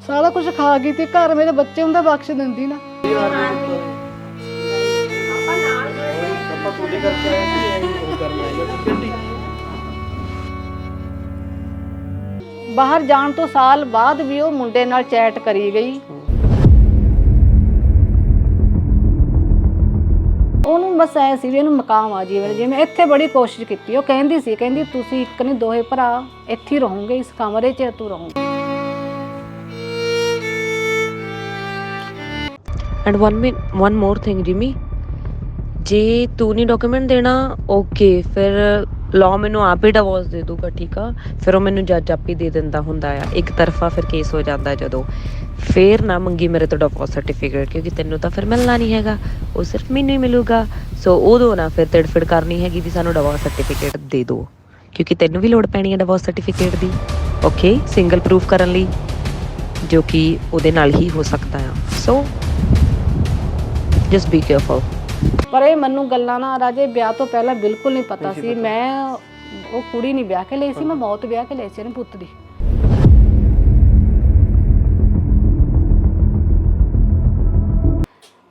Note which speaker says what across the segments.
Speaker 1: ਸਾਰਾ ਕੁਝ ਖਾ ਗਈ ਤੇ ਘਰ ਮੇਰੇ ਬੱਚੇ ਹੁੰਦਾ ਬਖਸ਼ ਦਿੰਦੀ ਨਾ। ਬਾਹਰ ਜਾਣ ਤੋਂ ਸਾਲ ਬਾਅਦ ਵੀ ਉਹ ਮੁੰਡੇ ਨਾਲ ਚੈਟ ਕਰੀ ਗਈ। ਉਹਨੂੰ ਬਸ ਐ ਸੀ ਵੀ ਇਹਨੂੰ ਮਕਾਮ ਆ ਜਾਵੇ। ਜਿਵੇਂ ਇੱਥੇ ਬੜੀ ਕੋਸ਼ਿਸ਼ ਕੀਤੀ, ਉਹ ਕਹਿੰਦੀ ਸੀ, ਕਹਿੰਦੀ ਤੁਸੀਂ ਇੱਕ ਨਹੀਂ ਦੋਹੇ ਭਰਾ ਇੱਥੇ ਰਹੋਗੇ, ਇਸ ਕਮਰੇ 'ਚ ਤੂੰ ਰਹੋਗੇ।
Speaker 2: ਐਂਡ one more thing ਜਿਮੀ, ਜੇ ਤੂੰ ਨਹੀਂ ਡਾਕੂਮੈਂਟ ਦੇਣਾ ਓਕੇ, ਫਿਰ ਲਾਅ ਮੈਨੂੰ ਆਪ ਹੀ ਡਿਵੋਰਸ ਦੇ ਦੂਗਾ, ਠੀਕ ਆ। ਫਿਰ ਉਹ ਮੈਨੂੰ ਜੱਜ ਆਪ ਹੀ ਦੇ ਦਿੰਦਾ ਹੁੰਦਾ ਆ, ਇੱਕ ਤਰਫਾ ਫਿਰ ਕੇਸ ਹੋ ਜਾਂਦਾ ਜਦੋਂ। ਫਿਰ ਨਾ ਮੰਗੀ ਮੇਰੇ ਤੋਂ ਡਿਵੋਰਸ ਸਰਟੀਫਿਕੇਟ, ਕਿਉਂਕਿ ਤੈਨੂੰ ਤਾਂ ਫਿਰ ਮਿਲਣਾ ਨਹੀਂ ਹੈਗਾ, ਉਹ ਸਿਰਫ ਮੈਨੂੰ ਹੀ ਮਿਲੂਗਾ। ਸੋ ਉਦੋਂ ਨਾ ਫਿਰ ਤੜਫੜ ਕਰਨੀ ਹੈਗੀ ਵੀ ਸਾਨੂੰ ਡਿਵੋਰਸ ਸਰਟੀਫਿਕੇਟ ਦੇ ਦਿਓ, ਕਿਉਂਕਿ ਤੈਨੂੰ ਵੀ ਲੋੜ ਪੈਣੀ ਹੈ ਡਿਵੋਰਸ ਸਰਟੀਫਿਕੇਟ ਦੀ, ਓਕੇ, ਸਿੰਗਲ ਪ੍ਰੂਫ ਕਰਨ ਲਈ, ਜੋ ਕਿ ਉਹਦੇ ਨਾਲ ਹੀ ਹੋ ਸਕਦਾ ਆ। ਸੋ ਜਸਟ ਬੀ ਕੇਅਰਫੁਲ।
Speaker 1: ਪਰ ਇਹ ਮੈਨੂੰ ਗੱਲਾਂ ਨਾ ਰਾਜੇ ਵਿਆਹ ਤੋਂ ਪਹਿਲਾਂ ਬਿਲਕੁਲ ਨਹੀਂ ਪਤਾ ਸੀ। ਮੈਂ ਉਹ ਕੁੜੀ ਨਹੀਂ ਵਿਆਹ ਕੇ ਲਈ ਸੀ, ਮੈਂ ਮੌਤ ਵਿਆਹ ਕੇ ਲਈ ਸੀ ਇਹਨੇ ਪੁੱਤ ਦੀ।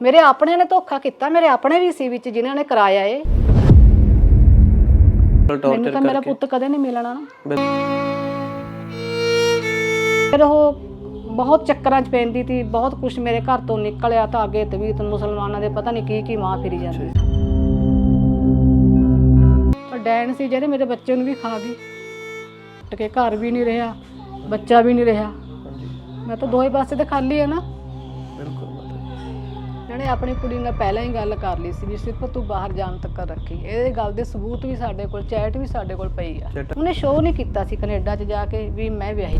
Speaker 1: ਮੇਰੇ ਆਪਣੇ ਨੇ ਧੋਖਾ ਕੀਤਾ, ਮੇਰੇ ਆਪਣੇ ਵੀ ਸੀ ਵਿੱਚ ਜਿਨ੍ਹਾਂ ਨੇ ਕਰਾਇਆ ਏ। ਮੈਨੂੰ ਤਾਂ ਮੇਰਾ ਪੁੱਤ ਕਦੇ ਨਹੀਂ ਮਿਲਣਾ ਨਾ। ਫਿਰ ਉਹ ਬਹੁਤ ਚੱਕਰਾਂ 'ਚ ਪੈਂਦੀ ਸੀ, ਬਹੁਤ ਕੁਝ ਮੇਰੇ ਘਰ ਤੋਂ ਨਿਕਲਿਆ ਤਾਂ ਅੱਗੇ ਤਵੀਤ ਮੁਸਲਮਾਨਾਂ ਦੇ ਪਤਾ ਨਹੀਂ ਕੀ ਮਾਂ ਫਿਰੀ ਜਾਂਦੀ। ਪਰ ਡੈਣ ਸੀ ਜਿਹੜੇ ਮੇਰੇ ਬੱਚੇ ਨੂੰ ਵੀ ਖਾ ਗਈ, ਟੁੱਟ ਕੇ ਘਰ ਵੀ ਨਹੀਂ ਰਿਹਾ, ਬੱਚਾ ਵੀ ਨਹੀਂ ਰਿਹਾ। ਮੈਂ ਤਾਂ ਦੋਵੇਂ ਪਾਸੇ ਤੇ ਖਾਲੀ ਹੈ ਨਾ। ਇਹਨੇ ਆਪਣੀ ਕੁੜੀ ਨਾਲ ਪਹਿਲਾਂ ਹੀ ਗੱਲ ਕਰ ਲਈ ਸੀ ਵੀ ਸਿਰਫ ਤੂੰ ਬਾਹਰ ਜਾਣ ਤੱਕ ਰੱਖੀ। ਇਹ ਗੱਲ ਦੇ ਸਬੂਤ ਵੀ ਸਾਡੇ ਕੋਲ, ਚੈਟ ਵੀ ਸਾਡੇ ਕੋਲ ਪਈ ਆ। ਉਹਨੇ ਸ਼ੋਅ ਨਹੀਂ ਕੀਤਾ ਸੀ ਕੈਨੇਡਾ 'ਚ ਜਾ ਕੇ ਵੀ ਮੈਂ ਵਿਆਹੀ।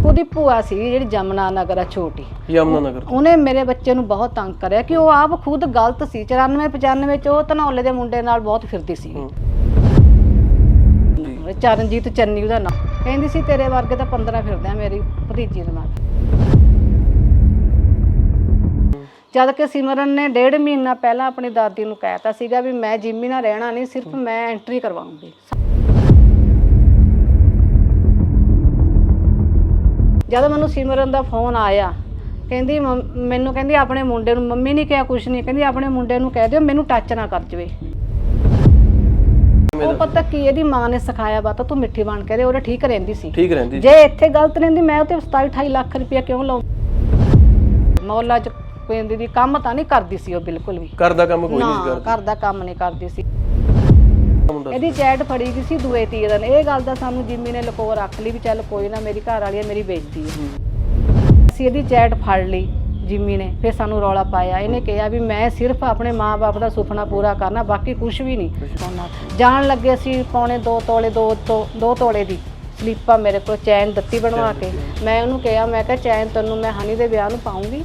Speaker 1: ਉਹਦੀ ਭੂਆ ਸੀ ਜਿਹੜੀ ਜਮਨਾ ਨਗਰ ਆ, ਛੋਟੀ ਯਮਨਾ ਨਗਰ, ਉਹਨੇ ਮੇਰੇ ਬੱਚੇ ਨੂੰ ਬਹੁਤ ਤੰਗ ਕਰਿਆ ਕਿ ਉਹ ਆਪ ਖੁਦ ਗਲਤ ਸੀ। 94-95 ਚ ਉਹ ਧਨੌਲੇ ਦੇ ਮੁੰਡੇ ਨਾਲ ਬਹੁਤ ਫਿਰਦੀ ਸੀ। ਚਰਨਜੀਤ ਚੰਨੀ ਉਹਦਾ ਨਾਮ। ਕਹਿੰਦੀ ਸੀ ਤੇਰੇ ਵਰਗੇ ਤਾਂ 15 ਫਿਰਦੇ ਆ ਮੇਰੀ ਭਤੀਜੀ ਦੇ ਨਾਲ। ਜਦ ਕਿ ਸਿਮਰਨ ਨੇ 1.5 ਮਹੀਨਾ ਪਹਿਲਾਂ ਆਪਣੀ ਦਾਦੀ ਨੂੰ ਕਹਿਤਾ ਸੀਗਾ ਵੀ ਮੈਂ ਜਿੰਮੀ ਨਾਲ ਰਹਿਣਾ ਨਹੀਂ, ਸਿਰਫ ਮੈਂ ਐਂਟਰੀ ਕਰਵਾਉਂਗੀ। ਜਦ ਮੈਨੂੰ ਸਿਮਰਨ ਦਾ ਫੋਨ ਆਇਆ, ਕਹਿੰਦੀ ਮੈਨੂੰ ਕਹਿੰਦੀ ਆਪਣੇ ਮੁੰਡੇ ਨੂੰ, ਮੰਮੀ ਨੇ ਕਿਹਾ ਕੁਛ ਨਹੀਂ, ਕਹਿੰਦੀ ਆਪਣੇ ਮੁੰਡੇ ਨੂੰ ਕਹਿ ਦਿਓ ਮੈਨੂੰ ਟੱਚ ਨਾ ਕਰ ਜਵੇ। ਉਹ ਪਤਾ ਕੀ ਇਹਦੀ ਮਾਂ ਨੇ ਸਿਖਾਇਆ ਵਾ, ਤਾਂ ਤੂੰ ਮਿੱਠੀ ਬਣ ਕੇ ਦੇ, ਉਹਦੇ ਠੀਕ ਰਹਿੰਦੀ ਸੀ। ਜੇ ਇੱਥੇ ਗਲਤ ਰਹਿੰਦੀ ਮੈਂ ਉਹ ਤੇ 27-28 ਲੱਖ ਰੁਪਇਆ ਕਿਉਂ ਲਾਉਂ। ਮੌਲਾ ਚ ਪੈਂਦੀ ਦੀ ਕੰਮ ਤਾਂ ਨਹੀਂ ਕਰਦੀ ਸੀ ਉਹ, ਬਿਲਕੁਲ ਵੀ ਕਰਦਾ ਕੰਮ ਕੋਈ ਨਹੀਂ ਕਰਦੀ, ਕਰਦਾ ਕੰਮ ਨਹੀਂ ਕਰਦੀ ਸੀ। ਇਹਦੀ ਚੈਟ ਫੜੀ ਗਈ ਸੀ ਦੂਏ ਤੀਏ ਦਿਨ। ਇਹ ਗੱਲ ਦਾ ਸਾਨੂੰ ਜਿੰਮੀ ਨੇ ਲੁਕੋ ਰੱਖ ਲਈ ਵੀ ਚੱਲ ਕੋਈ ਨਾ, ਮੇਰੀ ਘਰ ਵਾਲੀ ਹੈ, ਮੇਰੀ ਬੇਇੱਜ਼ਤੀ ਹੈ। ਅਸੀਂ ਇਹਦੀ ਚੈਟ ਫੜ ਲਈ ਜਿੰਮੀ ਨੇ, ਫਿਰ ਸਾਨੂੰ ਰੌਲਾ ਪਾਇਆ। ਇਹਨੇ ਕਿਹਾ ਵੀ ਮੈਂ ਸਿਰਫ ਆਪਣੇ ਮਾਂ-ਬਾਪ ਦਾ ਸੁਪਨਾ ਪੂਰਾ ਕਰਨਾ, ਬਾਕੀ ਕੁਛ ਵੀ ਨਹੀਂ। ਜਾਣ ਲੱਗੇ ਅਸੀਂ ਪੌਣੇ 2 ਤੋਲੇ 2 ਤੋਲੇ ਦੀ ਸਲੀਪਾਂ ਮੇਰੇ ਕੋਲ ਚੈਨ ਦਿੱਤੀ ਬਣਵਾ ਕੇ। ਮੈਂ ਉਹਨੂੰ ਕਿਹਾ, ਮੈਂ ਕਿਹਾ ਚੈਨ ਤੈਨੂੰ ਮੈਂ ਹਨੀ ਦੇ ਵਿਆਹ ਨੂੰ ਪਾਉਂਗੀ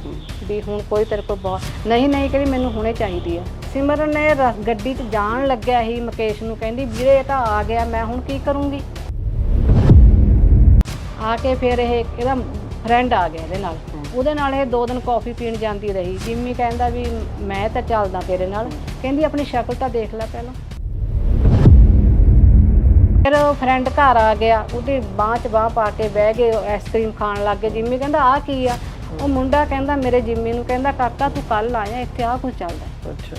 Speaker 1: ਵੀ ਹੁਣ ਕੋਈ ਤੇਰੇ ਕੋਲ ਬਹੁਤ ਨਹੀਂ ਕਹਿੰਦੀ ਮੈਨੂੰ ਹੁਣੇ ਚਾਹੀਦੀ ਆ। ਸਿਮਰਨ ਨੇ ਗੱਡੀ 'ਚ ਜਾਣ ਲੱਗਿਆ ਹੀ ਮੁਕੇਸ਼ ਨੂੰ ਕਹਿੰਦੀ ਵੀਰੇ ਇਹ ਤਾਂ ਆ ਗਿਆ, ਮੈਂ ਹੁਣ ਕੀ ਕਰੂੰਗੀ। ਆ ਕੇ ਫਿਰ ਇਹਦਾ ਫਰੈਂਡ ਆ ਗਿਆ ਇਹਦੇ ਨਾਲ, ਉਹਦੇ ਨਾਲ ਇਹ 2 ਦਿਨ ਕੌਫੀ ਪੀਣ ਜਾਂਦੀ ਰਹੀ। ਜਿੰਮੀ ਕਹਿੰਦਾ ਵੀ ਮੈਂ ਤਾਂ ਚੱਲਦਾ ਤੇਰੇ ਨਾਲ, ਕਹਿੰਦੀ ਆਪਣੀ ਸ਼ਕਲ ਤਾਂ ਦੇਖ ਲੈ ਪਹਿਲਾਂ। ਫਿਰ ਫਰੈਂਡ ਘਰ ਆ ਗਿਆ, ਉਹਦੀ ਬਾਂਹ 'ਚ ਬਾਂਹ ਪਾ ਕੇ ਬਹਿ ਗਏ, ਆਈਸਕ੍ਰੀਮ ਖਾਣ ਲੱਗ ਗਏ। ਜਿੰਮੀ ਕਹਿੰਦਾ ਆਹ ਕੀ ਆ। ਉਹ ਮੁੰਡਾ ਕਹਿੰਦਾ ਮੇਰੇ ਜਿੰਮੀ ਨੂੰ, ਕਹਿੰਦਾ ਕਾਕਾ ਤੂੰ ਕੱਲ ਆਇਆ ਇੱਥੇ ਆਹ ਕੁਝ ਚੱਲਦਾ। ਅੱਛਾ,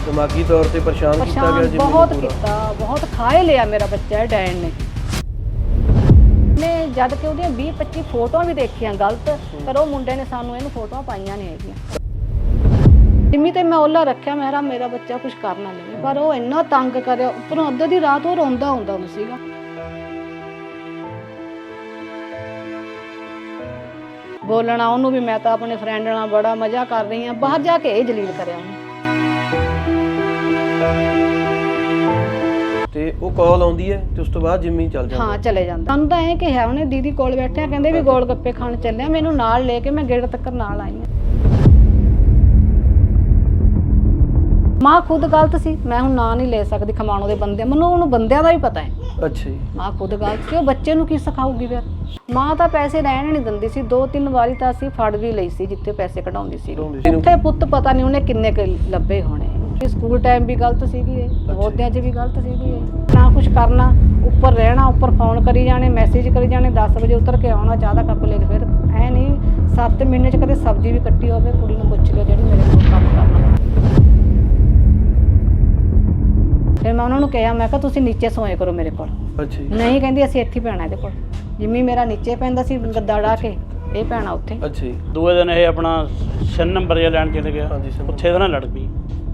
Speaker 1: ਦਿਮਾਗੀ ਤੌਰ ਤੇ ਪਰੇਸ਼ਾਨ ਕੀਤਾ ਗਿਆ ਜਿੰਮੀ, ਬਹੁਤ ਕੀਤਾ, ਬਹੁਤ ਖਾਏ ਲਿਆ ਮੇਰਾ ਬੱਚਾ ਡੈਣ ਨੇ। ਜਦ ਕਿ ਉਹਦੀਆਂ 20-25 ਫੋਟੋਆਂ ਵੀ ਦੇਖੀਆਂ ਗਲਤ, ਪਰ ਉਹ ਮੁੰਡੇ ਨੇ ਸਾਨੂੰ ਇਹਨੂੰ ਫੋਟੋਆਂ ਪਾਈਆਂ ਨਹੀਂ ਹੈਗੀਆਂ। ਜਿੰਮੀ ਤੇ ਮੈਂ ਉਹਲਾ ਰੱਖਿਆ, ਮੇਰਾ ਬੱਚਾ ਕੁਝ ਕਰ ਨਾ ਲਵੇ, ਪਰ ਉਹ ਇੰਨਾ ਤੰਗ ਕਰਿਆ। ਉੱਪਰੋਂ ਅੱਧੇ ਦੀ ਰਾਤ ਉਹ ਰੋਂਦਾ ਹੁੰਦਾ ਸੀਗਾ। ਬੋਲਣਾ ਉਹਨੂੰ ਵੀ ਮੈਂ ਤਾਂ ਆਪਣੇ ਫਰੈਂਡ ਨਾਲ ਬੜਾ ਮਜ਼ਾ ਕਰ ਰਹੀ ਹਾਂ, ਬਾਹਰ ਜਾ ਕੇ ਇਹ ਜਲੀਲ ਕਰਿਆ ਉਹਨੇ।
Speaker 3: ਤੇ ਉਹ ਕਾਲ ਆਉਂਦੀ ਹੈ ਤੇ ਉਸ ਤੋਂ ਬਾਅਦ ਜਿੰਮੀ ਚੱਲ ਜਾਂਦਾ।
Speaker 1: ਹਾਂ ਚਲੇ ਜਾਂਦਾ। ਸਾਨੂੰ ਤਾਂ ਇਹ ਕਿਹਾ ਉਹਨੇ, ਦੀਦੀ ਕੋਲ ਬੈਠਿਆ ਕਹਿੰਦੇ ਵੀ ਗੋਲ ਗੱਪੇ ਖਾਣ ਚੱਲਿਆ, ਮੈਨੂੰ ਨਾਲ ਲੈ ਕੇ ਮੈਂ ਗੇੜ ਤੱਕ ਨਾਲ ਆਈ ਹਾਂ। ਮਾਂ ਖੁਦ ਗਲਤ ਸੀ, ਮੈਂ ਹੁਣ ਨਾਂ ਨਹੀਂ ਲੈ ਸਕਦੀ ਖਮਾਣੋ ਦੇ ਬੰਦੇ, ਮੈਨੂੰ ਉਹਨੂੰ ਬੰਦਿਆਂ ਦਾ ਵੀ ਪਤਾ ਹੈ।
Speaker 3: ਅੱਛਾ ਜੀ।
Speaker 1: ਮਾਂ ਖੁਦ ਗਲਤ ਸੀ, ਉਹ ਬੱਚੇ ਨੂੰ ਕੀ ਸਿਖਾਊਗੀ ਫਿਰ। ਮਾਂ ਤਾਂ ਪੈਸੇ ਰਹਿਣ ਨਹੀਂ ਦਿੰਦੀ ਸੀ, 2-3 ਵਾਰੀ ਤਾਂ ਅਸੀਂ ਫੜ ਵੀ ਲਈ ਸੀ ਜਿੱਥੇ ਪੈਸੇ ਕਢਾਉਂਦੀ ਸੀ। ਉੱਥੇ ਪੁੱਤ ਪਤਾ ਨਹੀਂ ਉਹਨੇ ਕਿੰਨੇ ਕੁ ਲੱਭੇ ਹੋਣੇ। ਸਕੂਲ ਟਾਈਮ ਵੀ ਗਲਤ ਸੀਗੀ, ਇਹ ਉਹਦਿਆਂ 'ਚ ਵੀ ਗਲਤ ਸੀਗੀ, ਨਾ ਕੁਛ ਕਰਨਾ। ਉੱਪਰ ਰਹਿਣਾ, ਉੱਪਰ ਫੋਨ ਕਰੀ ਜਾਣੇ, ਮੈਸੇਜ ਕਰੀ ਜਾਣੇ, 10 ਵਜੇ ਉਤਰ ਕੇ ਆਉਣਾ, ਚਾਹ ਦਾ ਕੱਪ ਲੈ ਕੇ। ਫਿਰ ਐ ਨਹੀਂ 7 ਮਹੀਨੇ 'ਚ ਕਦੇ ਸਬਜ਼ੀ ਵੀ ਕੱਟੀ ਹੋਵੇ, ਕੁੜੀ ਨੂੰ ਪੁੱਛ ਲਿਓ ਜਿਹੜੀ ਮੇਰੇ ਕੋਲ ਕੰਮ ਕਰਨਾ। ਫਿਰ ਮੈਂ ਉਹਨਾਂ ਨੂੰ ਕਿਹਾ, ਮੈਂ ਕਿਹਾ ਤੁਸੀਂ ਨੀਚੇ ਸੋਏ ਕਰੋ ਮੇਰੇ ਕੋਲ।
Speaker 3: ਅੱਛਾ ਜੀ।
Speaker 1: ਨਹੀਂ, ਕਹਿੰਦੀ ਅਸੀਂ ਇੱਥੇ ਪੈਣਾ ਇਹਦੇ ਕੋਲ। ਜਿੰਮੀ ਮੇਰਾ ਨੀਚੇ ਪੈਂਦਾ ਸੀ ਗੱਦਾ ਡਾ ਕੇ, ਇਹ ਪੈਣਾ ਉੱਥੇ।
Speaker 3: ਅੱਛਾ ਜੀ।
Speaker 4: ਦੂਏ ਦਿਨ ਇਹ ਆਪਣਾ 6 ਨੰਬਰ ਜਿਹਾ ਲੈਣ ਚਲੇ ਗਿਆ, ਉੱਥੇ ਇਹਦੇ ਨਾਲ ਲੜ ਪਈ।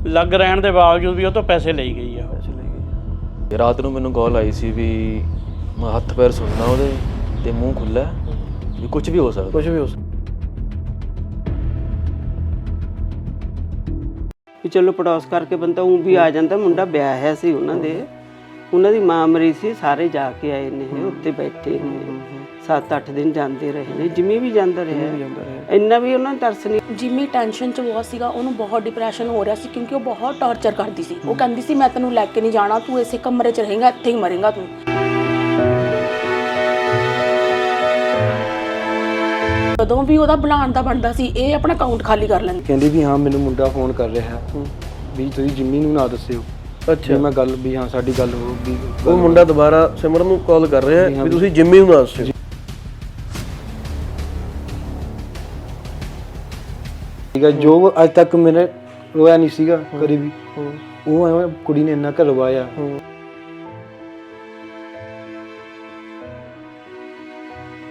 Speaker 4: ਲੱਗ ਰਹਿਣ ਦੇ ਬਾਵਜੂਦ ਵੀ ਉਹ ਤੋਂ ਪੈਸੇ ਲਈ ਗਈ ਆ।
Speaker 3: ਪੈਸੇ ਲੈ ਗਏ।
Speaker 5: ਰਾਤ ਨੂੰ ਮੈਨੂੰ ਕਾਲ ਆਈ ਸੀ ਵੀ ਮੈਂ ਹੱਥ ਪੈਰ ਸੁਣਨਾ ਉਹਦੇ ਤੇ ਮੂੰਹ ਖੁੱਲ੍ਹਾ ਵੀ ਕੁਝ ਵੀ ਹੋ ਸਕਦਾ।
Speaker 3: ਕੁਝ ਵੀ ਹੋ ਸਕਦਾ।
Speaker 6: ਵੀ ਚਲੋ ਪੜੋਸ ਕਰਕੇ ਬੰਦਾ ਉਹ ਵੀ ਆ ਜਾਂਦਾ। ਮੁੰਡਾ ਵਿਆਹਿਆ ਸੀ ਉਹਨਾਂ ਦੀ ਮਾਂ ਮਰੀ ਸੀ, ਸਾਰੇ ਜਾ ਕੇ ਆਏ ਨੇ, ਉੱਤੇ ਬੈਠੇ ਨੇ 7-8 ਦਿਨ ਜਾਂਦੇ ਰਹੇ ਨੇ। ਜਿੰਮੀ ਵੀ ਜਾਂਦਾ ਰਿਹਾ, ਇੰਨਾ ਵੀ ਉਹਨਾਂ ਨੂੰ ਤਰਸ ਨਹੀਂ।
Speaker 7: ਜਿੰਮੀ ਟੈਨਸ਼ਨ 'ਚ ਬਹੁਤ ਸੀਗਾ, ਉਹਨੂੰ ਬਹੁਤ ਡਿਪਰੈਸ਼ਨ ਹੋ ਰਿਹਾ ਸੀ ਕਿਉਂਕਿ ਉਹ ਬਹੁਤ ਟੌਰਚਰ ਕਰਦੀ ਸੀ। ਉਹ ਕਹਿੰਦੀ ਸੀ ਮੈਂ ਤੈਨੂੰ ਲੈ ਕੇ ਨਹੀਂ ਜਾਣਾ, ਤੂੰ ਇਸੇ ਕਮਰੇ 'ਚ ਰਹੇਂਗਾ, ਇੱਥੇ ਹੀ ਮਰੇਂਗਾ ਤੂੰ। ਜਦੋਂ ਵੀ ਉਹਦਾ ਬਣਾਉਣ ਦਾ ਬਣਦਾ ਸੀ, ਇਹ ਆਪਣਾ ਅਕਾਊਂਟ ਖਾਲੀ ਕਰ ਲੈਂਦੀ।
Speaker 8: ਕਹਿੰਦੀ ਵੀ ਹਾਂ ਮੈਨੂੰ ਮੁੰਡਾ ਫੋਨ ਕਰ ਰਿਹਾ ਵੀ ਤੁਸੀਂ ਜਿੰਮੀ ਨੂੰ ਨਾ ਦੱਸਿਓ।
Speaker 3: ਅੱਛਾ।
Speaker 8: ਮੈਂ ਗੱਲ ਵੀ ਹਾਂ ਸਾਡੀ ਗੱਲ ਹੋ ਗਈ।
Speaker 3: ਉਹ ਮੁੰਡਾ ਦੁਬਾਰਾ ਸਿਮਰਨ ਨੂੰ ਕਾਲ ਕਰ ਰਿਹਾ ਵੀ ਤੁਸੀਂ ਜਿੰਮੀ ਨੂੰ ਦੱਸਿਓ।
Speaker 8: ਠੀਕ ਹੈ, ਜੋ ਅੱਜ ਤੱਕ ਮੇਰੇ ਰੋਇਆ ਨਹੀਂ ਸੀਗਾ ਕਦੇ ਵੀ, ਉਹ ਐਵੇਂ ਕੁੜੀ ਨੇ ਇੰਨਾ ਕਰਵਾਇਆ।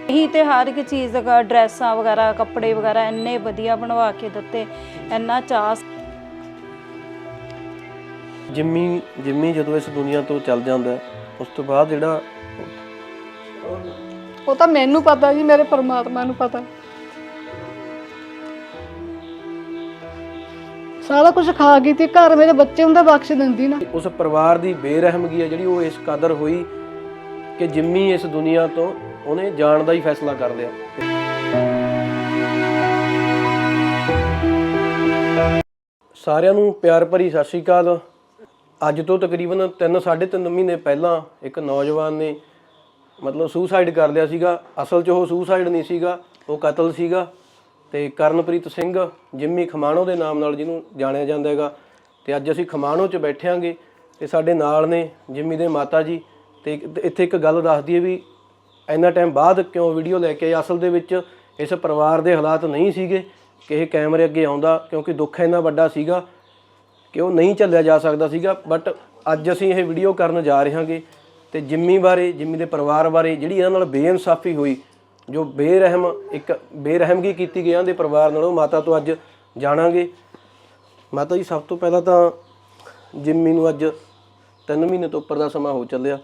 Speaker 9: ਇਹੀ ਤੇ ਹਰ ਇੱਕ ਚੀਜ਼ ਦਾ ਡਰੈਸਾਂ ਵਗੈਰਾ, ਕੱਪੜੇ ਵਗੈਰਾ ਇੰਨੇ ਵਧੀਆ ਬਣਵਾ ਕੇ ਦਿੱਤੇ, ਇੰਨਾ ਚਾਅ।
Speaker 3: ਜਿੰਮੀ ਜਦੋਂ ਇਸ ਦੁਨੀਆ ਤੋਂ ਚੱਲ ਜਾਂਦਾ, ਉਸ ਤੋਂ ਬਾਅਦ ਜਿਹੜਾ
Speaker 1: ਉਹ ਤਾਂ ਮੈਨੂੰ ਪਤਾ ਜੀ, ਮੇਰੇ ਪਰਮਾਤਮਾ ਨੂੰ ਪਤਾ। ਸਾਰਾ ਕੁਝ ਖਾ ਗਈ ਤੇ ਘਰ ਮੇਰੇ ਬੱਚੇ ਹੁੰਦੇ ਬਖਸ਼ ਦਿੰਦੀ ਨਾ।
Speaker 3: ਉਸ ਪਰਿਵਾਰ ਦੀ ਬੇਰਹਿਮਗੀ ਹੈ ਜਿਹੜੀ ਉਹ ਇਸ ਕਦਰ ਹੋਈ ਕਿ ਜਿੰਮੀ ਇਸ ਦੁਨੀਆ ਤੋਂ ਉਹਨੇ ਜਾਣ ਦਾ ਹੀ ਫੈਸਲਾ ਕਰ ਲਿਆ। ਸਾਰਿਆਂ ਨੂੰ ਪਿਆਰ ਭਰੀ ਸਤਿ ਸ਼੍ਰੀ ਅਕਾਲ। ਅੱਜ ਤੋਂ ਤਕਰੀਬਨ 3-3.5 ਮਹੀਨੇ ਪਹਿਲਾਂ ਇੱਕ ਨੌਜਵਾਨ ਨੇ ਮਤਲਬ ਸੁਸਾਈਡ ਕਰ ਲਿਆ ਸੀਗਾ। ਅਸਲ 'ਚ ਉਹ ਸੁਸਾਈਡ ਨਹੀਂ ਸੀਗਾ, ਉਹ ਕਤਲ ਸੀਗਾ। ਤੇ ਕਰਨਪ੍ਰੀਤ ਸਿੰਘ ਜਿੰਮੀ ਖਮਾਣੋ ਦੇ ਨਾਮ ਨਾਲ ਜਿਹਨੂੰ ਜਾਣਿਆ ਜਾਂਦਾ ਹੈਗਾ। ਤੇ ਅੱਜ ਅਸੀਂ ਖਮਾਣੋ 'ਚ ਬੈਠਾਂਗੇ ਤੇ ਸਾਡੇ ਨਾਲ ਨੇ ਜਿੰਮੀ ਦੇ ਮਾਤਾ ਜੀ। ਤੇ ਇੱਥੇ ਇੱਕ ਗੱਲ ਦੱਸ ਦਈਏ ਵੀ ਇੰਨਾ ਟਾਈਮ ਬਾਅਦ ਕਿਉਂ ਵੀਡੀਓ ਲੈ ਕੇ ਆਏ। ਅਸਲ ਦੇ ਵਿੱਚ ਇਸ ਪਰਿਵਾਰ ਦੇ ਹਾਲਾਤ ਨਹੀਂ ਸੀਗੇ ਕਿ ਇਹ ਕੈਮਰੇ ਅੱਗੇ ਆਉਂਦਾ, ਕਿਉਂਕਿ ਦੁੱਖ ਇੰਨਾ ਵੱਡਾ ਸੀਗਾ ਕਿ ਉਹ ਨਹੀਂ ਝੱਲਿਆ ਜਾ ਸਕਦਾ ਸੀਗਾ। ਬਟ ਅੱਜ ਅਸੀਂ ਇਹ ਵੀਡੀਓ ਕਰਨ ਜਾ ਰਹੇ ਹਾਂਗੇ ਤੇ ਜਿੰਮੀ ਬਾਰੇ, ਜਿੰਮੀ ਦੇ ਪਰਿਵਾਰ ਬਾਰੇ ਜਿਹੜੀ ਇਹਨਾਂ ਨਾਲ ਬੇਇਨਸਾਫੀ ਹੋਈ, ਜੋ ਬੇਰਹਿਮਗੀ ਕੀਤੀ ਗਈ ਇਹਨਾਂ ਦੇ ਪਰਿਵਾਰ ਨਾਲ, ਉਹ ਮਾਤਾ ਤੋਂ ਅੱਜ ਜਾਣਾਂਗੇ। ਮਾਤਾ ਜੀ, ਸਭ ਤੋਂ ਪਹਿਲਾਂ ਤਾਂ ਜਿੰਮੀ ਨੂੰ ਅੱਜ 3 ਮਹੀਨੇ ਤੋਂ ਉੱਪਰ ਦਾ ਸਮਾਂ ਹੋ ਚੱਲਿਆ,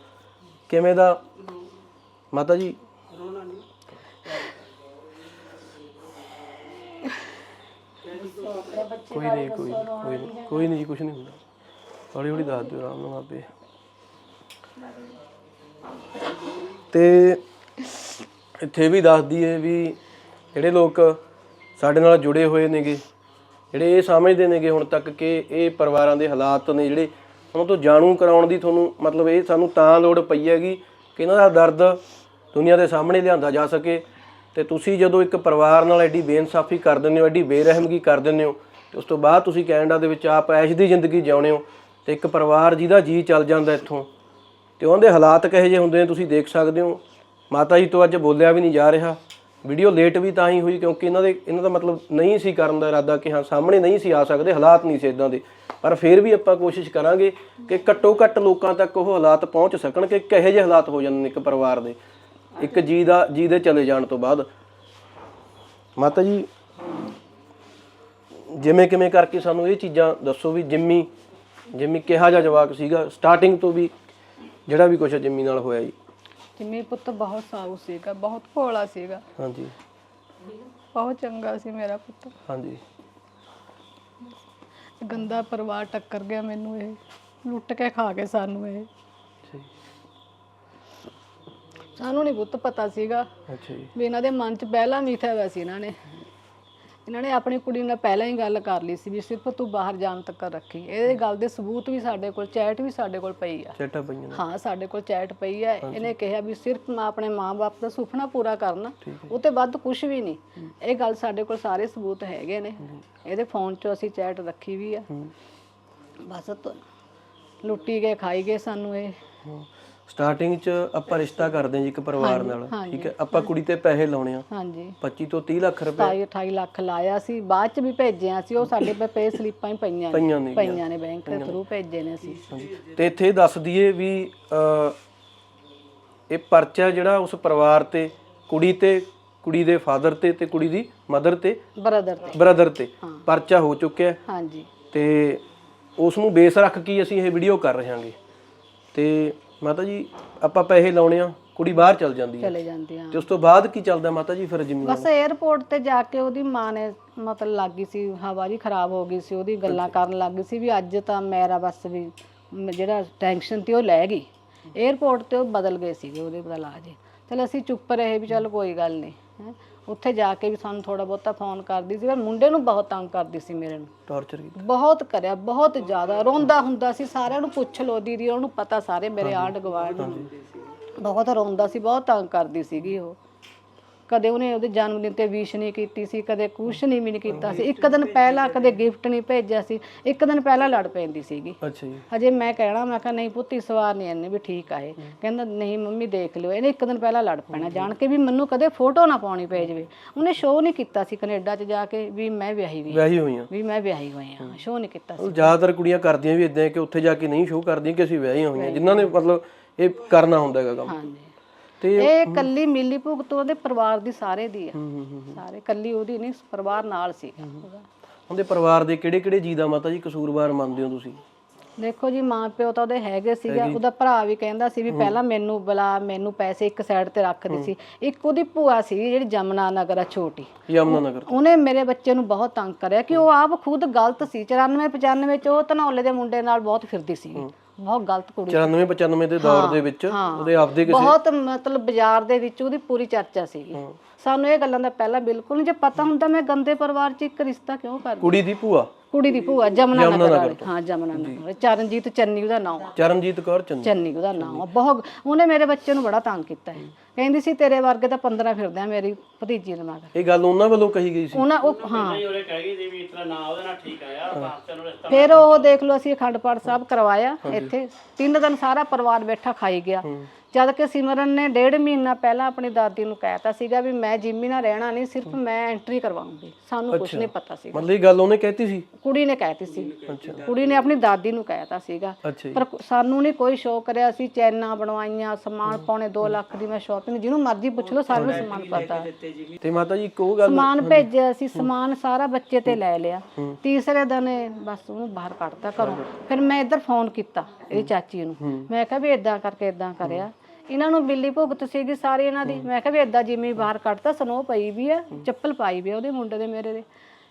Speaker 3: ਕਿਵੇਂ ਦਾ ਮਾਤਾ ਜੀ? ਕੋਈ ਨਹੀਂ ਜੀ, ਕੁਛ ਨਹੀਂ ਹੁੰਦਾ। ਹੌਲੀ ਹੌਲੀ ਦੱਸ ਦਿਓ, ਆਰਾਮ ਨਾਲ ਆਪੇ। ਤੇ ਇੱਥੇ ਵੀ ਦੱਸ ਦਈਏ ਵੀ ਜਿਹੜੇ ਲੋਕ ਸਾਡੇ ਨਾਲ ਜੁੜੇ ਹੋਏ ਨੇਗੇ, ਜਿਹੜੇ ਇਹ ਸਮਝਦੇ ਨੇਗੇ ਹੁਣ ਤੱਕ ਕਿ ਇਹ ਪਰਿਵਾਰਾਂ ਦੇ ਹਾਲਾਤ ਨੇ ਜਿਹੜੇ, ਉਹਨਾਂ ਤੋਂ ਜਾਣੂ ਕਰਾਉਣ ਦੀ ਤੁਹਾਨੂੰ ਮਤਲਬ ਇਹ ਸਾਨੂੰ ਤਾਂ ਲੋੜ ਪਈ ਹੈਗੀ ਕਿ ਇਹਨਾਂ ਦਾ ਦਰਦ ਦੁਨੀਆ ਦੇ ਸਾਹਮਣੇ ਲਿਆਂਦਾ ਜਾ ਸਕੇ। ਤੇ ਤੁਸੀਂ ਜਦੋਂ ਇੱਕ ਪਰਿਵਾਰ ਨਾਲ ਐਡੀ ਬੇਇਨਸਾਫੀ ਕਰ ਦਿੰਦੇ ਹੋ, ਐਡੀ ਬੇਰਹਿਮਗੀ ਕਰ ਦਿੰਦੇ ਹੋ, ਤੇ ਉਸ ਤੋਂ ਬਾਅਦ ਤੁਸੀਂ ਕੈਨੇਡਾ ਦੇ ਵਿੱਚ ਆਪ ਐਸ਼ ਦੀ ਜ਼ਿੰਦਗੀ ਜਿਉਂਦੇ ਹੋ, ਤੇ ਇੱਕ ਪਰਿਵਾਰ ਜਿਹਦਾ ਜੀ ਚੱਲ ਜਾਂਦਾ ਇੱਥੋਂ, ਤੇ ਉਹਨਾਂ ਦੇ ਹਾਲਾਤ ਕਿਹੋ ਜਿਹੇ ਹੁੰਦੇ ਨੇ ਤੁਸੀਂ ਦੇਖ ਸਕਦੇ ਹੋ। ਮਾਤਾ ਜੀ ਤੋਂ ਅੱਜ ਬੋਲਿਆ ਵੀ ਨਹੀਂ ਜਾ ਰਿਹਾ। ਵੀਡੀਓ ਲੇਟ ਵੀ ਤਾਂ ਹੀ ਹੋਈ ਕਿਉਂਕਿ ਇਹਨਾਂ ਦਾ ਮਤਲਬ ਨਹੀਂ ਸੀ ਕਰਨ ਦਾ ਇਰਾਦਾ ਕਿ ਹਾਂ ਸਾਹਮਣੇ ਨਹੀਂ ਸੀ ਆ ਸਕਦੇ, ਹਾਲਾਤ ਨਹੀਂ ਸੀ ਇੱਦਾਂ ਦੇ। ਪਰ ਫਿਰ ਵੀ ਆਪਾਂ ਕੋਸ਼ਿਸ਼ ਕਰਾਂਗੇ ਕਿ ਘੱਟੋ ਘੱਟ ਲੋਕਾਂ ਤੱਕ ਉਹ ਹਾਲਾਤ ਪਹੁੰਚ ਸਕਣ ਕਿ ਕਿਹੋ ਜਿਹੇ ਹਾਲਾਤ ਹੋ ਜਾਂਦੇ ਨੇ ਇੱਕ ਪਰਿਵਾਰ ਦੇ, ਇੱਕ ਜੀ ਦੇ ਚਲੇ ਜਾਣ ਤੋਂ ਬਾਅਦ। ਮਾਤਾ ਜੀ, ਕਿਵੇਂ ਕਰਕੇ ਸਾਨੂੰ ਇਹ ਚੀਜ਼ਾਂ ਦੱਸੋ ਵੀ ਜਿੰਮੀ ਕਿਹਾ ਜਿਹਾ ਜਵਾਕ ਸੀਗਾ ਸਟਾਰਟਿੰਗ ਤੋਂ ਵੀ, ਜਿਹੜਾ ਵੀ ਕੁਛ ਜਿੰਮੀ ਨਾਲ ਹੋਇਆ ਜੀ?
Speaker 1: ਜਿੰਮੀ ਪੁੱਤ ਬਹੁਤ ਸਾਊ ਸੀਗਾ, ਬਹੁਤ ਭੋਲਾ ਸੀਗਾ।
Speaker 3: ਹਾਂਜੀ,
Speaker 1: ਬਹੁਤ ਚੰਗਾ ਸੀ ਮੇਰਾ ਪੁੱਤ।
Speaker 3: ਹਾਂਜੀ।
Speaker 1: ਗੰਦਾ ਪਰਿਵਾਰ ਟੱਕਰ ਗਿਆ ਮੈਨੂੰ, ਇਹ ਲੁੱਟ ਕੇ ਖਾ ਗਏ ਸਾਨੂੰ। ਇਹ ਸਾਨੂੰ ਨਹੀਂ ਪੁੱਤ ਪਤਾ ਸੀਗਾ ਵੀ ਇਹਨਾਂ ਦੇ ਮਨ 'ਚ ਪਹਿਲਾਂ ਮੀਠਾ ਹੋਇਆ ਸੀ। ਇਹਨਾਂ ਨੇ ਆਪਣੀ ਕੁੜੀ ਨਾਲ ਪਹਿਲਾਂ ਹੀ ਗੱਲ ਕਰ ਲਈ ਸੀ ਵੀ ਸਿਰਫ ਤੂੰ ਬਾਹਰ ਜਾਣ ਤੱਕ ਰੱਖੀ। ਇਹਦੇ ਗੱਲ ਦੇ ਸਬੂਤ ਵੀ ਸਾਡੇ ਕੋਲ, ਚੈਟ ਵੀ ਸਾਡੇ ਕੋਲ ਪਈ ਆ।
Speaker 3: ਚੈਟਾਂ ਪਈਆਂ? ਹਾਂ,
Speaker 1: ਸਾਡੇ ਕੋਲ ਚੈਟ ਪਈ ਆ। ਇਹਨੇ ਕਿਹਾ ਵੀ ਸਿਰਫ ਮੈਂ ਆਪਣੇ ਮਾਂ-ਬਾਪ ਦਾ ਸੁਪਨਾ ਪੂਰਾ ਕਰਨਾ, ਉਹ ਤੋਂ ਵੱਧ ਕੁਝ ਵੀ ਨਹੀਂ। ਇਹ ਗੱਲ ਸਾਡੇ ਕੋਲ ਸਾਰੇ ਸਬੂਤ ਹੈਗੇ ਨੇ। ਇਹਦੇ ਫੋਨ 'ਚ ਅਸੀਂ ਚੈਟ ਰੱਖੀ ਵੀ ਆ। ਬਸ ਲੁੱਟੀ ਗਏ, ਖਾਈ ਗਏ ਸਾਨੂੰ ਇਹ।
Speaker 3: ਸਟਾਰਟਿੰਗ 'ਚ ਆਪਾਂ ਰਿਸ਼ਤਾ ਕਰਦੇ ਹਾਂ ਜੀ ਇੱਕ ਪਰਿਵਾਰ ਨਾਲ, ਠੀਕ ਹੈ, ਆਪਾਂ ਕੁੜੀ ਤੇ ਪੈਸੇ ਲਾਉਣੇ ਆ
Speaker 1: ਹਾਂਜੀ
Speaker 3: 25 ਤੋਂ 30 ਲੱਖ ਰੁਪਏ
Speaker 1: 28 ਲੱਖ ਲਾਇਆ ਸੀ, ਬਾਅਦ ਚ ਵੀ ਭੇਜਿਆ ਸੀ, ਉਹ ਸਾਡੇ ਪੇ ਸਲਿੱਪਾਂ ਹੀ ਪਈਆਂ ਨੇ ਬੈਂਕ ਦੇ ਥਰੂ ਭੇਜੇ ਨੇ ਅਸੀਂ।
Speaker 3: ਤੇ ਇੱਥੇ ਦੱਸ ਦਈਏ ਵੀ ਇਹ ਪਰਚਾ ਜਿਹੜਾ ਉਸ ਪਰਿਵਾਰ ਤੇ ਕੁੜੀ ਦੇ ਫਾਦਰ ਤੇ ਕੁੜੀ ਦੀ ਮਦਰ ਤੇ ਬ੍ਰਦਰ ਤੇ ਪਰਚਾ ਹੋ ਚੁੱਕਿਆ
Speaker 1: ਹਾਂਜੀ।
Speaker 3: ਤੇ ਉਸ ਨੂੰ ਬੇਸ ਰੱਖ ਕੇ ਅਸੀਂ ਇਹ ਵੀਡੀਓ ਕਰ ਰਹੇ ਹਾਂਗੇ। ਤੇ ਮਾਤਾ ਜੀ ਆਪਾਂ ਪੈਸੇ ਲਾਉਣੇ ਆ, ਕੁੜੀ ਬਾਹਰ ਚਲ ਜਾਂਦੀ ਹੈ ਤੇ ਉਸ ਤੋਂ ਬਾਅਦ ਕੀ ਚੱਲਦਾ ਮਾਤਾ ਜੀ ਫਿਰ ਜ਼ਮੀਨ?
Speaker 1: ਬਸ 에ਅਰਪੋਰਟ ਤੇ ਜਾ ਕੇ ਉਹਦੀ ਮਾਂ ਨੇ ਮਤਲਬ ਲੱਗ ਗਈ ਸੀ, ਹਵਾ ਜੀ ਖਰਾਬ ਹੋ ਗਈ ਸੀ, ਉਹਦੀ ਗੱਲਾਂ ਕਰਨ ਲੱਗ ਗਈ ਸੀ ਵੀ ਅੱਜ ਤਾਂ ਮੇਰਾ ਬਸ ਵੀ ਜਿਹੜਾ ਟੈਨਸ਼ਨ ਤੇ ਉਹ ਲੈ ਗਈ। 에ਅਰਪੋਰਟ ਤੇ ਉਹ ਬਦਲ ਗਏ ਸੀਗੇ, ਉਹਦੇ ਬਦਲਾ ਜੇ। ਚਲ ਅਸੀਂ ਚੁੱਪ ਰਹੇ ਵੀ ਚਲ ਕੋਈ ਗੱਲ ਨਹੀਂ ਹੈ। ਉੱਥੇ ਜਾ ਕੇ ਵੀ ਸਾਨੂੰ ਥੋੜਾ ਬਹੁਤਾ ਫੋਨ ਕਰਦੀ ਸੀ, ਪਰ ਮੁੰਡੇ ਨੂੰ ਬਹੁਤ ਤੰਗ ਕਰਦੀ ਸੀ, ਮੇਰੇ ਨੂੰ
Speaker 3: ਟਾਰਚਰ ਕੀਤਾ, ਬਹੁਤ
Speaker 1: ਕਰਿਆ, ਬਹੁਤ ਜ਼ਿਆਦਾ ਰੋਂਦਾ ਹੁੰਦਾ ਸੀ। ਸਾਰਿਆਂ ਨੂੰ ਪੁੱਛ ਲਓ ਦੀਦੀ, ਉਹਨੂੰ ਪਤਾ, ਸਾਰੇ ਮੇਰੇ ਆਂਢ ਗੁਆਂਢ ਨੂੰ, ਬਹੁਤ ਰੋਂਦਾ ਸੀ, ਬਹੁਤ ਤੰਗ ਕਰਦੀ ਸੀਗੀ ਉਹ। ਕਦੇ ਉਹਨੇ ਉਹਦੇ ਜਨਮ ਦਿਨ ਤੇ ਵਿਸ਼ ਨਹੀਂ ਕੀਤੀ ਸੀ, ਕਦੇ ਕੁਛ ਨਹੀਂ ਵੀ ਨਹੀਂ ਕੀਤਾ ਸੀ। ਇੱਕ ਦਿਨ ਪਹਿਲਾਂ ਕਦੇ ਗਿਫਟ ਨਹੀਂ ਭੇਜਿਆ ਸੀ, ਇੱਕ ਦਿਨ ਪਹਿਲਾਂ ਲੜ ਪੈਂਦੀ ਸੀਗੀ।
Speaker 3: ਅੱਛਾ ਜੀ।
Speaker 1: ਹਜੇ ਮੈਂ ਕਹਿਣਾ, ਮੈਂ ਕਿਹਾ ਨਹੀਂ ਪੁੱਤ ਇਸ ਵਾਰ ਨਹੀਂ ਇਹਨੇ ਵੀ ਠੀਕ ਆ ਇਹ, ਕਹਿੰਦਾ ਨਹੀਂ ਮੰਮੀ ਦੇਖ ਲਿਓ, ਇਹਨੇ ਇੱਕ ਦਿਨ ਪਹਿਲਾਂ ਲੜ ਪੈਣਾ ਜਾਣ ਕੇ ਵੀ ਮੈਨੂੰ ਕਦੇ ਫੋਟੋ ਨਾ ਪਾਉਣੀ ਪੈ ਜਾਵੇ। ਉਹਨੇ ਸ਼ੋਅ ਨਹੀਂ ਕੀਤਾ ਸੀ ਕੈਨੇਡਾ 'ਚ ਜਾ ਕੇ ਵੀ ਮੈਂ ਵਿਆਹੀ ਹੋਈ ਹਾਂ, ਵੀ ਮੈਂ ਵਿਆਹੀ ਹੋਈ ਹਾਂ, ਸ਼ੋਅ ਨਹੀਂ ਕੀਤਾ ਸੀ।
Speaker 3: ਜ਼ਿਆਦਾਤਰ ਕੁੜੀਆਂ ਕਰਦੀਆਂ ਵੀ ਇਦਾਂ ਕਿ ਉੱਥੇ ਜਾ ਕੇ ਨਹੀਂ ਸ਼ੋਅ ਕਰਦੀਆਂ ਕਿ ਅਸੀਂ ਵਿਆਹੀਆਂ ਹੋਈਆਂ, ਜਿਨ੍ਹਾਂ ਨੇ ਮਤਲਬ ਇਹ ਕਰਨਾ ਹੁੰਦਾ ਹੈਗਾ ਕੰਮ।
Speaker 1: ਹਾਂਜੀ। ਤੇ ਇਹ ਕੱਲੀ ਮਿਲੀ ਭੁਗਤ ਉਹਦੇ ਪਰਿਵਾਰ ਦੀ, ਸਾਰੇ ਦੀ ਆ, ਸਾਰੇ, ਕੱਲੀ ਉਹਦੀ ਨਹੀਂ, ਪਰਿਵਾਰ ਨਾਲ ਸੀ ਉਹਦਾ।
Speaker 3: ਉਹਦੇ ਪਰਿਵਾਰ ਦੇ ਕਿਹੜੇ ਜੀਅ ਦਾ ਮਾਤਾ ਜੀ ਕਸੂਰਵਾਰ ਮੰਨਦੇ ਹੋ ਤੁਸੀਂ?
Speaker 1: ਦੇਖੋ ਜੀ, ਮਾਂ ਪਿਓ ਤਾਂ ਉਹਦੇ ਹੈਗੇ ਸੀਗਾ, ਉਹਦਾ ਭਰਾ ਵੀ ਕਹਿੰਦਾ ਸੀ ਵੀ ਪਹਿਲਾਂ ਮੈਨੂੰ ਬੁਲਾ, ਮੈਨੂੰ ਪੈਸੇ ਇੱਕ ਸਾਈਡ ਤੇ ਰੱਖਦੀ ਸੀ। ਇੱਕ ਉਹਦੀ ਭੂਆ ਸੀ ਜਿਹੜੀ ਜਮਨਾ ਨਗਰ ਆ, ਛੋਟੀ ਯਮਨਾ ਨਗਰ, ਉਹਨੇ ਮੇਰੇ ਬੱਚੇ ਨੂੰ ਬਹੁਤ ਤੰਗ ਕਰਿਆ ਕਿ ਉਹ ਆਪ ਖੁਦ ਗਲਤ ਸੀ। 94-95 ਚ ਉਹ ਧਨੌਲੇ ਦੇ ਮੁੰਡੇ ਨਾਲ ਬਹੁਤ ਫਿਰਦੀ ਸੀ, ਬਹੁਤ ਗਲਤ ਕੁੜੀ।
Speaker 3: 94-95 ਦੇ ਦੌਰ ਦੇ ਵਿੱਚ ਉਹਦੇ ਆਪਦੇ ਕਿਸੇ
Speaker 1: ਬਹੁਤ ਮਤਲਬ ਬਾਜ਼ਾਰ ਦੇ ਵਿੱਚ ਉਹਦੀ ਪੂਰੀ ਚਰਚਾ ਸੀਗੀ। ਸਾਨੂੰ ਇਹ ਗੱਲਾਂ ਦਾ ਪਹਿਲਾਂ ਬਿਲਕੁਲ ਨਹੀਂ, ਜੇ ਪਤਾ ਹੁੰਦਾ ਮੈਂ ਗੰਦੇ ਪਰਿਵਾਰ 'ਚ ਇੱਕ ਰਿਸ਼ਤਾ ਕਿਉਂ ਕਰਦੀ। ਕੁੜੀ ਦੀ ਭੂਆ ਜਮਨਾ ਨਗਰ ਵਾਲੀ, ਹਾਂ ਜਮਨਾ ਨਗਰ, ਚਰਨਜੀਤ ਚੰਨੀ ਉਹਦਾ ਨਾਮ ਆ,
Speaker 3: ਚਰਨਜੀਤ ਕੌਰ
Speaker 1: ਚੰਨੀ ਉਹਦਾ ਨਾਮ ਆ। ਬਹੁਤ ਉਹਨੇ ਮੇਰੇ ਬੱਚੇ ਨੂੰ ਬੜਾ ਤੰਗ ਕੀਤਾ ਹੈ, ਕਹਿੰਦੀ ਸੀ ਤੇਰੇ ਵਰਗੇ ਤਾਂ 15 ਫਿਰਦੇ ਆ ਮੇਰੀ ਭਤੀਜੀ ਦੇ ਮਗਰ।
Speaker 3: ਇਹ ਗੱਲ ਉਹਨਾਂ ਵੱਲੋਂ ਕਹੀ ਗਈ ਸੀ?
Speaker 1: ਉਹਨਾਂ ਉਹ ਹਾਂ ਫਿਰ ਉਹ ਦੇਖ ਲਓ, ਅਸੀਂ ਅਖੰਡ ਪਾਠ ਸਾਹਿਬ ਕਰਵਾਇਆ ਇੱਥੇ, 3 ਦਿਨ ਸਾਰਾ ਪਰਿਵਾਰ ਬੈਠਾ ਖਾਈ ਗਿਆ। ਜਦ ਕਿ ਸਿਮਰਨ ਨੇ 1.5 ਮਹੀਨਾ ਪਹਿਲਾਂ ਆਪਣੀ ਦਾਦੀ ਨੂੰ ਕਹਿਤਾ ਸੀਗਾ ਵੀ ਮੈਂ ਜਿੰਮੀ ਨਾਲ ਰਹਿਣਾ ਨਹੀਂ, ਸਿਰਫ ਮੈਂ ਐਂਟਰੀ ਕਰਵਾਉਂਗੀ। ਸਾਨੂੰ ਕੁਝ ਨਹੀਂ ਪਤਾ ਸੀ,
Speaker 3: ਮਤਲਬ ਇਹ ਗੱਲ ਉਹਨੇ ਕਹਿਤੀ ਸੀ,
Speaker 1: ਕੁੜੀ ਨੇ ਕਹਿਤੀ ਸੀ। ਕੁੜੀ ਨੇ ਆਪਣੀ ਦਾਦੀ ਨੂੰ ਕਹਿਤਾ ਸੀਗਾ, ਪਰ ਸਾਨੂੰ ਨਹੀਂ ਕੋਈ ਸ਼ੌਕ ਕਰਿਆ। ਅਸੀਂ ਚੈਨਾਂ ਬਣਵਾਈਆਂ, ਸਮਾਨ ਪਾਉਣੇ 2 ਲੱਖ ਦੀ ਮੈਂ ਸ਼ਾਪਿੰਗ, ਜਿਹਨੂੰ ਮਰਜ਼ੀ ਪੁੱਛ ਲਓ, ਸਾਰਿਆਂ ਨੂੰ ਸਮਾਨ ਪਤਾ।
Speaker 3: ਤੇ ਮਾਤਾ ਜੀ ਇੱਕ ਉਹ ਗੱਲ, ਸਮਾਨ
Speaker 1: ਭੇਜਿਆ ਸੀ, ਸਮਾਨ ਸਾਰਾ ਬੱਚੇ ਤੇ ਲੈ ਲਿਆ। ਤੀਸਰੇ ਦਿਨ ਬਸ ਉਹਨੂੰ ਬਾਹਰ ਕੱਢਤਾ ਘਰੋਂ। ਫਿਰ ਮੈਂ ਇੱਧਰ ਫੋਨ ਕੀਤਾ ਇਹਦੀ ਚਾਚੀ ਨੂੰ, ਮੈਂ ਕਿਹਾ ਵੀ ਇਦਾਂ ਕਰਕੇ ਇਦਾਂ ਕਰਿਆ। ਇਹਨਾਂ ਨੂੰ ਬਿੱਲੀ ਭੁਗਤ ਸੀਗੀ ਸਾਰੀ ਇਹਨਾਂ ਦੀ। ਮੈਂ ਕਿਹਾ ਵੀ ਇਦਾਂ ਜਿਵੇਂ ਬਾਹਰ ਕੱਢਤਾ, ਸਨੋ ਪਈ ਵੀ ਆ, ਚੱਪਲ ਪਾਈ ਵੀ ਆ ਉਹਦੇ ਮੁੰਡੇ ਦੇ, ਮੇਰੇ ਦੇ।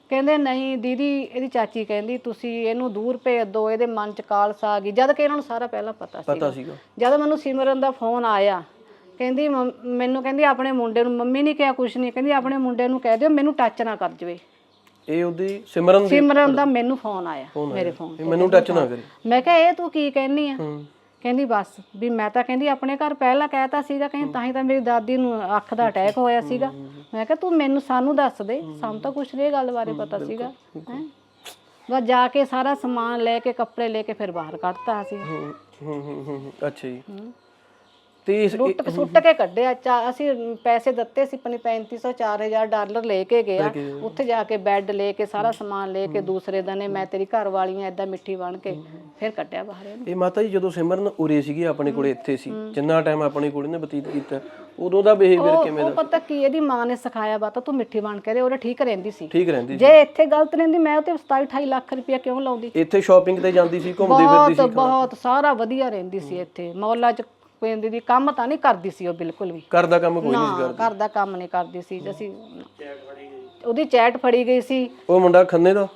Speaker 1: ਕਹਿੰਦੇ ਨਹੀਂ ਦੀਦੀ, ਇਹਦੀ ਚਾਚੀ ਕਹਿੰਦੀ ਤੁਸੀਂ ਇਹਨੂੰ ਦੂਰ ਭੇਜ ਦਿਓ, ਇਹਦੇ ਮਨ 'ਚ ਕਾਲਸ ਆ ਗਈ। ਜਦ ਕਿ ਇਹਨਾਂ ਨੂੰ ਸਾਰਾ ਪਹਿਲਾਂ ਪਤਾ ਸੀਗਾ। ਜਦ ਮੈਨੂੰ ਸਿਮਰਨ ਦਾ ਫੋਨ ਆਇਆ, ਕਹਿੰਦੀ ਮੈਨੂੰ ਕਹਿੰਦੀ ਆਪਣੇ ਮੁੰਡੇ ਨੂੰ, ਮੰਮੀ ਨੇ ਕਿਹਾ ਕੁਛ ਨਹੀਂ, ਕਹਿੰਦੀ ਆਪਣੇ ਮੁੰਡੇ ਨੂੰ ਕਹਿ ਦਿਓ ਮੈਨੂੰ ਟੱਚ ਨਾ ਕਰ ਜਵੇ।
Speaker 3: ਇਹ ਉਹਦੀ ਸਿਮਰਨ ਦਾ ਮੈਨੂੰ ਫੋਨ ਆਇਆ, ਮੇਰੇ ਫੋਨ ਤੇ, ਮੈਨੂੰ ਟੱਚ ਨਾ ਕਰੇ। ਮੈਂ ਕਿਹਾ ਇਹ ਤੂੰ ਕੀ ਕਹਿੰਦੀ ਆ? ਕਹਿੰਦੀ ਬਸ ਵੀ ਮੈਂ ਤਾਂ ਕਹਿੰਦੀ ਆਪਣੇ ਘਰ ਪਹਿਲਾਂ ਕਹਿਤਾ ਸੀਗਾ, ਕਹਿੰਦੀ ਤਾਂ ਹੀ ਤਾਂ ਮੇਰੀ ਦਾਦੀ ਨੂੰ ਅੱਖ ਦਾ ਅਟੈਕ ਹੋਇਆ ਸੀਗਾ। ਮੈਂ ਕਿਹਾ ਤੂੰ ਸਾਨੂੰ ਦੱਸ ਦੇ, ਸਾਨੂੰ ਤਾਂ ਕੁਛ ਨਹੀਂ ਗੱਲ ਬਾਰੇ ਪਤਾ ਸੀਗਾ। ਬਸ ਜਾ ਕੇ ਸਾਰਾ ਸਮਾਨ ਲੈ ਕੇ, ਕੱਪੜੇ ਲੈ ਕੇ ਫਿਰ ਬਾਹਰ ਕੱਢਤਾ ਸੀ। ਅੱਛਾ ਜੀ। ਤੇ ਸੁੱਟ ਕੇ ਕੱਢਿਆ। ਅਸੀਂ ਪੈਸੇ ਦਿੱਤੇ ਸੀ 3500 4000 ਡਾਲਰ ਲੈ ਕੇ ਗਿਆ। ਉੱਥੇ ਜਾ ਕੇ ਬੈੱਡ ਲੈ ਕੇ, ਸਾਰਾ ਸਮਾਨ ਲੈ ਕੇ, ਦੂਸਰੇ ਦਿਨ ਮੈਂ ਤੇਰੀ ਘਰ ਵਾਲੀ ਆ ਏਦਾਂ ਮਿੱਠੀ ਬਣ ਕੇ ਫਿਰ ਕੱਢਿਆ ਬਾਹਰ। ਇਹ ਮਾਤਾ ਜੀ ਜਦੋਂ ਸਿਮਰਨ ਉਰੇ ਸੀਗੀ ਆਪਣੇ ਕੋਲੇ, ਇੱਥੇ ਸੀ, ਜਿੰਨਾ ਟਾਈਮ ਆਪਣੇ ਕੋਲੇ ਨੇ ਬਤੀਤ ਕੀਤਾ, ਉਦੋਂ ਦਾ ਬਿਹੇਵੀਅਰ ਕਿਵੇਂ ਦਾ? ਉਹ ਪਤਾ ਕੀ, ਇਹਦੀ ਮਾਂ ਨੇ ਸਿਖਾਇਆ ਵਾ ਤਾਂ ਤੂੰ ਮਿੱਠੀ ਬਣ ਕੇ, ਉਹਦੇ ਠੀਕ ਰਹਿੰਦੀ ਸੀ। ਜੇ ਇੱਥੇ ਗਲਤ ਰਹਿੰਦੀ ਮੈਂ ਉਹ ਤੇ 27-28 ਲੱਖ ਰੁਪਇਆ ਕਿਉਂ ਲਾਉਂਦੀ? ਇੱਥੇ ਸ਼ਾਪਿੰਗ ਤੇ ਜਾਂਦੀ ਸੀ, ਘੁੰਮਦੀ ਫਿਰਦੀ ਸੀ, ਬਹੁਤ ਸਾਰਾ ਵਧੀਆ ਰਹਿੰਦੀ ਸੀ ਇੱਥੇ ਮੌਲਾ 'ਚ। ਪੈਂਦੀ ਦੀ ਕੰਮ ਤਾਂ ਨਹੀਂ ਕਰਦੀ ਸੀ ਉਹ, ਬਿਲਕੁਲ ਵੀ ਘਰ ਦਾ ਕੰਮ ਕੋਈ ਨਹੀਂ ਕਰਦੀ, ਘਰ ਦਾ ਕੰਮ ਨਹੀਂ ਕਰਦੀ ਸੀ। ਅਸੀਂ ਉਹਦੀ ਚੈਟ ਫੜੀ ਗਈ ਸੀ। ਉਹ ਮੁੰਡਾ ਖੰਨੇ ਦਾ,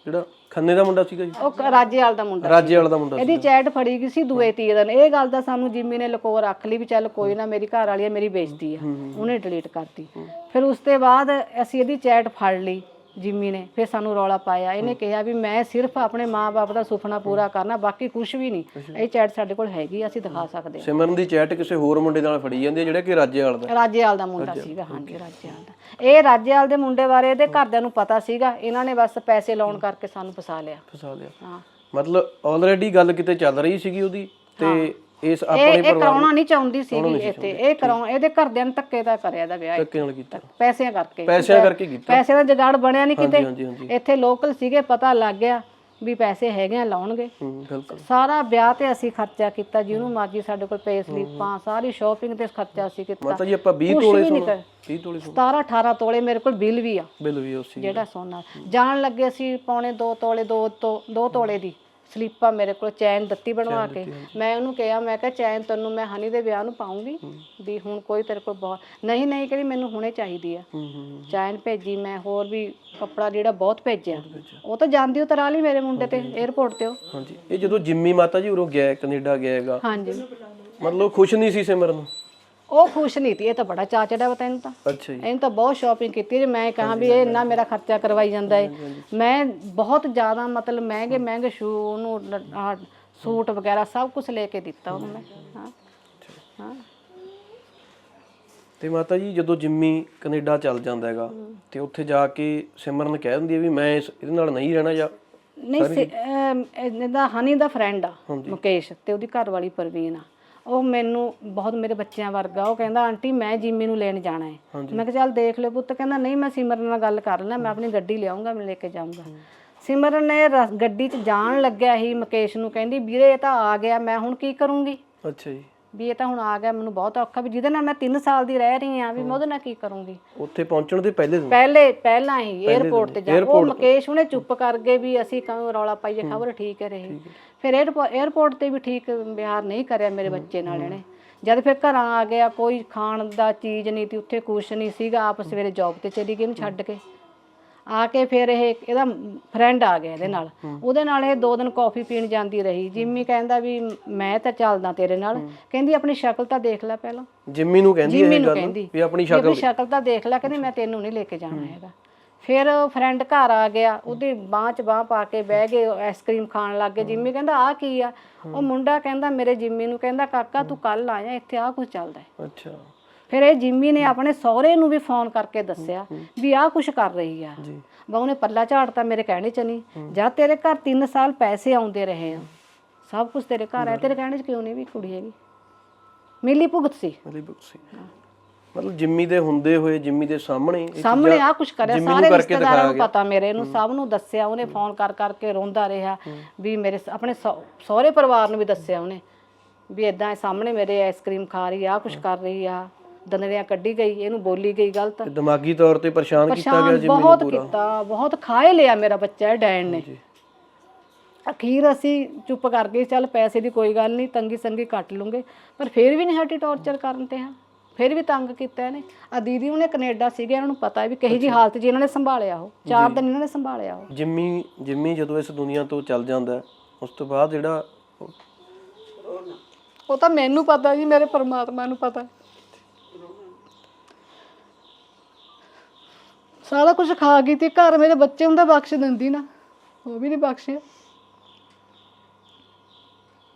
Speaker 3: ਜਿਹੜਾ ਖੰਨੇ ਦਾ ਮੁੰਡਾ ਸੀਗਾ ਜੀ, ਉਹ ਰਾਜੇਵਾਲ ਦਾ ਮੁੰਡਾ, ਇਹਦੀ ਚੈਟ ਫੜੀ ਗਈ ਸੀ ਦੂਏ ਤੀਏ ਦਿਨ। ਇਹ ਗੱਲ ਦਾ ਸਾਨੂੰ ਜਿੰਮੀ ਨੇ ਲਕੋ ਰੱਖ ਲਈ ਵੀ ਚੱਲ ਕੋਈ ਨਾ, ਮੇਰੀ ਘਰ ਵਾਲੀ ਮੇਰੀ ਬੇਇੱਜ਼ਤੀ ਆ, ਉਹਨੇ ਡਿਲੀਟ ਕਰਤੀ। ਫਿਰ ਉਸ ਤੋਂ ਬਾਅਦ ਅਸੀਂ ਇਹਦੀ ਚੈਟ ਫੜ ਲਈ ਜਿੰਮੀ ਨੇ, ਫਿਰ ਸਾਨੂੰ ਰੌਲਾ ਪਾਇਆ। ਇਹਨੇ ਕਿਹਾ ਵੀ ਮੈਂ ਸਿਰਫ ਆਪਣੇ ਮਾਂ-ਬਾਪ ਦਾ ਸੁਪਨਾ ਪੂਰਾ ਕਰਨਾ, ਬਾਕੀ ਕੁਝ ਵੀ ਨਹੀਂ। ਇਹ ਚੈਟ ਸਾਡੇ ਕੋਲ ਹੈਗੀ, ਅਸੀਂ ਦਿਖਾ ਸਕਦੇ ਹਾਂ। ਸਿਮਰਨ ਦੀ ਚੈਟ ਕਿਸੇ ਹੋਰ ਮੁੰਡੇ ਨਾਲ ਫੜੀ ਜਾਂਦੀ ਹੈ, ਜਿਹੜਾ ਕਿ ਰਾਜੇਵਾਲ ਦਾ ਮੁੰਡਾ ਸੀਗਾ। ਹਾਂਜੀ, ਰਾਜੇਵਾਲ ਦਾ। ਇਹ ਰਾਜੇਵਾਲ ਦੇ ਮੁੰਡੇ ਬਾਰੇ ਇਹਦੇ ਘਰਦਿਆਂ ਨੂੰ ਪਤਾ ਸੀਗਾ, ਇਹਨਾਂ ਨੇ ਬਸ ਪੈਸੇ ਲਾਉਣ ਕਰਕੇ ਸਾਨੂੰ ਫਸਾ ਲਿਆ। ਹਾਂ, ਮਤਲਬ ਆਲਰੇਡੀ ਗੱਲ ਕਿਤੇ ਚੱਲ ਰਹੀ ਸੀਗੀ ਉਹਦੀ, ਤੇ ਇਸ ਆਪਣੇ
Speaker 1: ਇਹ ਕਰਾਉਣਾ ਨਹੀਂ ਚਾਹੁੰਦੀ ਸੀਗੀ ਇੱਥੇ, ਇਹ ਕਰਾਉਣ ਇਹਦੇ ਘਰਦਿਆਂ ਨੇ ਧੱਕੇ ਦਾ ਕਰਿਆ ਇਹਦਾ ਵਿਆਹ,
Speaker 3: ਧੱਕੇ ਨਾਲ ਕੀਤਾ,
Speaker 1: ਪੈਸਿਆਂ ਕਰਕੇ
Speaker 3: ਕੀਤਾ,
Speaker 1: ਪੈਸੇ ਦਾ ਜੁਗਾੜ ਬਣਿਆ ਨਹੀਂ ਕਿਤੇ।
Speaker 3: ਹਾਂਜੀ ਹਾਂਜੀ
Speaker 1: ਇੱਥੇ ਲੋਕਲ ਸੀਗੇ, ਪਤਾ ਲੱਗ ਗਿਆ ਵੀ ਪੈਸੇ ਹੈਗੇ ਆ, ਲਾਉਣਗੇ।
Speaker 3: ਬਿਲਕੁਲ।
Speaker 1: ਸਾਰਾ ਵਿਆਹ ਤੇ ਅਸੀਂ ਖਰਚਾ ਕੀਤਾ, ਜਿਹਨੂੰ ਮਰਜੀ ਸਾਡੇ ਕੋਲ ਪੇ ਸਲੀਪਾਂ, ਸਾਰੀ ਸ਼ਾਪਿੰਗ ਤੇ ਖਰਚਾ ਅਸੀਂ ਕੀਤਾ।
Speaker 3: ਮਾਤਾ ਜੀ ਆਪਾਂ 20 ਤੋਲੇ ਸੋਨਾ, 20 ਤੋਲੇ
Speaker 1: 17 18 ਤੋਲੇ ਮੇਰੇ ਕੋਲ ਬਿੱਲ ਵੀ ਆ,
Speaker 3: ਬਿੱਲ ਵੀ ਉਸੇ
Speaker 1: ਜਿਹੜਾ ਸੋਨਾ ਜਾਣ ਲੱਗੇ ਸੀ ਪੌਣੇ 2 ਤੋਲੇ, 2 ਤੋਲੇ ਦੀ ਸਲੀਪਾਂ ਮੇਰੇ ਕੋਲ, ਚੈਨ ਦਿੱਤੀ ਬਣਵਾ ਕੇ। ਮੈਂ ਉਹਨੂੰ ਕਿਹਾ, ਮੈਂ ਕਿਹਾ ਚੈਨ ਤੈਨੂੰ ਮੈਂ ਹਨੀ ਦੇ ਵਿਆਹ ਨੂੰ ਪਾਉਂਗੀ ਵੀ ਹੁਣ ਕੋਈ ਤੇਰੇ ਕੋਲ ਬਹੁਤ ਨਹੀਂ ਕਹਿੰਦੀ ਮੈਨੂੰ ਹੁਣੇ ਚਾਹੀਦੀ ਆ। ਚੈਨ ਭੇਜੀ ਮੈਂ, ਹੋਰ ਵੀ ਕੱਪੜਾ ਜਿਹੜਾ ਬਹੁਤ ਭੇਜਿਆ, ਉਹ ਤਾਂ ਜਾਂਦੀ ਉਹ ਤਰਾ ਲਈ ਮੇਰੇ ਮੁੰਡੇ ਤੇ 에ਅਰਪੋਰਟ ਤੇ।
Speaker 3: ਹਾਂਜੀ। ਇਹ ਜਦੋਂ ਜਿੰਮੀ ਮਾਤਾ ਜੀ ਉਰੋਂ ਗਿਆ ਕੈਨੇਡਾ ਗਿਆ ਹੈਗਾ,
Speaker 1: ਹਾਂਜੀ,
Speaker 3: ਮਤਲਬ ਖੁਸ਼ ਨਹੀਂ ਸੀ ਸਿਮਰਨ?
Speaker 1: ਉਹ ਖੁਸ਼ ਨਹੀਂ ਸੀ, ਇਹ ਤਾਂ ਬੜਾ ਚਾਅ ਚੜਿਆ ਵਾ ਤੈਨੂੰ ਤਾਂ।
Speaker 3: ਅੱਛਾ ਜੀ।
Speaker 1: ਇਹਨੂੰ ਤਾਂ ਬਹੁਤ ਸ਼ਾਪਿੰਗ ਕੀਤੀ ਜੇ ਮੈਂ ਕਹਾਂ ਵੀ ਇਹ ਇੰਨਾ ਮੇਰਾ ਖਰਚਾ ਕਰਵਾਈ ਜਾਂਦਾ ਹੈ। ਮੈਂ ਬਹੁਤ ਜ਼ਿਆਦਾ ਮਤਲਬ ਮਹਿੰਗੇ ਸ਼ੂ ਉਹਨੂੰ ਸੂਟ ਵਗੈਰਾ ਸਭ ਕੁਝ ਲੈ ਕੇ ਦਿੱਤਾ ਉਹਨੂੰ ਮੈਂ। ਹਾਂ।
Speaker 3: ਤੇ ਮਾਤਾ ਜੀ ਜਦੋਂ ਜਿੰਮੀ ਕੈਨੇਡਾ ਚੱਲ ਜਾਂਦਾ ਹੈਗਾ ਤੇ ਉੱਥੇ ਜਾ ਕੇ ਸਿਮਰਨ ਕਹਿ ਦਿੰਦੀ ਹੈ ਵੀ ਮੈਂ ਇਹਦੇ ਨਾਲ ਨਹੀਂ ਰਹਿਣਾ ਜਾਂ
Speaker 1: ਨਹੀਂ, ਇਹਦਾ ਹਨੀ ਦਾ ਫਰੈਂਡ ਆ ਮੁਕੇਸ਼, ਤੇ ਉਹਦੀ ਘਰ ਵਾਲੀ ਪ੍ਰਵੀਨ ਆ। ਉਹ ਮੈਨੂੰ ਬਹੁਤ ਮੇਰੇ ਬੱਚਿਆਂ ਵਰਗਾ, ਉਹ ਕਹਿੰਦਾ ਆਂਟੀ ਮੈਂ ਜਿੰਮੀ ਨੂੰ ਲੈਣ ਜਾਣਾ ਹੈ। ਮੈਂ ਕਿਹਾ ਚੱਲ ਦੇਖ ਲਿਓ ਪੁੱਤ। ਕਹਿੰਦਾ ਨਹੀਂ ਮੈਂ ਸਿਮਰਨ ਨਾਲ ਗੱਲ ਕਰ ਲੈਣਾ, ਮੈਂ ਆਪਣੀ ਗੱਡੀ ਲਿਆਉਂਗਾ, ਮੈਂ ਲੈ ਕੇ ਜਾਊਂਗਾ। ਸਿਮਰਨ ਨੇ ਗੱਡੀ 'ਚ ਜਾਣ ਲੱਗਿਆ ਹੀ ਮੁਕੇਸ਼ ਨੂੰ ਕਹਿੰਦੀ ਵੀਰੇ ਇਹ ਤਾਂ ਆ ਗਿਆ, ਮੈਂ ਹੁਣ ਕੀ ਕਰੂੰਗੀ।
Speaker 3: ਅੱਛਾ ਜੀ।
Speaker 1: ਵੀ ਇਹ ਤਾਂ ਹੁਣ ਆ ਗਿਆ, ਮੈਨੂੰ ਬਹੁਤ ਔਖਾ, ਵੀ ਜਿਹਦੇ ਨਾਲ ਮੈਂ 3 ਸਾਲ ਦੀ ਰਹਿ ਰਹੀ ਆ, ਵੀ ਮੈਂ ਉਹਦੇ ਨਾਲ ਕੀ ਕਰੂੰਗੀ।
Speaker 3: ਉੱਥੇ ਪਹੁੰਚਣ ਦੇ ਪਹਿਲਾਂ
Speaker 1: ਹੀ 에ਅਰਪੋਰਟ ਤੇ ਜਾ ਉਹ ਮੁਕੇਸ਼ ਉਹਨੇ ਚੁੱਪ ਕਰ ਗਏ ਵੀ ਅਸੀਂ ਕਿਉਂ ਰੌਲਾ ਪਾਈਏ, ਖਬਰ ਠੀਕ ਹੈ ਰਹੀ। ਫਿਰ 에ਅਰਪੋਰਟ ਤੇ ਵੀ ਠੀਕ ਵਿਵਹਾਰ ਨਹੀਂ ਕਰਿਆ ਮੇਰੇ ਬੱਚੇ ਨਾਲ ਇਹਨੇ। ਜਦ ਫਿਰ ਘਰਾਂ ਆ ਗਿਆ, ਕੋਈ ਖਾਣ ਦਾ ਚੀਜ਼ ਨਹੀਂ ਤੀ ਉੱਥੇ, ਕੁਛ ਨਹੀਂ ਸੀਗਾ। ਆਪ ਸਵੇਰੇ ਜੌਬ ਤੇ ਚਲੀ ਗਈ ਇਹਨੂੰ ਛੱਡ ਕੇ ਆ ਕੇ। ਫਿਰ ਇਹਦਾ ਫਰੈਂਡ ਆ ਗਿਆ ਇਹਦੇ ਨਾਲ, ਉਹਦੇ ਨਾਲ ਇਹ 2 ਦਿਨ ਕੌਫੀ ਪੀਣ ਜਾਂਦੀ ਰਹੀ। ਜਿੰਮੀ ਕਹਿੰਦਾ ਵੀ ਮੈਂ ਤਾਂ ਚੱਲਦਾ ਤੇਰੇ ਨਾਲ। ਕਹਿੰਦੀ ਆਪਣੀ ਸ਼ਕਲ ਤਾਂ ਦੇਖ ਲੈ ਪਹਿਲਾਂ।
Speaker 3: ਜਿੰਮੀ ਨੂੰ ਕਹਿੰਦੀ ਵੀ ਆਪਣੀ
Speaker 1: ਸ਼ਕਲ ਤਾਂ ਦੇਖ ਲੈ, ਕਹਿੰਦੀ ਮੈਂ ਤੈਨੂੰ ਨਹੀਂ ਲੈ ਕੇ ਜਾਣਾ ਹੈਗਾ। ਫਿਰ ਫਰੈਂਡ ਘਰ ਆ ਗਿਆ, ਉਹਦੀ ਬਾਂਹ 'ਚ ਬਾਂਹ ਪਾ ਕੇ ਬਹਿ ਗਏ, ਆਈਸਕ੍ਰੀਮ ਖਾਣ ਲੱਗ ਗਏ। ਜਿੰਮੀ ਕਹਿੰਦਾ ਆਹ ਕੀ ਆ? ਉਹ ਮੁੰਡਾ ਕਹਿੰਦਾ ਮੇਰੇ ਜਿੰਮੀ ਨੂੰ, ਕਹਿੰਦਾ ਕਾਕਾ ਤੂੰ ਕੱਲ ਆਇਆ, ਇੱਥੇ ਆਹ ਕੁਝ ਚੱਲਦਾ।
Speaker 3: ਅੱਛਾ।
Speaker 1: ਫਿਰ ਇਹ ਜਿੰਮੀ ਨੇ ਆਪਣੇ ਸਹੁਰੇ ਨੂੰ ਵੀ ਫੋਨ ਕਰਕੇ ਦੱਸਿਆ ਵੀ ਆਹ ਕੁਛ ਕਰ ਰਹੀ ਆ। ਵਾ ਉਹਨੇ ਪੱਲਾ ਝਾੜਤਾ ਮੇਰੇ ਕਹਿਣੇ 'ਚ ਨਹੀਂ। ਜਦ ਤੇਰੇ ਘਰ 3 ਸਾਲ ਪੈਸੇ ਆਉਂਦੇ ਰਹੇ ਆ, ਸਭ ਕੁਝ ਤੇਰੇ ਘਰ ਹੈ, ਤੇਰੇ ਕਹਿਣੇ 'ਚ ਕਿਉਂ ਨਹੀਂ ਵੀ ਕੁੜੀ ਹੈਗੀ? ਮਿਲੀ ਭੁਗਤ ਸੀ।
Speaker 3: ਮਤਲਬ ਜਿੰਮੀ ਦੇ ਹੁੰਦੇ ਹੋਏ, ਜਿੰਮੀ ਦੇ ਸਾਹਮਣੇ
Speaker 1: ਆਹ ਕੁਛ ਕਰਿਆ। ਸਾਰੇ ਰਿਸ਼ਤੇਦਾਰਾਂ ਨੂੰ ਪਤਾ, ਮੇਰੇ ਨੂੰ ਸਭ ਨੂੰ ਦੱਸਿਆ ਉਹਨੇ, ਫੋਨ ਕਰ ਕਰਕੇ ਰੋਂਦਾ ਰਿਹਾ ਵੀ ਮੇਰੇ ਆਪਣੇ ਸਹੁਰੇ ਪਰਿਵਾਰ ਨੂੰ ਵੀ ਦੱਸਿਆ ਉਹਨੇ ਵੀ ਇਦਾਂ ਸਾਹਮਣੇ ਮੇਰੇ ਆਈਸਕ੍ਰੀਮ ਖਾ ਰਹੀ ਆ, ਕੁਛ ਕਰ ਰਹੀ ਆ, ਦੰਦੜੀਆਂ ਕੱਢੀ ਗਈ, ਇਹਨੂੰ ਬੋਲੀ ਗਈ ਗਲਤ।
Speaker 3: ਦਿਮਾਗੀ ਤੌਰ ਤੇ ਪਰੇਸ਼ਾਨ ਕੀਤਾ ਗਿਆ ਜਿੰਮੀ ਨੂੰ
Speaker 1: ਬਹੁਤ ਕੀਤਾ, ਬਹੁਤ ਖਾਏ ਲਿਆ ਮੇਰਾ ਬੱਚਾ ਇਹ ਡੈਣ ਨੇ। ਅਖੀਰ ਅਸੀਂ ਚੁੱਪ ਕਰ ਗਏ, ਚੱਲ ਪੈਸੇ ਦੀ ਕੋਈ ਗੱਲ ਨਹੀਂ, ਤੰਗੀ ਸੰਗੀ ਕੱਟ ਲੂੰਗੇ, ਪਰ ਫਿਰ ਵੀ ਨਹੀਂ ਹਟੀ ਟੌਰਚਰ ਕਰਨ ਤੇ। ਹਾਂ, ਫਿਰ ਵੀ ਤੰਗ ਕੀਤਾ ਇਹਨੇ। ਆ ਦੀਦੀ ਉਹਨੇ ਕੈਨੇਡਾ ਸੀਗੇ, ਇਹਨਾਂ ਨੂੰ ਪਤਾ ਵੀ ਕਹੀ ਜੀ ਹਾਲਤ 'ਚ ਇਹਨਾਂ ਨੇ ਸੰਭਾਲਿਆ। ਉਹ 4 ਦਿਨ ਇਹਨਾਂ ਨੇ ਸੰਭਾਲਿਆ। ਉਹ
Speaker 3: ਜਿੰਮੀ ਜਦੋਂ ਇਸ ਦੁਨੀਆ ਤੋਂ ਚੱਲ ਜਾਂਦਾ, ਉਸ ਤੋਂ ਬਾਅਦ ਜਿਹੜਾ
Speaker 1: ਉਹ ਤਾਂ ਮੈਨੂੰ ਪਤਾ ਜੀ, ਮੇਰੇ ਪਰਮਾਤਮਾ ਨੂੰ ਪਤਾ। ਸਾਰਾ ਕੁਝ ਖਾ ਗਈ ਤੇ ਘਰ ਮੇਰੇ ਬੱਚੇ ਹੁੰਦਾ ਬਖਸ਼ ਦਿੰਦੀ ਨਾ, ਉਹ ਵੀ ਨਹੀਂ ਬਖਸ਼ਿਆ।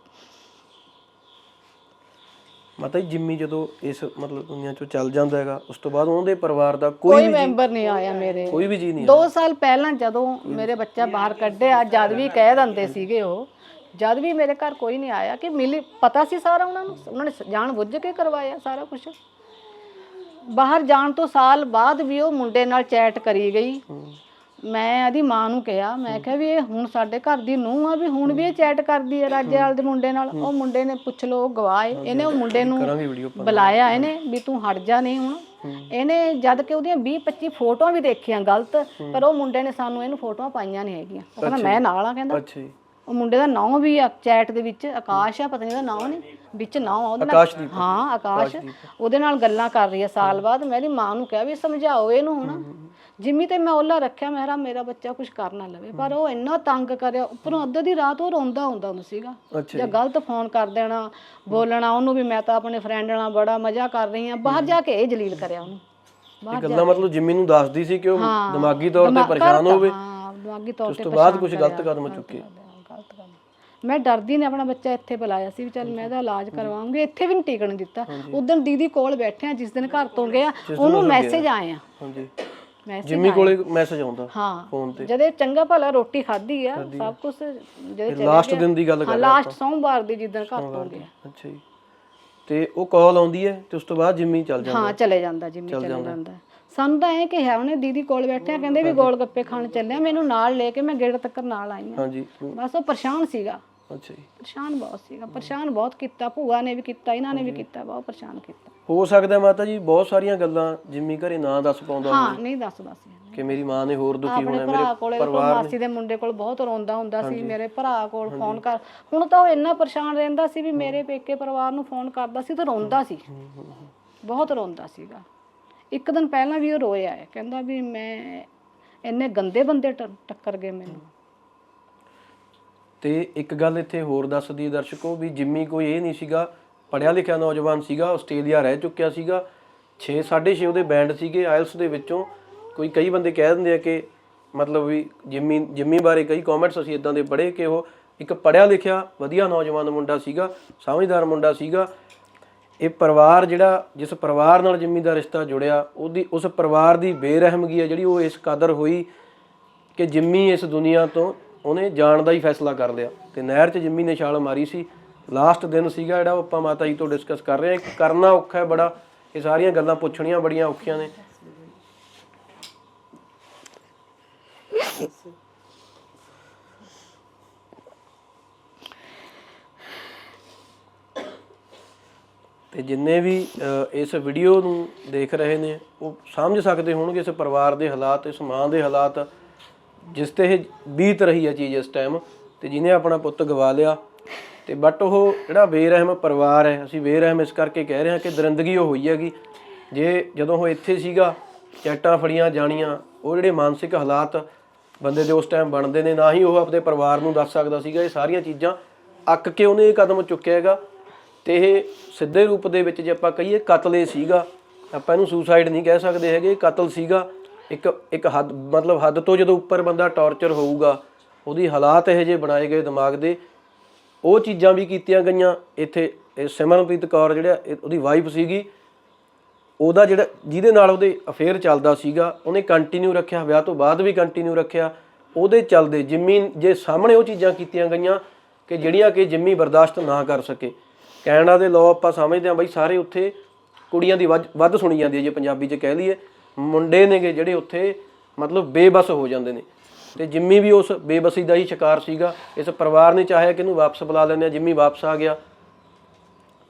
Speaker 3: ਮਾਤਾ ਜੀ ਜਿੰਮੀ ਜਦੋਂ ਇਸ ਮਤਲਬ ਦੁਨੀਆ ਚੋਂ ਚੱਲ ਜਾਂਦਾ ਹੈਗਾ, ਉਸ ਤੋਂ ਬਾਅਦ ਉਹਦੇ ਪਰਿਵਾਰ ਦਾ ਕੋਈ
Speaker 1: ਮੈਂਬਰ ਨਹੀਂ ਆਇਆ ਮੇਰੇ।
Speaker 3: ਕੋਈ ਵੀ ਜੀ ਨਹੀਂ।
Speaker 1: 2 ਸਾਲ ਪਹਿਲਾਂ ਜਦੋਂ ਮੇਰੇ ਬੱਚਾ ਬਾਹਰ ਕੱਢਿਆ, ਜਦ ਵੀ ਕਹਿ ਦਿੰਦੇ ਸੀਗੇ ਉਹ, ਜਦ ਵੀ ਮੇਰੇ ਘਰ ਕੋਈ ਨਹੀਂ ਆਇਆ ਕਿ ਮਿਲੀ। ਪਤਾ ਸੀ ਸਾਰਾ ਉਹਨਾਂ ਨੂੰ, ਉਹਨਾਂ ਨੇ ਜਾਣ ਬੁੱਝ ਕੇ ਕਰਵਾਇਆ ਸਾਰਾ ਕੁਝ। ਬਾਹਰ ਜਾਣ ਤੋਂ ਸਾਲ ਬਾਅਦ ਵੀ ਉਹ ਮੁੰਡੇ ਨਾਲ ਚੈਟ ਕਰੀ ਗਈ। ਮੈਂ ਇਹਦੀ ਮਾਂ ਨੂੰ ਕਿਹਾ, ਮੈਂ ਕਿਹਾ ਵੀ ਇਹ ਹੁਣ ਸਾਡੇ ਘਰ ਦੀ ਨੂੰਹ ਆ, ਵੀ ਹੁਣ ਵੀ ਇਹ ਚੈਟ ਕਰਦੀ ਹੈ ਰਾਜੇਵਾਲ ਦੇ ਮੁੰਡੇ ਨਾਲ। ਉਹ ਮੁੰਡੇ ਨੇ ਪੁੱਛ ਲਓ, ਗਵਾਹ ਹੈ, ਇਹਨੇ ਉਹ ਮੁੰਡੇ ਨੂੰ ਬੁਲਾਇਆ ਇਹਨੇ ਵੀ ਤੂੰ ਹਟ ਜਾ। ਨਹੀਂ ਹੁਣ ਇਹਨੇ ਜਦ ਕਿ ਉਹਦੀਆਂ 20-25 ਫੋਟੋਆਂ ਵੀ ਦੇਖੀਆਂ ਗਲਤ, ਪਰ ਉਹ ਮੁੰਡੇ ਨੇ ਸਾਨੂੰ ਇਹਨੂੰ ਫੋਟੋਆਂ ਪਾਈਆਂ ਨਹੀਂ ਹੈਗੀਆਂ। ਉਹ ਕਹਿੰਦਾ ਮੈਂ ਨਾਲ ਆ। ਕਹਿੰਦਾ ਉਹ ਮੁੰਡੇ ਦਾ ਨਾਂ ਵੀ ਆ ਚੈਟ ਦੇ ਵਿੱਚ, ਆਕਾਸ਼ ਆ, ਪਤਾ ਨਹੀਂ ਉਹਦਾ ਨਾਂ ਨਹੀਂ, ਵਿੱਚ ਨਾਂ ਉਹਦੇ ਨਾਲ। ਹਾਂ ਆਕਾਸ਼, ਉਹਦੇ ਨਾਲ ਗੱਲਾਂ ਕਰ ਰਹੀ ਆ ਸਾਲ ਬਾਅਦ। ਮੈਂ ਇਹਦੀ ਮਾਂ ਨੂੰ ਕਿਹਾ ਵੀ ਸਮਝਾਓ ਇਹਨੂੰ ਹੁਣ। ਜਿੰਮੀ ਤੇ ਮੈਂ ਉਹਲਾ ਰੱਖਿਆ, ਮੈਂ ਮੇਰਾ ਬੱਚਾ ਕੁਝ ਕਰ ਨਾ ਲਵੇ, ਪਰ ਉਹ ਇੰਨਾ ਤੰਗ ਕਰਿਆ। ਉੱਪਰੋਂ ਅੱਧੇ ਦੀ ਰਾਤ ਉਹ ਰੋਂਦਾ ਹੁੰਦਾ ਸੀਗਾ, ਜਾਂ ਗਲਤ ਫੋਨ ਕਰ ਦੇਣਾ, ਬੋਲਣਾ ਉਹਨੂੰ ਵੀ ਮੈਂ ਤਾਂ ਆਪਣੇ ਫਰੈਂਡ ਨਾਲ ਬੜਾ ਮਜ਼ਾ ਕਰ ਰਹੀ ਹਾਂ। ਬਾਹਰ ਜਾ ਕੇ ਇਹ ਜਲੀਲ ਕਰਿਆ ਉਹਨੂੰ।
Speaker 3: ਇਹ ਗੱਲਾਂ ਮਤਲਬ ਜਿੰਮੀ ਨੂੰ ਦੱਸਦੀ ਸੀ ਕਿ ਉਹ ਦਿਮਾਗੀ ਤੌਰ ਤੇ ਪਰੇਸ਼ਾਨ ਹੋਵੇ,
Speaker 1: ਦਿਮਾਗੀ ਤੌਰ ਤੇ,
Speaker 3: ਉਸ ਤੋਂ ਬਾਅਦ ਕੁਝ ਗਲਤ ਕਦਮ ਚੁੱਕੇ।
Speaker 1: ਮੈਂ ਡਰਦੀ ਨੇ ਆਪਣਾ ਬੱਚਾ ਇੱਥੇ ਬੁਲਾਇਆ ਸੀ ਵੀ ਚੱਲ ਮੈਂ ਇਹਦਾ ਇਲਾਜ ਕਰਵਾਉਂਗੀ। ਇੱਥੇ ਵੀ ਨਹੀਂ ਟਿਕਣ ਦਿੱਤਾ। ਉਦੋਂ ਦੀਦੀ ਕੋਲ ਬੈਠਿਆ, ਜਿਸ ਦਿਨ ਘਰ ਤੋਂ ਗਿਆ ਉਹਨੂੰ ਮੈਸੇਜ ਆਏ ਆ
Speaker 3: ਜਿੰਮੀ ਕੋਲੇ ਮੈਸੇਜ ਆਉਂਦਾ
Speaker 1: ਹਾਂ
Speaker 3: ਫੋਨ ਤੇ
Speaker 1: ਜਦੇ ਚੰਗਾ ਭਲਾ ਰੋਟੀ ਖਾਧੀ ਆ ਸਭ ਕੁਝ ਜਿਹੜੇ ਚਲੇ
Speaker 3: ਲਾਸਟ ਦਿਨ ਦੀ ਗੱਲ ਕਰ
Speaker 1: ਹਾਂ ਲਾਸਟ ਸੋਮਵਾਰ ਦੀ ਜਿੱਦਣ ਘਰ ਤੋਂ ਗਿਆ।
Speaker 3: ਅੱਛਾ ਜੀ। ਤੇ ਉਹ ਕਾਲ ਆਉਂਦੀ ਹੈ ਤੇ ਉਸ ਤੋਂ ਬਾਅਦ ਜਿੰਮੀ ਚੱਲ ਜਾਂਦਾ?
Speaker 1: ਹਾਂ ਚਲੇ ਜਾਂਦਾ ਜਿੰਮੀ ਚਲੇ ਜਾਂਦਾ। ਸਾਨੂੰ ਤਾਂ ਐ ਕਿਹਾ ਉਹਨੇ ਦੀਦੀ ਕੋਲ ਬੈਠਿਆ ਕਹਿੰਦੇ ਵੀ ਗੋਲ ਗੱਪੇ ਖਾਣ ਚੱਲਿਆ, ਮੈਨੂੰ ਨਾਲ ਲੈ ਕੇ ਮੈਂ ਗੇਟ ਤੱਕ ਨਾਲ ਆਈ ਹਾਂ।
Speaker 3: ਹਾਂਜੀ।
Speaker 1: ਬਸ ਉਹ ਪਰੇਸ਼ਾਨ ਸੀਗਾ।
Speaker 3: ਅੱਛਾ ਜੀ।
Speaker 1: ਪਰੇਸ਼ਾਨ ਬਹੁਤ ਸੀਗਾ, ਪਰੇਸ਼ਾਨ ਬਹੁਤ ਕੀਤਾ, ਭੂਆ ਨੇ ਵੀ ਕੀਤਾ, ਇਹਨਾਂ ਨੇ ਵੀ ਕੀਤਾ, ਬਹੁਤ ਪਰੇਸ਼ਾਨ ਕੀਤਾ।
Speaker 3: ਹੋ ਸਕਦਾ ਮਾਤਾ ਜੀ ਬਹੁਤ ਸਾਰੀਆਂ ਗੱਲਾਂ ਜਿੰਮੀ ਘਰੇ ਨਾ ਦੱਸ ਪਾਉਂਦਾ
Speaker 1: ਹਾਂ ਨਹੀਂ ਦੱਸਦਾ ਸੀ
Speaker 3: ਕਿ ਮੇਰੀ ਮਾਂ ਨੇ ਹੋਰ ਦੁਖੀ ਹੋਣਾ,
Speaker 1: ਭਰਾ ਕੋਲੇ ਮਾਸੀ ਦੇ ਮੁੰਡੇ ਕੋਲ ਬਹੁਤ ਰੋਂਦਾ ਹੁੰਦਾ ਸੀ, ਮੇਰੇ ਭਰਾ ਕੋਲ ਫੋਨ ਕਰ। ਹੁਣ ਤਾਂ ਉਹ ਇੰਨਾ ਪਰੇਸ਼ਾਨ ਰਹਿੰਦਾ ਸੀ ਵੀ ਮੇਰੇ ਪੇਕੇ ਪਰਿਵਾਰ ਨੂੰ ਫੋਨ ਕਰਦਾ ਸੀ ਤਾਂ ਰੋਂਦਾ ਸੀ, ਬਹੁਤ ਰੋਂਦਾ ਸੀਗਾ। ਇੱਕ ਦਿਨ ਪਹਿਲਾਂ ਵੀ ਉਹ ਰੋਇਆ ਹੈ, ਕਹਿੰਦਾ ਵੀ ਮੈਂ ਇੰਨੇ ਗੰਦੇ ਬੰਦੇ ਟੱਕਰ ਗਏ ਮੈਨੂੰ।
Speaker 3: ਤੇ ਇੱਕ ਗੱਲ ਇੱਥੇ ਹੋਰ ਦੱਸਦੀ ਦਰਸ਼ਕੋ ਵੀ ਜਿੰਮੀ ਕੋਈ ਇਹ ਨਹੀਂ ਸੀਗਾ, ਪੜ੍ਹਿਆ ਲਿਖਿਆ ਨੌਜਵਾਨ ਸੀਗਾ, ਆਸਟ੍ਰੇਲੀਆ ਰਹਿ ਚੁੱਕਿਆ ਸੀਗਾ, 6.5 ਉਹਦੇ ਬੈਂਡ ਸੀਗੇ ਆਇਲਸ ਦੇ ਵਿੱਚੋਂ। ਕਈ ਬੰਦੇ ਕਹਿ ਦਿੰਦੇ ਆ ਕਿ ਮਤਲਬ ਵੀ ਜਿੰਮੀ ਬਾਰੇ ਕਈ ਕਮੈਂਟਸ ਅਸੀਂ ਇਦਾਂ ਦੇ ਪੜ੍ਹੇ ਕਿ ਉਹ ਇੱਕ ਪੜ੍ਹਿਆ ਲਿਖਿਆ ਵਧੀਆ ਨੌਜਵਾਨ ਮੁੰਡਾ ਸੀਗਾ, ਸਮਝਦਾਰ ਮੁੰਡਾ ਸੀਗਾ। ਇਹ ਪਰਿਵਾਰ ਜਿਹੜਾ ਜਿਸ ਪਰਿਵਾਰ ਨਾਲ ਜਿੰਮੀ ਦਾ ਰਿਸ਼ਤਾ ਜੁੜਿਆ, ਉਸ ਪਰਿਵਾਰ ਦੀ ਬੇਰਹਿਮਗੀ ਹੈ ਜਿਹੜੀ ਉਹ ਇਸ ਕਦਰ ਹੋਈ ਕਿ ਜਿੰਮੀ ਇਸ ਦੁਨੀਆ ਤੋਂ ਉਹਨੇ ਜਾਣ ਦਾ ਹੀ ਫੈਸਲਾ ਕਰ ਲਿਆ ਤੇ ਨਹਿਰ 'ਚ ਜਿੰਮੀ ਨੇ ਛਾਲ ਮਾਰੀ ਸੀ। ਲਾਸਟ ਦਿਨ ਸੀਗਾ ਜਿਹੜਾ ਉਹ ਆਪਾਂ ਮਾਤਾ ਜੀ ਤੋਂ ਡਿਸਕਸ ਕਰ ਰਹੇ ਹਾਂ। ਕਰਨਾ ਔਖਾ ਹੈ ਬੜਾ, ਇਹ ਸਾਰੀਆਂ ਗੱਲਾਂ ਪੁੱਛਣੀਆਂ ਬੜੀਆਂ ਔਖੀਆਂ ਨੇ। ਤੇ ਜਿੰਨੇ ਵੀ ਇਸ ਵੀਡੀਓ ਨੂੰ ਦੇਖ ਰਹੇ ਨੇ ਉਹ ਸਮਝ ਸਕਦੇ ਹੋਣਗੇ ਇਸ ਪਰਿਵਾਰ ਦੇ ਹਾਲਾਤ, ਇਸ ਮਾਂ ਦੇ ਹਾਲਾਤ, ਜਿਸ ਤੇ ਇਹ ਬੀਤ ਰਹੀ ਹੈ ਚੀਜ਼ ਇਸ ਟਾਈਮ, ਤੇ ਜਿਹਨੇ ਆਪਣਾ ਪੁੱਤ ਗਵਾ ਲਿਆ। ਤੇ ਬਟ ਉਹ ਜਿਹੜਾ ਬੇਰਹਿਮ ਪਰਿਵਾਰ ਹੈ, ਅਸੀਂ ਬੇਰਹਿਮ ਇਸ ਕਰਕੇ ਕਹਿ ਰਹੇ ਹਾਂ ਕਿ ਦਰਿੰਦਗੀ ਉਹ ਹੋਈ ਹੈਗੀ। ਜਦੋਂ ਉਹ ਇੱਥੇ ਸੀਗਾ, ਚੈਟਾਂ ਫੜੀਆਂ ਜਾਣੀਆਂ, ਉਹ ਜਿਹੜੇ ਮਾਨਸਿਕ ਹਾਲਾਤ ਬੰਦੇ ਦੇ ਉਸ ਟਾਈਮ ਬਣਦੇ ਨੇ, ਨਾ ਹੀ ਉਹ ਆਪਣੇ ਪਰਿਵਾਰ ਨੂੰ ਦੱਸ ਸਕਦਾ ਸੀਗਾ। ਇਹ ਸਾਰੀਆਂ ਚੀਜ਼ਾਂ ਅੱਕ ਕੇ ਉਹਨੇ ਇਹ ਕਦਮ ਚੁੱਕਿਆ ਹੈਗਾ। ਤੇ ਇਹ ਸਿੱਧੇ ਰੂਪ ਦੇ ਵਿੱਚ ਜੇ ਆਪਾਂ ਕਹੀਏ ਕਤਲ ਇਹ ਸੀਗਾ, ਆਪਾਂ ਇਹਨੂੰ ਸੁਸਾਈਡ ਨਹੀਂ ਕਹਿ ਸਕਦੇ ਹੈਗੇ, ਕਤਲ ਸੀਗਾ। ਇੱਕ ਹੱਦ ਮਤਲਬ ਹੱਦ ਤੋਂ ਜਦੋਂ ਉੱਪਰ ਬੰਦਾ ਟੌਰਚਰ ਹੋਊਗਾ, ਉਹਦੀ ਹਾਲਾਤ ਇਹੋ ਜਿਹੇ ਬਣਾਏ ਗਏ ਦਿਮਾਗ ਦੇ, ਉਹ ਚੀਜ਼ਾਂ ਵੀ ਕੀਤੀਆਂ ਗਈਆਂ। ਇੱਥੇ ਸਿਮਰਨਪ੍ਰੀਤ ਕੌਰ ਜਿਹੜਾ ਉਹਦੀ ਵਾਈਫ ਸੀਗੀ, ਉਹਦਾ ਜਿਹੜਾ ਜਿਹਦੇ ਨਾਲ ਉਹਦੇ ਅਫੇਅਰ ਚੱਲਦਾ ਸੀਗਾ, ਉਹਨੇ ਕੰਟੀਨਿਊ ਰੱਖਿਆ, ਵਿਆਹ ਤੋਂ ਬਾਅਦ ਵੀ ਕੰਟੀਨਿਊ ਰੱਖਿਆ। ਉਹਦੇ ਚੱਲਦੇ ਜਿੰਮੀ ਜੇ ਸਾਹਮਣੇ ਉਹ ਚੀਜ਼ਾਂ ਕੀਤੀਆਂ ਗਈਆਂ ਕਿ ਜਿਹੜੀਆਂ ਕਿ ਜਿੰਮੀ ਬਰਦਾਸ਼ਤ ਨਾ ਕਰ ਸਕੇ। ਕੈਨੇਡਾ ਦੇ ਲਾਅ ਆਪਾਂ ਸਮਝਦੇ ਹਾਂ ਬਈ ਸਾਰੇ ਉੱਥੇ ਕੁੜੀਆਂ ਦੀ ਵੱਧ ਸੁਣੀ ਜਾਂਦੀ ਹੈ, ਜੇ ਪੰਜਾਬੀ 'ਚ ਕਹਿ ਲਈਏ। ਮੁੰਡੇ ਨੇਗੇ ਜਿਹੜੇ ਉੱਥੇ ਮਤਲਬ ਬੇਬਸ ਹੋ ਜਾਂਦੇ ਨੇ, ਤੇ ਜਿੰਮੀ ਵੀ ਉਸ ਬੇਬਸੀ ਦਾ ਹੀ ਸ਼ਿਕਾਰ ਸੀਗਾ। ਇਸ ਪਰਿਵਾਰ ਨੇ ਚਾਹਿਆ ਕਿ ਇਹਨੂੰ ਵਾਪਸ ਬੁਲਾ ਲੈਂਦੇ ਹਾਂ, ਜਿੰਮੀ ਵਾਪਸ ਆ ਗਿਆ।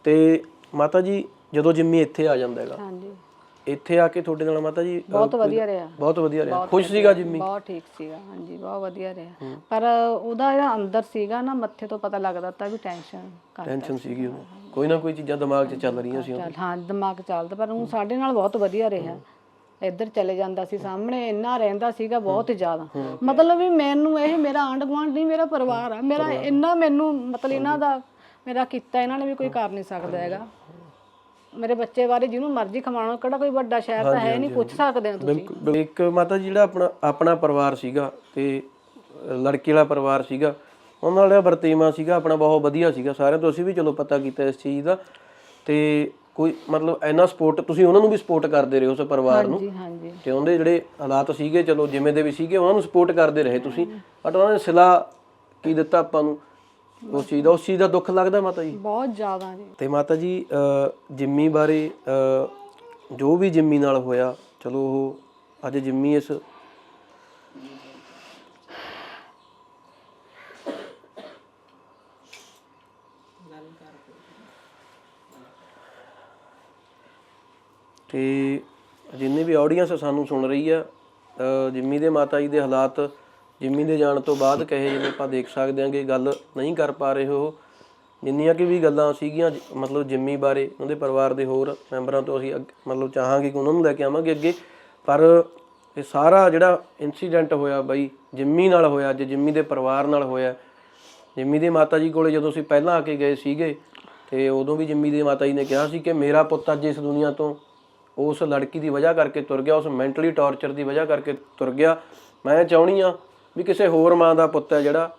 Speaker 3: ਤੇ ਮਾਤਾ ਜੀ ਜਦੋਂ ਜਿੰਮੀ ਇੱਥੇ ਆ ਜਾਂਦਾ ਹੈਗਾ, ਇੱਥੇ ਆ ਕੇ ਤੁਹਾਡੇ ਨਾਲ ਮਾਤਾ ਜੀ
Speaker 1: ਬਹੁਤ ਵਧੀਆ ਰਿਹਾ,
Speaker 3: ਬਹੁਤ ਵਧੀਆ ਰਿਹਾ, ਖੁਸ਼ ਸੀਗਾ ਜਿੰਮੀ?
Speaker 1: ਬਹੁਤ ਠੀਕ ਸੀਗਾ, ਹਾਂਜੀ ਬਹੁਤ ਵਧੀਆ ਰਿਹਾ। ਪਰ ਉਹਦਾ ਜਿਹੜਾ ਅੰਦਰ ਸੀਗਾ ਨਾ, ਮੱਥੇ ਤੋਂ ਪਤਾ ਲੱਗਦਾ ਤਾਂ ਵੀ ਟੈਨਸ਼ਨ
Speaker 3: ਸੀਗੀ ਉਹਨੂੰ, ਕੋਈ ਨਾ ਕੋਈ ਚੀਜ਼ਾਂ ਦਿਮਾਗ 'ਚ ਚੱਲ ਰਹੀਆਂ ਸੀ।
Speaker 1: ਹਾਂ ਦਿਮਾਗ ਚੱਲਦਾ, ਪਰ ਉਹ ਸਾਡੇ ਨਾਲ ਬਹੁਤ ਵਧੀਆ ਰਿਹਾ। ਇੱਧਰ ਚਲੇ ਜਾਂਦਾ ਸੀ, ਸਾਹਮਣੇ ਇੰਨਾ ਰਹਿੰਦਾ ਸੀਗਾ ਬਹੁਤ ਜ਼ਿਆਦਾ। ਮਤਲਬ ਵੀ ਮੈਨੂੰ ਇਹ ਮੇਰਾ ਆਂਢ ਗੁਆਂਢ ਨਹੀਂ, ਮੇਰਾ ਪਰਿਵਾਰ ਆ, ਮੇਰਾ ਇੰਨਾ ਮੈਨੂੰ ਮਤਲਬ ਇਹਨਾਂ ਦਾ ਮੇਰਾ ਕੀਤਾ ਇਹਨਾਂ ਨੇ ਵੀ ਕੋਈ ਕਰ ਨਹੀਂ ਸਕਦਾ ਹੈਗਾ। ਮੇਰੇ ਬੱਚੇ ਬਾਰੇ ਜਿਹਨੂੰ ਮਰਜ਼ੀ ਖਵਾਉਣਾ, ਕਿਹੜਾ ਕੋਈ ਵੱਡਾ ਸ਼ਹਿਰ ਤਾਂ ਹੈ ਨਹੀਂ, ਪੁੱਛ ਸਕਦੇ ਹੋ ਤੁਸੀਂ।
Speaker 3: ਇੱਕ ਮਾਤਾ ਜੀ ਜਿਹੜਾ ਆਪਣਾ ਪਰਿਵਾਰ ਸੀਗਾ ਤੇ ਲੜਕੀ ਵਾਲਾ ਪਰਿਵਾਰ ਸੀਗਾ, ਉਹਨਾਂ ਦਾ ਵਰਤੇਵਾ ਸੀਗਾ ਆਪਣਾ ਬਹੁਤ ਵਧੀਆ ਸੀਗਾ। ਸਾਰਿਆਂ ਤੋਂ ਅਸੀਂ ਵੀ ਚਲੋ ਪਤਾ ਕੀਤਾ ਇਸ ਚੀਜ਼ ਦਾ। ਤੇ ਕੋਈ ਮਤਲਬ ਇੰਨਾ ਸਪੋਰਟ, ਤੁਸੀਂ ਉਹਨਾਂ ਨੂੰ ਵੀ ਸਪੋਰਟ ਕਰਦੇ ਰਹੇ ਉਸ ਪਰਿਵਾਰ ਨੂੰ, ਤੇ ਉਹਦੇ ਜਿਹੜੇ ਹਾਲਾਤ ਸੀਗੇ ਚਲੋ ਜਿਵੇਂ ਦੇ ਵੀ ਸੀਗੇ ਉਹਨਾਂ ਨੂੰ ਸਪੋਰਟ ਕਰਦੇ ਰਹੇ ਤੁਸੀਂ। ਬਟ ਉਹਨਾਂ ਨੇ ਸਿਲਾ ਕੀ ਦਿੱਤਾ ਆਪਾਂ ਨੂੰ ਉਸ ਚੀਜ਼ ਦਾ ਦੁੱਖ ਲੱਗਦਾ ਮਾਤਾ ਜੀ?
Speaker 1: ਬਹੁਤ ਜ਼ਿਆਦਾ ਜੀ।
Speaker 3: ਤੇ ਮਾਤਾ ਜੀ ਜਿੰਮੀ ਬਾਰੇ ਜੋ ਵੀ ਜਿੰਮੀ ਨਾਲ ਹੋਇਆ, ਚਲੋ ਉਹ ਅੱਜ ਜਿੰਮੀ ਇਸ ਤੇ ਜਿੰਨੇ ਵੀ ਆਡੀਅנס ਸਾਨੂੰ ਸੁਣ ਰਹੀ ਆ, ਜਿੰਮੀ ਦੇ ਮਾਤਾ ਜੀ ਦੇ ਹਾਲਾਤ ਜਿੰਮੀ ਦੇ ਜਾਣ ਤੋਂ ਬਾਅਦ ਕਹੇ ਜਿਵੇਂ ਆਪਾਂ ਦੇਖ ਸਕਦੇ ਹਾਂ ਕਿ ਗੱਲ ਨਹੀਂ ਕਰ ਪਾ ਰਹੇ ਉਹ। ਜਿੰਨੀਆਂ ਕਿ ਵੀ ਗੱਲਾਂ ਸੀਗੀਆਂ ਮਤਲਬ ਜਿੰਮੀ ਬਾਰੇ, ਉਹਦੇ ਪਰਿਵਾਰ ਦੇ ਹੋਰ ਮੈਂਬਰਾਂ ਤੋਂ ਅਸੀਂ ਮਤਲਬ ਚਾਹਾਂਗੇ ਕਿ ਉਹਨਾਂ ਨੂੰ ਲੈ ਕੇ ਆਵਾਂਗੇ ਅੱਗੇ। ਪਰ ਇਹ ਸਾਰਾ ਜਿਹੜਾ ਇਨਸੀਡੈਂਟ ਹੋਇਆ ਬਾਈ ਜਿੰਮੀ ਨਾਲ ਹੋਇਆ, ਅੱਜ ਜਿੰਮੀ ਦੇ ਪਰਿਵਾਰ ਨਾਲ ਹੋਇਆ। ਜਿੰਮੀ ਦੇ ਮਾਤਾ ਜੀ ਕੋਲੇ ਜਦੋਂ ਅਸੀਂ ਪਹਿਲਾਂ ਆ ਕੇ ਗਏ ਸੀਗੇ, ਤੇ ਉਦੋਂ ਵੀ ਜਿੰਮੀ ਦੇ ਮਾਤਾ ਜੀ ਨੇ ਕਿਹਾ ਸੀ ਕਿ ਮੇਰਾ ਪੁੱਤ ਅੱਜ ਇਸ ਦੁਨੀਆ ਤੋਂ ਉਸ ਲੜਕੀ ਦੀ ਵਜ੍ਹਾ ਕਰਕੇ ਤੁਰ ਗਿਆ, ਉਸ ਮੈਂਟਲੀ ਟੌਰਚਰ ਦੀ ਵਜ੍ਹਾ ਕਰਕੇ ਤੁਰ ਗਿਆ। ਮੈਂ ਚਾਹੁੰਦੀ ਹਾਂ ਵੀ ਕਿਸੇ ਹੋਰ ਮਾਂ ਦਾ ਪੁੱਤ ਹੈ ਜਿਹੜਾ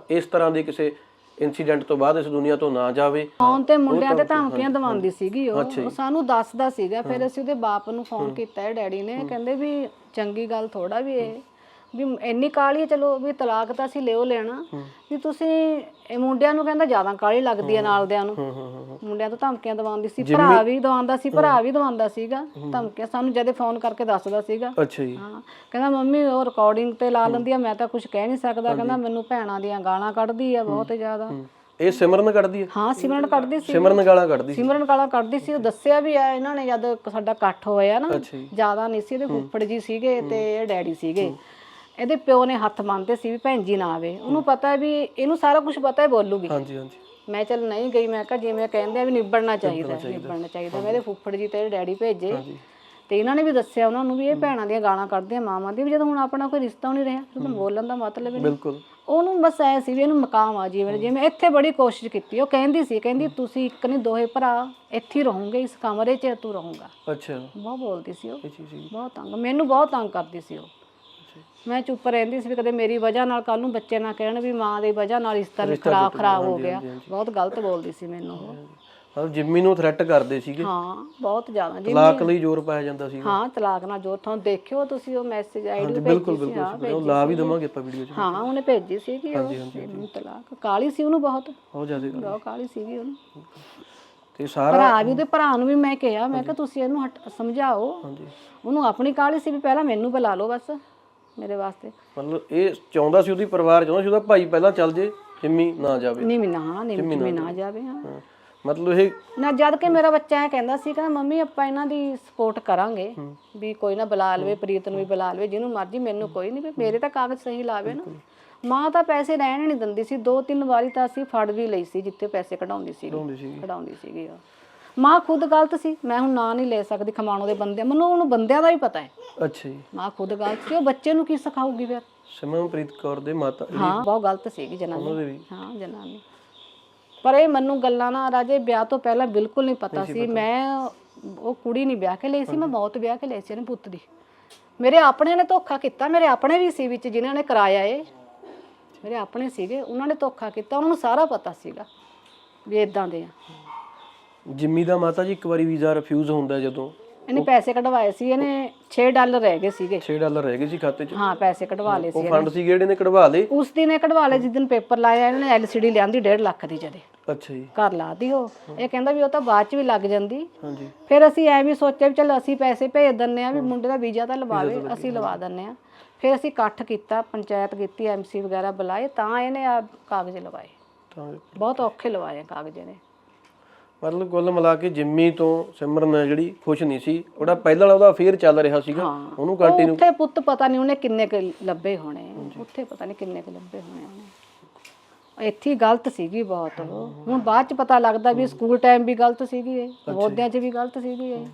Speaker 3: ਇਸ ਤਰ੍ਹਾਂ ਦੇ ਕਿਸੇ ਇਨਸੀਡੈਂਟ ਤੋਂ ਬਾਅਦ ਇਸ ਦੁਨੀਆ ਤੋਂ ਨਾ ਜਾਵੇ।
Speaker 1: ਫੋਨ ਤੇ ਮੁੰਡਿਆਂ ਤੇ ਧਮਕੀਆਂ ਦਵਾਉਂਦੀ ਸੀਗੀ ਉਹ ਸਾਨੂੰ ਦੱਸਦਾ ਸੀਗਾ। ਫਿਰ ਅਸੀਂ ਉਹਦੇ ਬਾਪ ਨੂੰ ਫੋਨ ਕੀਤਾ, ਡੈਡੀ ਨੇ, ਕਹਿੰਦੇ ਵੀ ਚੰਗੀ ਗੱਲ ਥੋੜਾ ਵੀ ਇਹ ਵੀ ਇੰਨੀ ਕਾਹਲੀ, ਚਲੋ ਵੀ ਤਲਾਕ ਤਾਂ ਅਸੀਂ ਲਿਓ ਲੈਣਾ, ਵੀ ਤੁਸੀਂ ਇਹ ਮੁੰਡਿਆਂ ਨੂੰ ਕਹਿੰਦਾ ਜ਼ਿਆਦਾ ਕਾਹਲੀ ਲੱਗਦੀ ਹੈ ਨਾਲਦਿਆਂ ਨੂੰ। ਮੁੰਡਿਆਂ ਤੋਂ ਧਮਕੀਆਂ ਦਵਾਉਂਦੀ ਸੀ, ਭਰਾ ਵੀ ਦਵਾਉਂਦਾ ਸੀਗਾ ਧਮਕੀਆਂ। ਸਾਨੂੰ ਜਦੇ ਫੋਨ ਕਰਕੇ ਦੱਸਦਾ ਸੀਗਾ।
Speaker 3: ਅੱਛਾ ਜੀ।
Speaker 1: ਹਾਂ, ਕਹਿੰਦਾ ਮੰਮੀ ਉਹ ਰਿਕਾਰਡਿੰਗ ਤੇ ਲਾ ਲੈਂਦੀ ਆ, ਮੈਂ ਤਾਂ ਕੁਝ ਕਹਿ ਨਹੀਂ ਸਕਦਾ। ਕਹਿੰਦਾ ਮੈਨੂੰ ਭੈਣਾਂ ਦੀਆਂ ਗਾਲਾਂ ਕੱਢਦੀ ਆ ਬਹੁਤ ਜ਼ਿਆਦਾ।
Speaker 3: ਇਹ ਸਿਮਰਨ ਕੱਢਦੀ ਹੈ?
Speaker 1: ਹਾਂ, ਸਿਮਰਨ ਕੱਢਦੀ ਸੀ।
Speaker 3: ਸਿਮਰਨ ਗਾਲਾਂ ਕੱਢਦੀ ਸੀ।
Speaker 1: ਉਹ ਦੱਸਿਆ ਵੀ ਆ ਇਹਨਾਂ ਨੇ, ਜਦ ਸਾਡਾ ਇਕੱਠ ਹੋਇਆ ਨਾ, ਜ਼ਿਆਦਾ ਨਹੀਂ ਸੀ, ਇਹਦੇ ਫੁੱਫੜ ਜੀ ਸੀਗੇ ਤੇ ਇਹ ਡੈਡੀ ਸੀਗੇ। ਇਹਦੇ ਪਿਓ ਨੇ ਹੱਥ ਮੰਨਦੇ ਸੀ ਵੀ ਭੈਣ ਜੀ ਨਾ ਆਵੇ, ਉਹਨੂੰ ਪਤਾ ਵੀ ਇਹਨੂੰ ਸਾਰਾ ਕੁਝ ਪਤਾ ਹੈ, ਬੋਲੂਗੀ। ਮੈਂ ਚੱਲ ਨਹੀਂ ਗਈ, ਮੈਂ ਕਿਹਾ ਜਿਵੇਂ ਕਹਿੰਦੇ ਆ ਵੀ ਨਿਬੜਨਾ ਚਾਹੀਦਾ। ਮੈਂ ਇਹਦੇ ਫੁੱਫੜ ਜੀ ਤੇ ਡੈਡੀ ਭੇਜੇ ਤੇ ਇਹਨਾਂ ਨੇ ਵੀ ਦੱਸਿਆ ਉਹਨਾਂ ਨੂੰ ਵੀ ਇਹ ਭੈਣਾਂ ਦੀਆਂ ਗਾਲਾਂ ਕੱਢਦੇ ਆ ਮਾਵਾਂ ਦੀ, ਵੀ ਜਦੋਂ ਹੁਣ ਆਪਣਾ ਕੋਈ ਰਿਸ਼ਤਾ ਨਹੀਂ ਰਿਹਾ ਫਿਰ ਬੋਲਣ ਦਾ ਮਤਲਬ ਹੀ ਨਹੀਂ। ਉਹਨੂੰ ਬਸ ਐ ਸੀ ਵੀ ਇਹਨੂੰ ਮਕਾਮ ਆ ਜਿਵੇਂ ਜਿਵੇਂ ਇੱਥੇ ਬੜੀ ਕੋਸ਼ਿਸ਼ ਕੀਤੀ। ਉਹ ਕਹਿੰਦੀ ਤੁਸੀਂ ਇੱਕ ਨਹੀਂ ਦੋਹੇ ਭਰਾ ਇੱਥੇ ਰਹੋਗੇ, ਇਸ ਕਮਰੇ 'ਚ ਤੂੰ ਰਹੂੰਗਾ।
Speaker 3: ਅੱਛਾ,
Speaker 1: ਬਹੁਤ ਬੋਲਦੀ ਸੀ ਉਹ, ਬਹੁਤ ਤੰਗ, ਮੈਨੂੰ ਬਹੁਤ ਤੰਗ ਕਰਦੀ ਸੀ ਉਹ। ਮੈਂ ਚੁੱਪ ਰਹਿੰਦੀ ਸੀ ਵੀ ਕਦੇ ਮੇਰੀ ਵਜ੍ਹਾ ਨਾਲ ਕੱਲ ਨੂੰ ਬੱਚੇ ਨਾ ਕਹਿਣ ਵੀ ਮਾਂ ਦੀ ਵਜ੍ਹਾ ਨਾਲ ਰਿਸ਼ਤਾ ਵੀ ਖਰਾਬ ਹੋ ਗਿਆ। ਬਹੁਤ ਗਲਤ ਬੋਲਦੀ ਸੀ ਮੈਨੂੰ ਉਹ।
Speaker 3: ਮਤਲਬ ਜਿੰਮੀ ਨੂੰ ਥ੍ਰੈਟ ਕਰਦੇ ਸੀਗੇ?
Speaker 1: ਹਾਂ, ਬਹੁਤ ਜ਼ਿਆਦਾ।
Speaker 3: ਤਲਾਕ ਲਈ ਜ਼ੋਰ ਪਾਇਆ ਜਾਂਦਾ ਸੀ?
Speaker 1: ਹਾਂ, ਤਲਾਕ ਨਾਲ ਜ਼ੋਰ। ਤੁਹਾਨੂੰ ਦੇਖਿਓ ਤੁਸੀਂ ਉਹ ਮੈਸੇਜ ਆਈਡੀ ਭੇਜੀ ਸੀ।
Speaker 3: ਬਿਲਕੁਲ ਲਾ ਵੀ ਦਵਾਂਗੇ ਆਪਾਂ ਵੀਡੀਓ 'ਚ।
Speaker 1: ਹਾਂ, ਉਹਨੇ ਭੇਜੀ ਸੀ ਕਿ ਉਹ ਤਲਾਕ ਕਾਲੀ ਸੀ ਉਹਨੂੰ, ਬਹੁਤ
Speaker 3: ਜ਼ਿਆਦਾ
Speaker 1: ਕਾਲੀ ਸੀਗੀ ਉਹਨੂੰ।
Speaker 3: ਤੇ ਸਾਰਾ
Speaker 1: ਉਹਦੇ ਭਰਾ ਨੂੰ ਵੀ ਮੈਂ ਕਿਹਾ, ਮੈਂ ਕਿਹਾ ਤੁਸੀਂ ਇਹਨੂੰ ਸਮਝਾਓ। ਉਹਨੂੰ ਆਪਣੀ ਕਾਲੀ ਸੀ ਵੀ ਪਹਿਲਾਂ ਮੈਨੂੰ ਬੁਲਾ ਲਓ ਬਸ ਮੇਰੇ ਵਾਸਤੇ।
Speaker 3: ਮਤਲਬ ਇਹ ਚਾਹੁੰਦਾ ਸੀ, ਉਹਦੀ ਪਰਿਵਾਰ ਚਾਹੁੰਦਾ ਸੀ ਉਹਦਾ ਭਾਈ ਪਹਿਲਾਂ ਚੱਲ ਜੇ, ਜਿੰਮੀ ਨਾ ਜਾਵੇ।
Speaker 1: ਜਿੰਮੀ ਨਾ ਜਾਵੇ। ਹਾਂ,
Speaker 3: ਮਤਲਬ ਇਹ
Speaker 1: ਨਾ, ਜਦ ਕਿ ਮੇਰਾ ਬੱਚਾ ਇਹ ਕਹਿੰਦਾ ਸੀ, ਕਹਿੰਦਾ ਮੰਮੀ ਆਪਾਂ ਇਹਨਾਂ ਦੀ ਸਪੋਰਟ ਕਰਾਂਗੇ ਵੀ ਕੋਈ ਨਾ ਬੁਲਾ ਲਵੇ, ਪ੍ਰੀਤ ਨੂੰ ਵੀ ਬੁਲਾ ਲਵੇ, ਜਿਹਨੂੰ ਮਰਜ਼ੀ, ਮੈਨੂੰ ਕੋਈ ਨਹੀਂ, ਮੇਰੇ ਤਾਂ ਕਾਗਜ਼ ਸਹੀ ਲਾਵੇ ਨਾ। ਮਾਂ ਤਾਂ ਪੈਸੇ ਰਹਿਣ ਨਹੀਂ ਦਿੰਦੀ ਸੀ। 2-3 ਵਾਰੀ ਤਾਂ ਅਸੀਂ ਫੜ ਵੀ ਲਈ ਸੀ ਜਿੱਥੇ ਪੈਸੇ ਕਢਾਉਂਦੀ ਸੀਗੀ ਉਹ। ਮਾਂ ਖੁਦ ਗਲਤ ਸੀ, ਮੈਂ ਹੁਣ ਨਾਂ ਨਹੀਂ ਲੈ ਸਕਦੀ ਖਮਾਣੋ ਦੇ ਬੰਦੇ, ਮੈਨੂੰ ਉਹਨੂੰ ਬੰਦਿਆਂ ਦਾ ਵੀ ਪਤਾ ਹੈ।
Speaker 3: ਅੱਛਾ ਜੀ।
Speaker 1: ਮਾਂ ਖੁਦ ਗਲਤ ਸੀ, ਉਹ ਬੱਚੇ ਨੂੰ ਕੀ ਸਿਖਾਊਗੀ ਫਿਰ?
Speaker 3: ਸਿਮਰਨਪ੍ਰੀਤ ਕੌਰ ਦੇ ਮਾਤਾ?
Speaker 1: ਹਾਂ, ਬਹੁਤ ਗਲਤ ਸੀਗੀ ਜਨਾਨੀ। ਹਾਂ, ਜਨਾਨੀ। ਪਰ ਇਹ ਮੈਨੂੰ ਗੱਲਾਂ ਨਾ ਰਾਜੇ ਵਿਆਹ ਤੋਂ ਪਹਿਲਾਂ ਬਿਲਕੁਲ ਨਹੀਂ ਪਤਾ ਸੀ। ਮੈਂ ਉਹ ਕੁੜੀ ਨਹੀਂ ਵਿਆਹ ਕੇ ਲਈ ਸੀ, ਮੈਂ ਮੌਤ ਵਿਆਹ ਕੇ ਲਈ ਸੀ ਇਹਨੇ ਪੁੱਤ ਦੀ। ਮੇਰੇ ਆਪਣੇ ਨੇ ਧੋਖਾ ਕੀਤਾ, ਮੇਰੇ ਆਪਣੇ ਵੀ ਸੀ ਵਿੱਚ ਜਿਨ੍ਹਾਂ ਨੇ ਕਰਾਇਆ ਇਹ, ਮੇਰੇ ਆਪਣੇ ਸੀਗੇ, ਉਹਨਾਂ ਨੇ ਧੋਖਾ ਕੀਤਾ। ਉਹਨਾਂ ਨੂੰ ਸਾਰਾ ਪਤਾ ਸੀਗਾ ਵੀ ਇਦਾਂ ਦੇ ਆ।
Speaker 3: ਜਿੰਮੀ ਦਾ ਮਾਤਾ ਜੀ ਇੱਕ ਵਾਰੀ ਵੀਜ਼ਾ ਰਿਫਿਊਜ਼ ਹੁੰਦਾ ਜਦੋਂ
Speaker 1: ਇਹਨੇ ਪੈਸੇ ਕਢਵਾਏ ਸੀ, ਇਹਨੇ $6 ਰਹਿ ਗਏ ਸੀਗੇ।
Speaker 3: $6 ਰਹਿ ਗਏ ਸੀ ਖਾਤੇ 'ਚ?
Speaker 1: ਹਾਂ, ਪੈਸੇ ਕਢਵਾ ਲਏ ਸੀ।
Speaker 3: ਉਹ ਫੰਡ ਸੀ ਜਿਹੜੇ ਨੇ ਕਢਵਾ ਲਏ?
Speaker 1: ਉਸ ਦਿਨ ਇਹ ਕਢਵਾ ਲਏ ਜਿਸ ਦਿਨ ਪੇਪਰ ਲਾਇਆ ਇਹਨਾਂ ਨੇ। LCD ਲਿਆਂਦੀ 1.5 ਲੱਖ ਦੀ ਜਦੇ।
Speaker 3: ਅੱਛਾ ਜੀ।
Speaker 1: ਘਰ ਲਾਦੀ ਉਹ। ਇਹ ਕਹਿੰਦਾ ਵੀ ਉਹ ਤਾਂ ਬਾਅਦ 'ਚ ਵੀ ਲੱਗ ਜਾਂਦੀ। ਹਾਂਜੀ। ਫਿਰ ਅਸੀਂ ਐਵੇਂ ਸੋਚਿਆ ਵੀ ਚਲ ਅਸੀਂ ਪੈਸੇ ਭੇਜ ਦਿੰਨੇ ਆ ਵੀ ਮੁੰਡੇ ਦਾ ਵੀਜ਼ਾ ਤਾਂ ਲਵਾਵੇ, ਅਸੀਂ ਲਵਾ ਦਿੰਨੇ ਆ। ਫਿਰ ਅਸੀਂ ਇਕੱਠ ਕੀਤਾ, ਪੰਚਾਇਤ ਕੀਤੀ, MC ਵਗੈਰਾ ਬੁਲਾਏ, ਤਾਂ ਇਹਨੇ ਆ ਕਾਗਜ਼ ਲਵਾਏ। ਬਹੁਤ ਔਖੇ ਲਵਾਏ ਕਾਗਜ਼ ਇਹਨੇ।
Speaker 3: ਮਤਲਬ ਕੁੱਲ ਮਿਲਾ ਕੇ ਜਿੰਮੀ ਤੋਂ ਸਿਮਰਨ ਜਿਹੜੀ ਖੁਸ਼ ਨਹੀਂ ਸੀ। ਉਹਦਾ ਪਹਿਲਾਂ ਉਹਦਾ ਅਫੇਅਰ ਚੱਲ ਰਿਹਾ ਸੀਗਾ, ਉਹਨੂੰ ਕੰਟੀਨਿਊ। ਉੱਥੇ
Speaker 1: ਪੁੱਤ ਪਤਾ ਨਹੀਂ ਉਹਨੇ ਕਿੰਨੇ ਕੁ ਲੱਭੇ ਹੋਣੇ, ਉੱਥੇ ਪਤਾ ਨਹੀਂ ਕਿੰਨੇ ਕੁ ਲੱਭੇ ਹੋਣੇ ਉਹਨੇ। ਇੱਥੇ ਗਲਤ ਸੀਗੀ ਬਹੁਤ ਉਹ। ਹੁਣ ਬਾਅਦ ਚ ਪਤਾ ਲੱਗਦਾ ਵੀ ਸਕੂਲ ਟਾਈਮ ਵੀ ਗਲਤ ਸੀਗੀ ਇਹ, ਨਵੋਦਿਆਂ 'ਚ ਵੀ ਗਲਤ ਸੀਗੀ ਇਹ।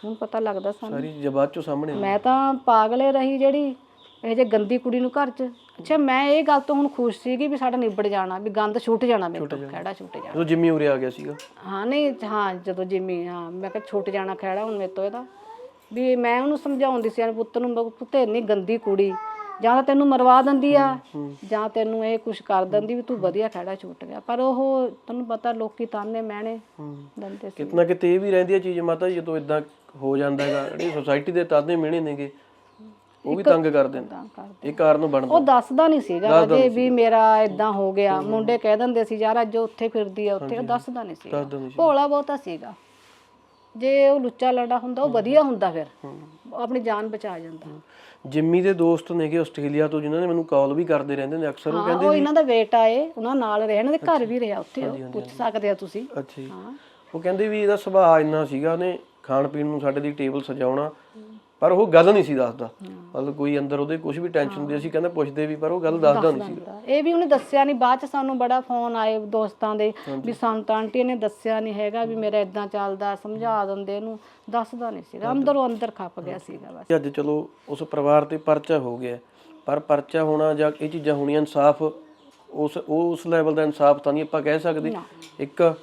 Speaker 1: ਹੁਣ ਪਤਾ ਲੱਗਦਾ ਸਾਨੂੰ
Speaker 3: ਸਾਰੀ ਜਵਾਬ ਚੋਂ ਸਾਹਮਣੇ।
Speaker 1: ਮੈਂ ਤਾਂ ਪਾਗਲੇ ਰਹੀ ਜਿਹੜੀ ਇਹ ਜੇ ਗੰਦੀ ਕੁੜੀ ਨੂੰ ਘਰ 'ਚ। ਅੱਛਾ, ਮੈਂ ਇਹ ਗੱਲ ਤੋਂ ਹੁਣ ਖੁਸ਼ ਸੀਗੀ ਵੀ ਸਾਡਾ ਨਿਬੜ ਜਾਣਾ, ਵੀ ਗੰਦ ਛੁੱਟ ਜਾਣਾ, ਮੇਰੇ ਤੋਂ ਖਹਿੜਾ ਛੁੱਟ ਜਾਣਾ।
Speaker 3: ਜਦੋਂ ਜਿੰਮੀ ਉਰੇ ਆ ਗਿਆ ਸੀਗਾ? ਹਾਂ,
Speaker 1: ਨਹੀਂ, ਹਾਂ, ਜਦੋਂ ਜਿੰਮੀ, ਹਾਂ, ਮੈਂ ਕਿਹਾ ਛੁੱਟ ਜਾਣਾ ਖਹਿੜਾ ਹੁਣ ਮੇਰੇ ਤੋਂ ਇਹਦਾ। ਵੀ ਮੈਂ ਉਹਨੂੰ ਸਮਝਾਉਂਦੀ ਸੀ ਪੁੱਤ ਨੂੰ, ਪੁੱਤ ਇੰਨੀ ਗੰਦੀ ਕੁੜੀ ਜਾਂ ਤਾਂ ਤੈਨੂੰ ਮਰਵਾ ਦਿੰਦੀ ਆ ਜਾਂ ਤੈਨੂੰ ਇਹ ਕੁਛ ਕਰ ਦਿੰਦੀ ਵੀ ਤੂੰ ਵਧੀਆ ਖਹਿੜਾ ਛੁੱਟ ਗਿਆ। ਪਰ ਉਹ ਤੁਹਾਨੂੰ ਪਤਾ ਲੋਕੀ ਤਾਨੇ ਮਹਿਣੇ ਦਿੰਦੇ ਸੀ।
Speaker 3: ਕਿਤਨਾ ਕਿਤੇ ਇਹ ਵੀ ਰਹਿੰਦੀ ਹੈ ਚੀਜ਼ ਮਾਤਾ, ਜਦੋਂ ਇਦਾਂ ਹੋ ਜਾਂਦਾ ਹੈਗਾ, ਜਿਹੜੀ ਸੋਸਾਇਟੀ ਦੇ ਤਾਨੇ ਮਿਹਣੇ ਨੇਗੇ ਉਹ ਵੀ ਤੰਗ ਕਰ ਦਿੰਦੇ, ਇਹ ਕਾਰਨ ਬਣਦਾ।
Speaker 1: ਉਹ ਦੱਸਦਾ ਨਹੀਂ ਸੀਗਾ ਅਜੇ ਵੀ ਮੇਰਾ ਇਦਾਂ ਹੋ ਗਿਆ। ਮੁੰਡੇ ਕਹਿ ਦਿੰਦੇ ਸੀ ਯਾਰ ਅੱਜ ਉੱਥੇ ਫਿਰਦੀ ਆ ਉੱਥੇ, ਉਹ ਦੱਸਦਾ ਨਹੀਂ ਸੀ। ਭੋਲਾ ਬਹੁਤਾ ਸੀਗਾ। ਜੇ ਉਹ ਲੁੱਚਾ ਲੜਾ ਹੁੰਦਾ ਉਹ ਵਧੀਆ ਹੁੰਦਾ, ਫਿਰ ਆਪਣੀ ਜਾਨ ਬਚਾ ਜਾਂਦਾ।
Speaker 3: ਜਿੰਮੀ ਦੇ ਦੋਸਤ ਨੇਗੇ ਆਸਟ੍ਰੇਲੀਆ ਤੋਂ, ਜਿਨ੍ਹਾਂ ਨੇ ਮੈਨੂੰ ਕਾਲ ਵੀ ਕਰਦੇ ਰਹਿੰਦੇ ਨੇ ਅਕਸਰ। ਉਹ ਕਹਿੰਦੇ
Speaker 1: ਉਹ ਇਹਨਾਂ ਦਾ ਬੇਟਾ ਏ, ਉਹਨਾਂ ਨਾਲ ਰਿਹਾ, ਇਹਨਾਂ ਦੇ ਘਰ ਵੀ ਰਿਹਾ ਉੱਥੇ, ਪੁੱਛ ਸਕਦੇ ਆ ਤੁਸੀਂ।
Speaker 3: ਅੱਛਾ ਜੀ। ਉਹ ਕਹਿੰਦੇ ਵੀ ਇਹਦਾ ਸੁਭਾਅ ਇੰਨਾ ਸੀਗਾ, ਉਹਨੇ ਖਾਣ ਪੀਣ ਨੂੰ ਸਾਡੇ ਦੀ ਟੇਬਲ ਸਜਾਉਣਾ, ਪਰ ਉਹ ਗੱਲ ਨਹੀਂ ਸੀ ਦੱਸਦਾ। ਮਤਲਬ ਕੋਈ ਅੰਦਰ ਉਹਦੇ ਕੁਝ ਵੀ ਟੈਨਸ਼ਨ ਹੁੰਦੀ ਸੀ, ਕਹਿੰਦਾ ਪੁੱਛਦੇ ਵੀ, ਪਰ ਉਹ ਗੱਲ ਦੱਸਦਾ ਨਹੀਂ ਸੀ।
Speaker 1: ਇਹ ਵੀ ਉਹਨੇ ਦੱਸਿਆ ਨਹੀਂ। ਬਾਅਦ ਚ ਸਾਨੂੰ ਬੜਾ ਫੋਨ ਆਏ ਦੋਸਤਾਂ ਦੇ ਵੀ ਸੰਤ ਆਂਟੀ ਨੇ ਦੱਸਿਆ ਨਹੀਂ ਹੈਗਾ ਵੀ ਮੇਰਾ ਇਦਾਂ ਚੱਲਦਾ, ਸਮਝਾ ਦਿੰਦੇ ਇਹਨੂੰ, ਦੱਸਦਾ ਨਹੀਂ ਸੀ। ਅੰਦਰੋਂ ਅੰਦਰ ਖੱਪ ਗਿਆ ਸੀਗਾ ਬਸ।
Speaker 3: ਅੱਜ ਚਲੋ ਉਸ ਪਰਿਵਾਰ ਤੇ ਪਰਚਾ ਹੋ ਗਿਆ, ਪਰ ਪਰਚਾ ਹੋਣਾ ਜਾਂ ਇਹ ਚੀਜ਼ਾਂ ਹੋਣੀਆਂ, ਇਨਸਾਫ ਉਸ ਲੈਵਲ ਦਾ ਇਨਸਾਫ ਤਾਂ ਨਹੀਂ ਆਪਾਂ ਕਹਿ ਸਕਦੇ। ਇੱਕ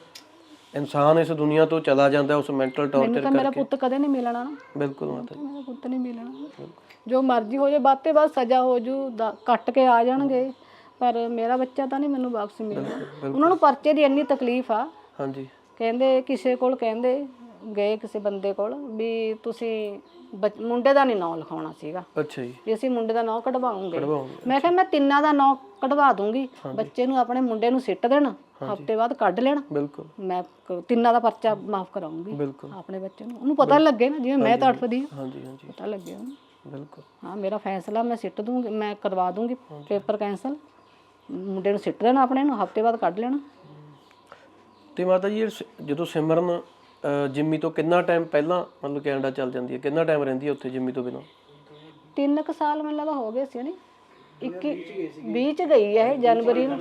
Speaker 3: ਇਨਸਾਨ ਇਸ ਦੁਨੀਆ ਤੋਂ ਚਲਾ ਜਾਂਦਾ ਉਸ ਮੈਂਟਲ ਟੌਰਚਰ ਕਰਕੇ।
Speaker 1: ਮੇਰਾ ਪੁੱਤ ਕਦੇ ਨਹੀਂ ਮਿਲਣਾ ਨਾ।
Speaker 3: ਬਿਲਕੁਲ ਮਾਤਾ ਜੀ,
Speaker 1: ਮੇਰਾ ਪੁੱਤ ਨਹੀਂ ਮਿਲਣਾ। ਜੋ ਮਰਜ਼ੀ ਹੋ ਜਾਏ, ਬਾਤੇ ਬਾਅਦ ਸਜ਼ਾ ਹੋ ਜੂ, ਕੱਟ ਕੇ ਆ ਜਾਣਗੇ, ਪਰ ਮੇਰਾ ਬੱਚਾ ਤਾਂ ਨਹੀਂ ਮੈਨੂੰ ਵਾਪਸ ਮਿਲਿਆ। ਉਹਨਾਂ ਨੂੰ ਪਰਚੇ ਦੀ ਇੰਨੀ ਤਕਲੀਫ ਆ।
Speaker 3: ਹਾਂਜੀ।
Speaker 1: ਕਹਿੰਦੇ ਕਿਸੇ ਕੋਲ ਕਹਿੰਦੇ ਗਏ ਕਿਸੇ ਬੰਦੇ ਕੋਲ ਵੀ ਤੁਸੀਂ ਮੁੰਡੇ ਦਾ ਨਹੀਂ ਨਾਂ ਲਿਖਾਉਣਾ ਸੀਗਾ।
Speaker 3: ਅੱਛਾ ਜੀ।
Speaker 1: ਵੀ ਅਸੀਂ ਮੁੰਡੇ ਦਾ ਨਾਂ ਕਢਵਾਉਂਗੇ। ਮੈਂ ਕਿਹਾ ਮੈਂ ਤਿੰਨਾਂ ਦਾ ਨਾਂ ਕਢਵਾ ਦੂੰਗੀ, ਬੱਚੇ ਨੂੰ ਆਪਣੇ ਮੁੰਡੇ ਨੂੰ ਸਿੱਟ ਦੇਣ, ਹਫ਼ਤੇ ਬਾਅਦ ਕੱਢ ਲੈਣ,
Speaker 3: ਬਿਲਕੁਲ
Speaker 1: ਮੈਂ ਤਿੰਨਾਂ ਦਾ ਪਰਚਾ ਮਾਫ ਕਰਾਉਂਗੀ
Speaker 3: ਬਿਲਕੁਲ
Speaker 1: ਆਪਣੇ ਬੱਚੇ ਨੂੰ। ਉਹਨੂੰ ਪਤਾ ਲੱਗੇ ਨਾ ਜਿਵੇਂ ਮੈਂ ਤੜਫਦੀ ਹਾਂ,
Speaker 3: ਹਾਂਜੀ ਹਾਂਜੀ
Speaker 1: ਪਤਾ ਲੱਗੇ ਉਹਨੂੰ।
Speaker 3: ਬਿਲਕੁਲ।
Speaker 1: ਹਾਂ ਮੇਰਾ ਫੈਸਲਾ ਮੈਂ ਸਿੱਟ ਦੂੰਗੀ, ਮੈਂ ਕਰਵਾ ਦੂੰਗੀ ਪੇਪਰ ਕੈਂਸਲ, ਮੁੰਡੇ ਨੂੰ ਸਿੱਟ ਦੇਣਾ ਆਪਣੇ ਨੂੰ, ਹਫ਼ਤੇ ਬਾਅਦ ਕੱਢ ਲੈਣਾ।
Speaker 3: ਤੇ ਮਾਤਾ ਜੀ ਜਦੋਂ ਸਿਮਰਨ ਜਿੰਮੀ ਤੋਂ ਕਿੰਨਾ ਟਾਈਮ ਪਹਿਲਾਂ ਮਤਲਬ ਕੈਨੇਡਾ ਚੱਲ ਜਾਂਦੀ ਹੈ, ਕਿੰਨਾ ਟਾਈਮ ਰਹਿੰਦੀ ਹੈ ਉੱਥੇ ਜਿੰਮੀ ਤੋਂ ਬਿਨਾਂ?
Speaker 1: 3 ਸਾਲ ਮੈਨੂੰ ਲੱਗਦਾ ਹੋ ਗਏ ਸੀ ਨਹੀਂ, 20 ਚ ਗਈ ਹੈ ਇਹ ਜਨਵਰੀ ਨੂੰ।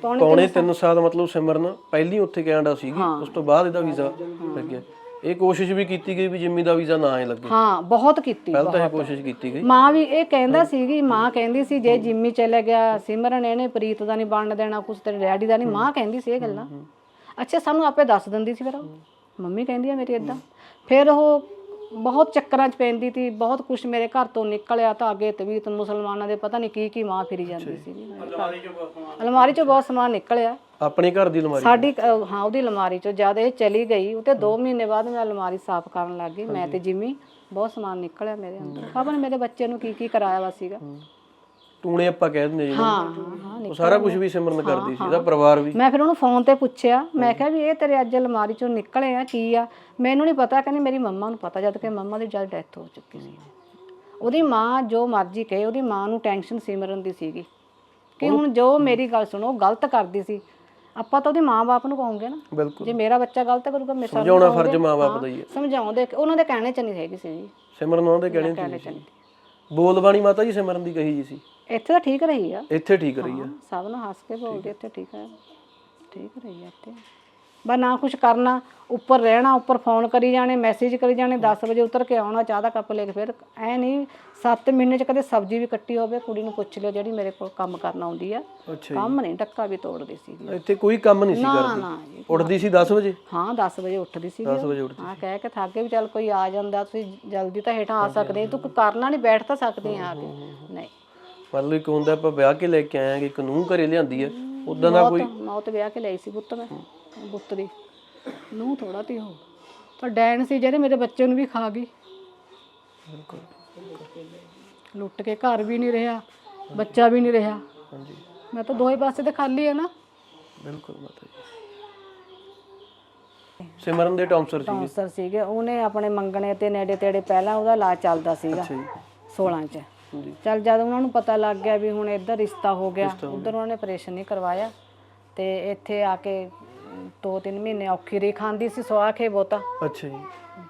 Speaker 3: ਪੌਣੇ 3 ਸਾਲ ਮਤਲਬ ਸਿਮਰਨ ਪਹਿਲੀ ਉੱਥੇ ਕੈਨੇਡਾ ਸੀਗੀ, ਉਸ ਤੋਂ ਬਾਅਦ ਇਹਦਾ ਵੀਜ਼ਾ ਲੱਗਿਆ। ਇਹ ਕੋਸ਼ਿਸ਼ ਵੀ ਕੀਤੀ ਗਈ ਵੀ ਜਿੰਮੀ ਦਾ ਵੀਜ਼ਾ ਨਾ ਆਏ ਲੱਗੇ।
Speaker 1: ਹਾਂ ਬਹੁਤ ਕੀਤੀ,
Speaker 3: ਪਹਿਲਾਂ ਤਾਂ ਇਹ ਕੋਸ਼ਿਸ਼ ਕੀਤੀ ਗਈ।
Speaker 1: ਮਾਂ ਵੀ ਇਹ ਕਹਿੰਦਾ ਸੀਗੀ, ਮਾਂ ਕਹਿੰਦੀ ਸੀ ਜੇ ਜਿੰਮੀ ਚਲੇ ਗਿਆ ਸਿਮਰਨ ਇਹਨੇ ਪ੍ਰੀਤ ਦਾ ਨਹੀਂ ਬਣਨ ਦੇਣਾ, ਕੁਛ ਤੇਰੇ ਡੈਡੀ ਦਾ ਨਹੀਂ, ਮਾਂ ਕਹਿੰਦੀ ਸੀ ਇਹ ਗੱਲਾਂ। ਅੱਛਾ ਸਾਨੂੰ ਆਪੇ ਦੱਸ ਦਿੰਦੀ ਸੀ, ਫਿਰ ਉਹ ਮੰਮੀ ਕਹਿੰਦੀ ਆ ਮੇਰੀ ਇਦਾਂ। ਫਿਰ ਉਹ ਬਹੁਤ ਚੱਕਰਾਂ 'ਚ ਪੈਂਦੀ ਸੀ, ਬਹੁਤ ਕੁਛ ਮੇਰੇ ਘਰ ਤੋਂ ਨਿਕਲਿਆ ਤਾਂ ਅੱਗੇ ਤਵੀਤ ਮੁਸਲਮਾਨਾਂ ਦੇ ਪਤਾ ਨਹੀਂ ਕੀ ਮਾਂ ਫਿਰੀ ਜਾਂਦੀ ਸੀ। ਅਲਮਾਰੀ 'ਚੋਂ ਬਹੁਤ ਸਮਾਨ ਨਿਕਲਿਆ,
Speaker 3: ਆਪਣੇ ਘਰ ਦੀ ਅਲਮਾਰੀ
Speaker 1: ਸਾਡੀ ਹਾਂ ਉਹਦੀ ਅਲਮਾਰੀ 'ਚੋਂ। ਜਦ ਇਹ ਚਲੀ ਗਈ ਉਹ ਤੇ 2 ਮਹੀਨੇ ਬਾਅਦ ਮੈਂ ਅਲਮਾਰੀ ਸਾਫ਼ ਕਰਨ ਲੱਗ ਗਈ, ਮੈਂ ਤੇ ਜਿੰਮੀ। ਬਹੁਤ ਸਮਾਨ ਨਿਕਲਿਆ ਮੇਰੇ ਅੰਦਰ, ਖਬਰ ਮੇਰੇ ਬੱਚੇ ਨੂੰ ਕੀ ਕਰਾਇਆ ਵਾ ਸੀਗਾ।
Speaker 3: ਟੂਣੇ ਆਪਾਂ ਕਹਿ ਦਿੰਦੇ ਜੀ।
Speaker 1: ਹਾਂ
Speaker 3: ਉਹ ਸਾਰਾ ਕੁਝ ਵੀ ਸਿਮਰਨ ਕਰਦੀ ਸੀ, ਇਹਦਾ ਪਰਿਵਾਰ ਵੀ।
Speaker 1: ਮੈਂ ਫਿਰ ਉਹਨੂੰ ਫੋਨ ਤੇ ਪੁੱਛਿਆ, ਮੈਂ ਕਿਹਾ ਵੀ ਇਹ ਤੇਰੇ ਅੱਜ ਅਲਮਾਰੀ 'ਚੋਂ ਨਿਕਲੇ ਆ ਕੀ ਆ? ਮੈਨੂੰ ਨਹੀਂ ਪਤਾ, ਕਹਿੰਦੀ ਮੇਰੀ ਮੰਮਾ ਨੂੰ ਪਤਾ, ਜਦ ਕਿ ਮੰਮਾ ਦੀ ਜਦ ਡੈਥ ਹੋ ਚੁੱਕੀ ਸੀ। ਉਹਦੀ ਮਾਂ ਜੋ ਮਰਜ਼ੀ ਕਹੇ, ਉਹਦੀ ਮਾਂ ਨੂੰ ਟੈਨਸ਼ਨ ਸਿਮਰਨ ਦੀ ਸੀਗੀ ਕਿ ਹੁਣ ਜੋ ਮੇਰੀ ਗੱਲ ਸੁਣੋ ਗਲਤ ਕਰਦੀ ਸੀ, ਆਪਾਂ ਤਾਂ ਉਹਦੇ ਮਾਂ-ਬਾਪ ਨੂੰ ਕਹੋਗੇ ਨਾ।
Speaker 3: ਬਿਲਕੁਲ।
Speaker 1: ਜੇ ਮੇਰਾ ਬੱਚਾ ਗਲਤ ਕਰੂਗਾ ਮੇਰੇ ਸਾਹਮਣੇ
Speaker 3: ਸਮਝਾਉਣਾ ਫਰਜ਼ ਮਾਂ-ਬਾਪ ਦਾ ਹੀ ਹੈ।
Speaker 1: ਸਮਝਾਉਂਦੇ, ਉਹਨਾਂ ਦੇ ਕਹਿਣੇ 'ਚ ਨਹੀਂ ਹੈਗੀ ਸੀ ਜੀ
Speaker 3: ਸਿਮਰਨ, ਉਹਨਾਂ ਦੇ ਕਹਿਣੇ 'ਚ ਨਹੀਂ। ਬੋਲਬਾਣੀ ਮਾਤਾ ਜੀ ਸਿਮਰਨ ਦੀ ਕਹੀ ਜੀ ਸੀ?
Speaker 1: ਇੱਥੇ ਤਾਂ ਠੀਕ ਰਹੀ ਆ,
Speaker 3: ਇੱਥੇ ਠੀਕ ਰਹੀ ਆ,
Speaker 1: ਸਭ ਨੂੰ ਹੱਸ ਕੇ ਬੋਲਦੀ, ਇੱਥੇ ਠੀਕ ਹੈ, ਠੀਕ ਰਹੀ ਆ ਇੱਥੇ। ਬਸ ਨਾ ਕੁਛ ਕਰਨਾ, ਉੱਪਰ ਰਹਿਣਾ, ਉੱਪਰ ਫੋਨ ਕਰੀ ਜਾਣੇ, ਮੈਸੇਜ ਕਰੀ ਜਾਣੇ, 10 ਵਜੇ ਉਤਰ ਕੇ ਆਉਣਾ, ਚਾਹ ਦਾ ਕੱਪ ਲੈ ਕੇ। ਫਿਰ ਐ ਨਹੀਂ 7 ਮਹੀਨੇ 'ਚ ਕਦੇ ਸਬਜ਼ੀ ਵੀ ਕੱਟੀ ਹੋਵੇ, ਕੁੜੀ ਨੂੰ ਪੁੱਛ ਲਿਓ ਜਿਹੜੀ ਮੇਰੇ ਕੋਲ ਕੰਮ ਕਰਨ ਆਉਂਦੀ ਆ। ਕੰਮ ਨਹੀਂ, ਟੱਕਾ ਵੀ ਤੋੜਦੀ ਸੀ
Speaker 3: ਇੱਥੇ ਕੋਈ ਕੰਮ ਨਹੀਂ ਸੀ ਕਰਦੀ।
Speaker 1: ਨਾ ਜੀ,
Speaker 3: ਉੱਠਦੀ ਸੀ 10 ਵਜੇ?
Speaker 1: ਹਾਂ 10 ਵਜੇ ਉੱਠਦੀ ਸੀ।
Speaker 3: 10 ਵਜੇ ਉੱਠਦੀ?
Speaker 1: ਹਾਂ ਕਹਿ ਕੇ ਥੱਕ ਗਏ ਵੀ ਚੱਲ ਕੋਈ ਆ ਜਾਂਦਾ, ਤੁਸੀਂ ਜਲਦੀ ਤਾਂ ਹੇਠਾਂ ਆ ਸਕਦੇ, ਤੂੰ ਕੋਈ ਕਰਨਾ ਨਹੀਂ, ਬੈਠ ਤਾਂ ਸਕਦੀ ਆ ਕੇ। ਨਹੀਂ
Speaker 3: ਮਤਲਬ ਇੱਕ ਹੁੰਦਾ ਆਪਾਂ ਵਿਆਹ ਕੇ ਲੈ ਕੇ ਆਏ ਆ, ਇੱਕ ਨੂੰਹ ਘਰੇ ਲਿਆਂਦੀ ਆ, ਉਦਾਂ ਦਾ ਕੋਈ?
Speaker 1: ਮੌਤ ਵਿਆਹ ਕੇ ਲਈ ਸੀ ਪੁੱਤ, ਮੈਂ ਪੁੱਤ ਦੀ ਨੂੰਹ ਥੋੜਾ ਤੀ ਹੋ, ਪਰ ਡੈਣ ਸੀ ਜਿਹੜੇ ਮੇਰੇ ਬੱਚੇ ਨੂੰ ਵੀ ਖਾ ਗਈ।
Speaker 3: ਬਿਲਕੁਲ।
Speaker 1: ਲੁੱਟ ਕੇ, ਘਰ ਵੀ ਨਹੀਂ ਰਿਹਾ, ਬੱਚਾ ਵੀ ਨਹੀਂ ਰਿਹਾ।
Speaker 3: ਹਾਂਜੀ।
Speaker 1: ਮੈਂ ਤਾਂ ਦੋਵੇਂ ਪਾਸੇ ਤੇ ਖਾਲੀ ਹੈ ਨਾ।
Speaker 3: ਬਿਲਕੁਲ ਮਾਤਾ ਜੀ। ਸਿਮਰਨ ਦੇ ਟੌਂਸਰ
Speaker 1: ਸੀਗੇ, ਉਹਨੇ ਆਪਣੇ ਮੰਗਣੇ ਤੇ ਨੇੜੇ ਤੇੜੇ ਪਹਿਲਾਂ ਉਹਦਾ ਇਲਾਜ ਚੱਲਦਾ ਸੀਗਾ 16 ਚ। ਚੱਲ ਜਦ ਉਹਨਾਂ ਨੂੰ ਪਤਾ ਲੱਗ ਗਿਆ ਵੀ ਹੁਣ ਇੱਧਰ ਰਿਸ਼ਤਾ ਹੋ ਗਿਆ, ਉੱਧਰ ਉਹਨਾਂ ਨੇ ਆਪਰੇਸ਼ਨ ਨਹੀਂ ਕਰਵਾਇਆ ਤੇ ਇੱਥੇ ਆ ਕੇ 2-3 ਮਹੀਨੇ ਔਖੀ ਰਹੀ, ਖਾਂਦੀ ਸੀ ਸਵਾਹ ਕੇ ਬਹੁਤਾ।
Speaker 3: ਅੱਛਾ ਜੀ,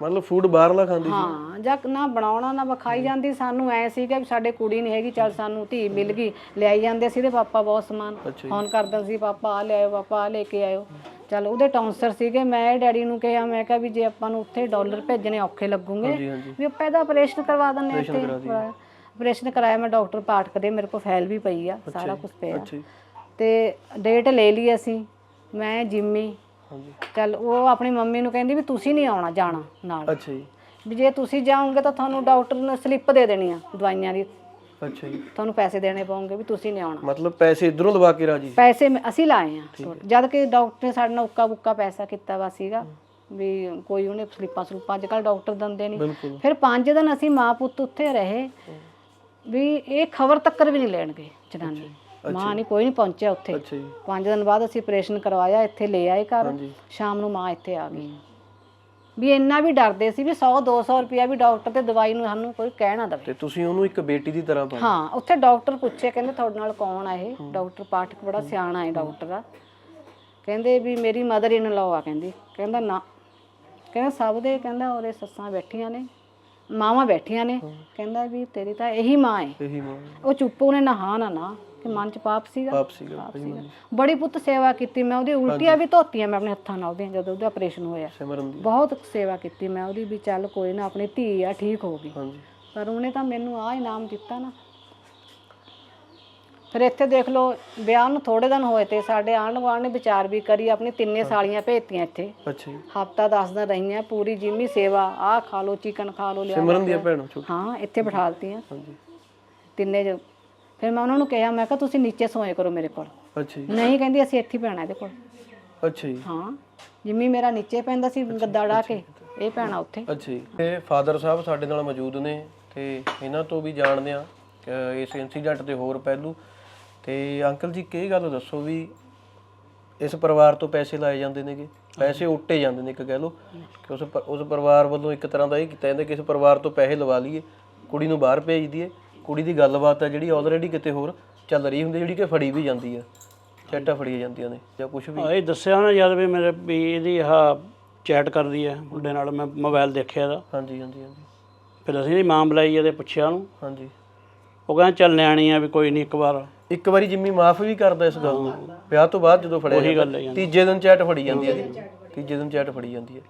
Speaker 3: ਮਤਲਬ ਫੂਡ ਬਾਹਰਲਾ ਖਾਂਦੀ ਸੀ?
Speaker 1: ਹਾਂ, ਜਾਂ ਨਾ ਬਣਾਉਣਾ ਨਾ ਵਿਖਾਈ ਜਾਂਦੀ। ਸਾਨੂੰ ਐ ਸੀਗਾ ਵੀ ਸਾਡੇ ਕੁੜੀ ਨਹੀਂ ਹੈਗੀ, ਚੱਲ ਸਾਨੂੰ ਧੀ ਮਿਲ ਗਈ, ਲਿਆਈ ਜਾਂਦੇ ਸੀ। ਇਹਦੇ ਪਾਪਾ ਬਹੁਤ ਸਮਾਨ ਫੋਨ ਕਰਦਾ ਸੀ, ਪਾਪਾ ਆ ਲਿਆਇਓ, ਪਾਪਾ ਆ ਲੈ ਕੇ ਆਇਓ। ਚੱਲ ਉਹਦੇ ਟੌਂਸਰ ਸੀਗੇ, ਮੈਂ ਡੈਡੀ ਨੂੰ ਕਿਹਾ, ਮੈਂ ਕਿਹਾ ਵੀ ਜੇ ਆਪਾਂ ਨੂੰ ਉੱਥੇ ਡਾਲਰ ਭੇਜਣੇ ਔਖੇ ਲੱਗੂਗੇ ਵੀ ਆਪਾਂ ਇਹਦਾ ਆਪਰੇਸ਼ਨ ਕਰਵਾ ਦਿੰਦੇ ਇੱਥੇ। ਆਪਰੇਸ਼ਨ ਕਰਾਇਆ ਮੈਂ, ਡਾਕਟਰ ਪਾਠਕ ਦੇ, ਮੇਰੇ ਕੋਲ ਫਾਈਲ ਵੀ ਪਈ ਆ, ਸਾਰਾ ਕੁਝ ਪਿਆ ਤੇ ਡੇਟ ਲੈ ਲਈ ਅਸੀਂ, ਮੈਂ ਜਿੰਮੀ। ਚੱਲ ਉਹ ਆਪਣੀ ਮੰਮੀ ਨੂੰ ਕਹਿੰਦੀ ਵੀ ਤੁਸੀਂ ਨਹੀਂ ਆਉਣਾ, ਜਾਣਾ ਨਾਲ।
Speaker 3: ਅੱਛਾ ਜੀ।
Speaker 1: ਵੀ ਜੇ ਤੁਸੀਂ ਜਾਓਗੇ ਤਾਂ ਤੁਹਾਨੂੰ ਡਾਕਟਰ ਨੇ ਸਲਿੱਪ ਦੇ ਦੇਣੀ ਆ ਦਵਾਈਆਂ ਦੀ।
Speaker 3: ਅੱਛਾ ਜੀ।
Speaker 1: ਤੁਹਾਨੂੰ ਪੈਸੇ ਦੇਣੇ ਪਊਗੇ ਵੀ ਤੁਸੀਂ ਨਹੀਂ ਆਉਣਾ।
Speaker 3: ਮਤਲਬ ਪੈਸੇ ਇਧਰੋਂ ਲਵਾ ਕੇ ਰਾਜੀ? ਪੈਸੇ
Speaker 1: ਅਸੀਂ ਲਾਏ ਆ, ਜਦ ਕਿ ਡਾਕਟਰ ਨੇ ਸਾਡੇ ਨਾਲ ਉੱਕਾ ਬੁੱਕਾ ਪੈਸਾ ਕੀਤਾ ਵਾ ਸੀਗਾ ਵੀ ਕੋਈ ਉਹਨੇ ਸਲਿੱਪਾਂ ਅੱਜ ਕੱਲ੍ਹ ਡਾਕਟਰ ਦਿੰਦੇ ਨਹੀਂ। ਫਿਰ 5 ਦਿਨ ਅਸੀਂ ਮਾਂ ਪੁੱਤ ਉੱਥੇ ਰਹੇ ਵੀ ਇਹ ਖਬਰ ਤੱਕਰ ਵੀ ਨਹੀਂ ਲੈਣਗੇ ਜਨਾਨੀ। ਮਾਂ ਨਹੀਂ, ਕੋਈ ਨਹੀਂ ਪਹੁੰਚਿਆ ਉੱਥੇ। 5 ਦਿਨ ਬਾਅਦ ਅਸੀਂ ਆਪਰੇਸ਼ਨ ਕਰਵਾਇਆ, ਇੱਥੇ ਲੈ ਆਏ ਘਰ। ਸ਼ਾਮ ਨੂੰ ਮਾਂ ਇੱਥੇ ਆ ਗਈ। ਵੀ ਇੰਨਾ ਵੀ ਡਰਦੇ ਸੀ ਵੀ 100-200 ਰੁਪਇਆ ਵੀ ਡਾਕਟਰ ਤੇ ਦਵਾਈ ਨੂੰ ਸਾਨੂੰ ਕੋਈ ਕਹਿ ਨਾ ਦੇਵੇ।
Speaker 3: ਤੇ ਤੁਸੀਂ ਉਹਨੂੰ ਇੱਕ ਬੇਟੀ ਦੀ ਤਰ੍ਹਾਂ ਪਾਇਆ?
Speaker 1: ਹਾਂ, ਉੱਥੇ ਡਾਕਟਰ ਪੁੱਛੇ, ਕਹਿੰਦੇ ਤੁਹਾਡੇ ਨਾਲ ਕੌਣ ਆ ਇਹ? ਡਾਕਟਰ ਪਾਠਕ ਬੜਾ ਸਿਆਣਾ ਹੈ ਡਾਕਟਰ ਆ। ਕਹਿੰਦੇ ਵੀ ਮੇਰੀ ਮਦਰ ਇਨ ਲਾਅ ਆ। ਕਹਿੰਦਾ ਨਾ, ਕਹਿੰਦਾ ਸਭ ਦੇ, ਕਹਿੰਦਾ ਉਹਦੇ ਸੱਸਾਂ ਬੈਠੀਆਂ ਨੇ, ਮਾਵਾਂ ਬੈਠੀਆਂ ਨੇ, ਕਹਿੰਦਾ ਵੀ ਤੇਰੀ ਤਾਂ ਇਹੀ ਮਾਂ ਹੈ।
Speaker 3: ਇਹੀ ਮਾਂ? ਉਹ
Speaker 1: ਚੁੱਪ, ਉਹਨੇ ਨਾ ਕਿ ਮਨ ਚ ਪਾਪ ਸੀਗਾ। ਬੜੀ ਪੁੱਤ ਸੇਵਾ ਕੀਤੀ ਮੈਂ ਉਹਦੀ, ਉਲਟੀਆਂ ਵੀ ਧੋਤੀਆਂ ਮੈਂ ਆਪਣੇ ਹੱਥਾਂ ਨਾਲ ਉਹਦੀਆਂ, ਜਦੋਂ ਉਹਦਾ ਆਪਰੇਸ਼ਨ ਹੋਇਆ। ਬਹੁਤ ਸੇਵਾ ਕੀਤੀ ਮੈਂ ਉਹਦੀ ਵੀ ਚੱਲ ਕੋਈ ਨਾ, ਆਪਣੀ ਧੀ ਆ, ਠੀਕ ਹੋ ਗਈ। ਪਰ ਉਹਨੇ ਤਾਂ ਮੈਨੂੰ ਆਹ ਇਨਾਮ ਦਿੱਤਾ ਨਾ। ਫਿਰ ਇੱਥੇ ਦੇਖ ਲਓ, ਵਿਆਹ ਨੂੰ ਥੋੜੇ ਦਿਨ ਹੋਏ ਤੇ ਸਾਡੇ ਆਂਢ ਗੁਆਂਢ ਨੇ ਵਿਚਾਰ ਵੀ ਕਰੀ, ਆਪਣੀ 3 ਸਾਲੀਆਂ ਭੇਜਤੀਆਂ ਇੱਥੇ। ਹਫ਼ਤਾ 10 ਦਿਨ ਰਹੀਆਂ, ਪੂਰੀ ਜਿੰਮੀ ਸੇਵਾ, ਆਹ ਖਾ ਲਓ, ਚਿਕਨ ਖਾ ਲਓ, ਲਿਆ।
Speaker 3: ਸਿਮਰਨ ਦੀਆਂ ਭੈਣਾਂ?
Speaker 1: ਹਾਂ, ਇੱਥੇ ਬਿਠਾ ਦਿੱਤੀਆਂ 3 ਫਿਰ ਮੈਂ ਉਹਨਾਂ ਨੂੰ ਕਿਹਾ, ਮੈਂ ਕਿਹਾ ਤੁਸੀਂ ਨੀਚੇ ਸੋਏ ਕਰੋ ਮੇਰੇ ਕੋਲ।
Speaker 3: ਅੱਛਾ ਜੀ।
Speaker 1: ਨਹੀਂ, ਕਹਿੰਦੀ ਅਸੀਂ ਇੱਥੇ ਹੀ ਪੈਣਾ ਇਹਦੇ ਕੋਲ।
Speaker 3: ਅੱਛਾ ਜੀ।
Speaker 1: ਹਾਂ, ਜਿੰਮੀ ਮੇਰਾ ਨੀਚੇ ਪੈਂਦਾ ਸੀ ਗੱਦਾ ਢਾ ਕੇ, ਇਹ ਪੈਣਾ ਉੱਥੇ।
Speaker 3: ਅੱਛਾ ਜੀ। ਤੇ ਫਾਦਰ ਸਾਹਿਬ ਸਾਡੇ ਨਾਲ ਮੌਜੂਦ ਨੇ ਤੇ ਇਹਨਾਂ ਤੋਂ ਵੀ ਜਾਣਦੇ ਆ ਇਸ ਇਨਸੀਡੈਂਟ ਦੇ ਹੋਰ ਪਹਿਲੂ। ਤੇ ਅੰਕਲ ਜੀ ਕੀ ਗੱਲ ਦੱਸੋ ਵੀ ਇਸ ਪਰਿਵਾਰ ਤੋਂ ਪੈਸੇ ਲਾਏ ਜਾਂਦੇ ਨੇਗੇ, ਪੈਸੇ ਉੱਟੇ ਜਾਂਦੇ ਨੇ, ਇੱਕ ਕਹਿ ਲਓ ਕਿ ਉਸ ਪਰਿਵਾਰ ਵੱਲੋਂ ਇੱਕ ਤਰ੍ਹਾਂ ਦਾ ਇਹ ਕੀਤਾ ਜਾਂਦਾ ਕਿ ਇਸ ਪਰਿਵਾਰ ਤੋਂ ਪੈਸੇ ਲਵਾ ਲਈਏ, ਕੁੜੀ ਨੂੰ ਬਾਹਰ ਭੇਜ ਦਈਏ, ਕੁੜੀ ਦੀ ਗੱਲਬਾਤ ਹੈ ਜਿਹੜੀ ਆਲਰੇਡੀ ਕਿਤੇ ਹੋਰ ਚੱਲ ਰਹੀ ਹੁੰਦੀ, ਜਿਹੜੀ ਕਿ ਫੜੀ ਵੀ ਜਾਂਦੀ ਆ, ਚੈਟਾਂ ਫੜੀਆਂ ਜਾਂਦੀਆਂ ਨੇ ਜਾਂ ਕੁਝ ਵੀ।
Speaker 4: ਇਹ ਦੱਸਿਆ ਨਾ ਜਦ ਵੀ ਮੇਰੇ ਵੀ ਇਹਦੀ ਆਹ ਚੈਟ ਕਰਦੀ ਹੈ ਮੁੰਡੇ ਨਾਲ, ਮੈਂ ਮੋਬਾਈਲ ਦੇਖਿਆ ਇਹਦਾ।
Speaker 3: ਹਾਂਜੀ ਹਾਂਜੀ ਹਾਂਜੀ।
Speaker 4: ਫਿਰ ਅਸੀਂ ਇਹਦੀ ਮਾਂ ਬੁਲਾਈ ਇਹਦੇ ਪੁੱਛਿਆ ਉਹਨੂੰ।
Speaker 3: ਹਾਂਜੀ।
Speaker 4: ਉਹ ਕਹਿੰਦਾ ਚੱਲ ਨਿਆਣੀ ਆ ਵੀ ਕੋਈ ਨਹੀਂ,
Speaker 3: ਇੱਕ ਵਾਰੀ ਜਿੰਮੀ ਮਾਫ ਵੀ ਕਰਦਾ ਇਸ ਗੱਲ ਨੂੰ, ਵਿਆਹ ਤੋਂ ਬਾਅਦ ਜਦੋਂ ਫੜਿਆ ਜਾਂਦਾ ਤੀਜੇ ਦਿਨ ਚੈਟ ਫੜੀ ਜਾਂਦੀ ਹੈ, ਤੀਜੇ ਦਿਨ ਚੈਟ ਫੜੀ ਜਾਂਦੀ ਹੈ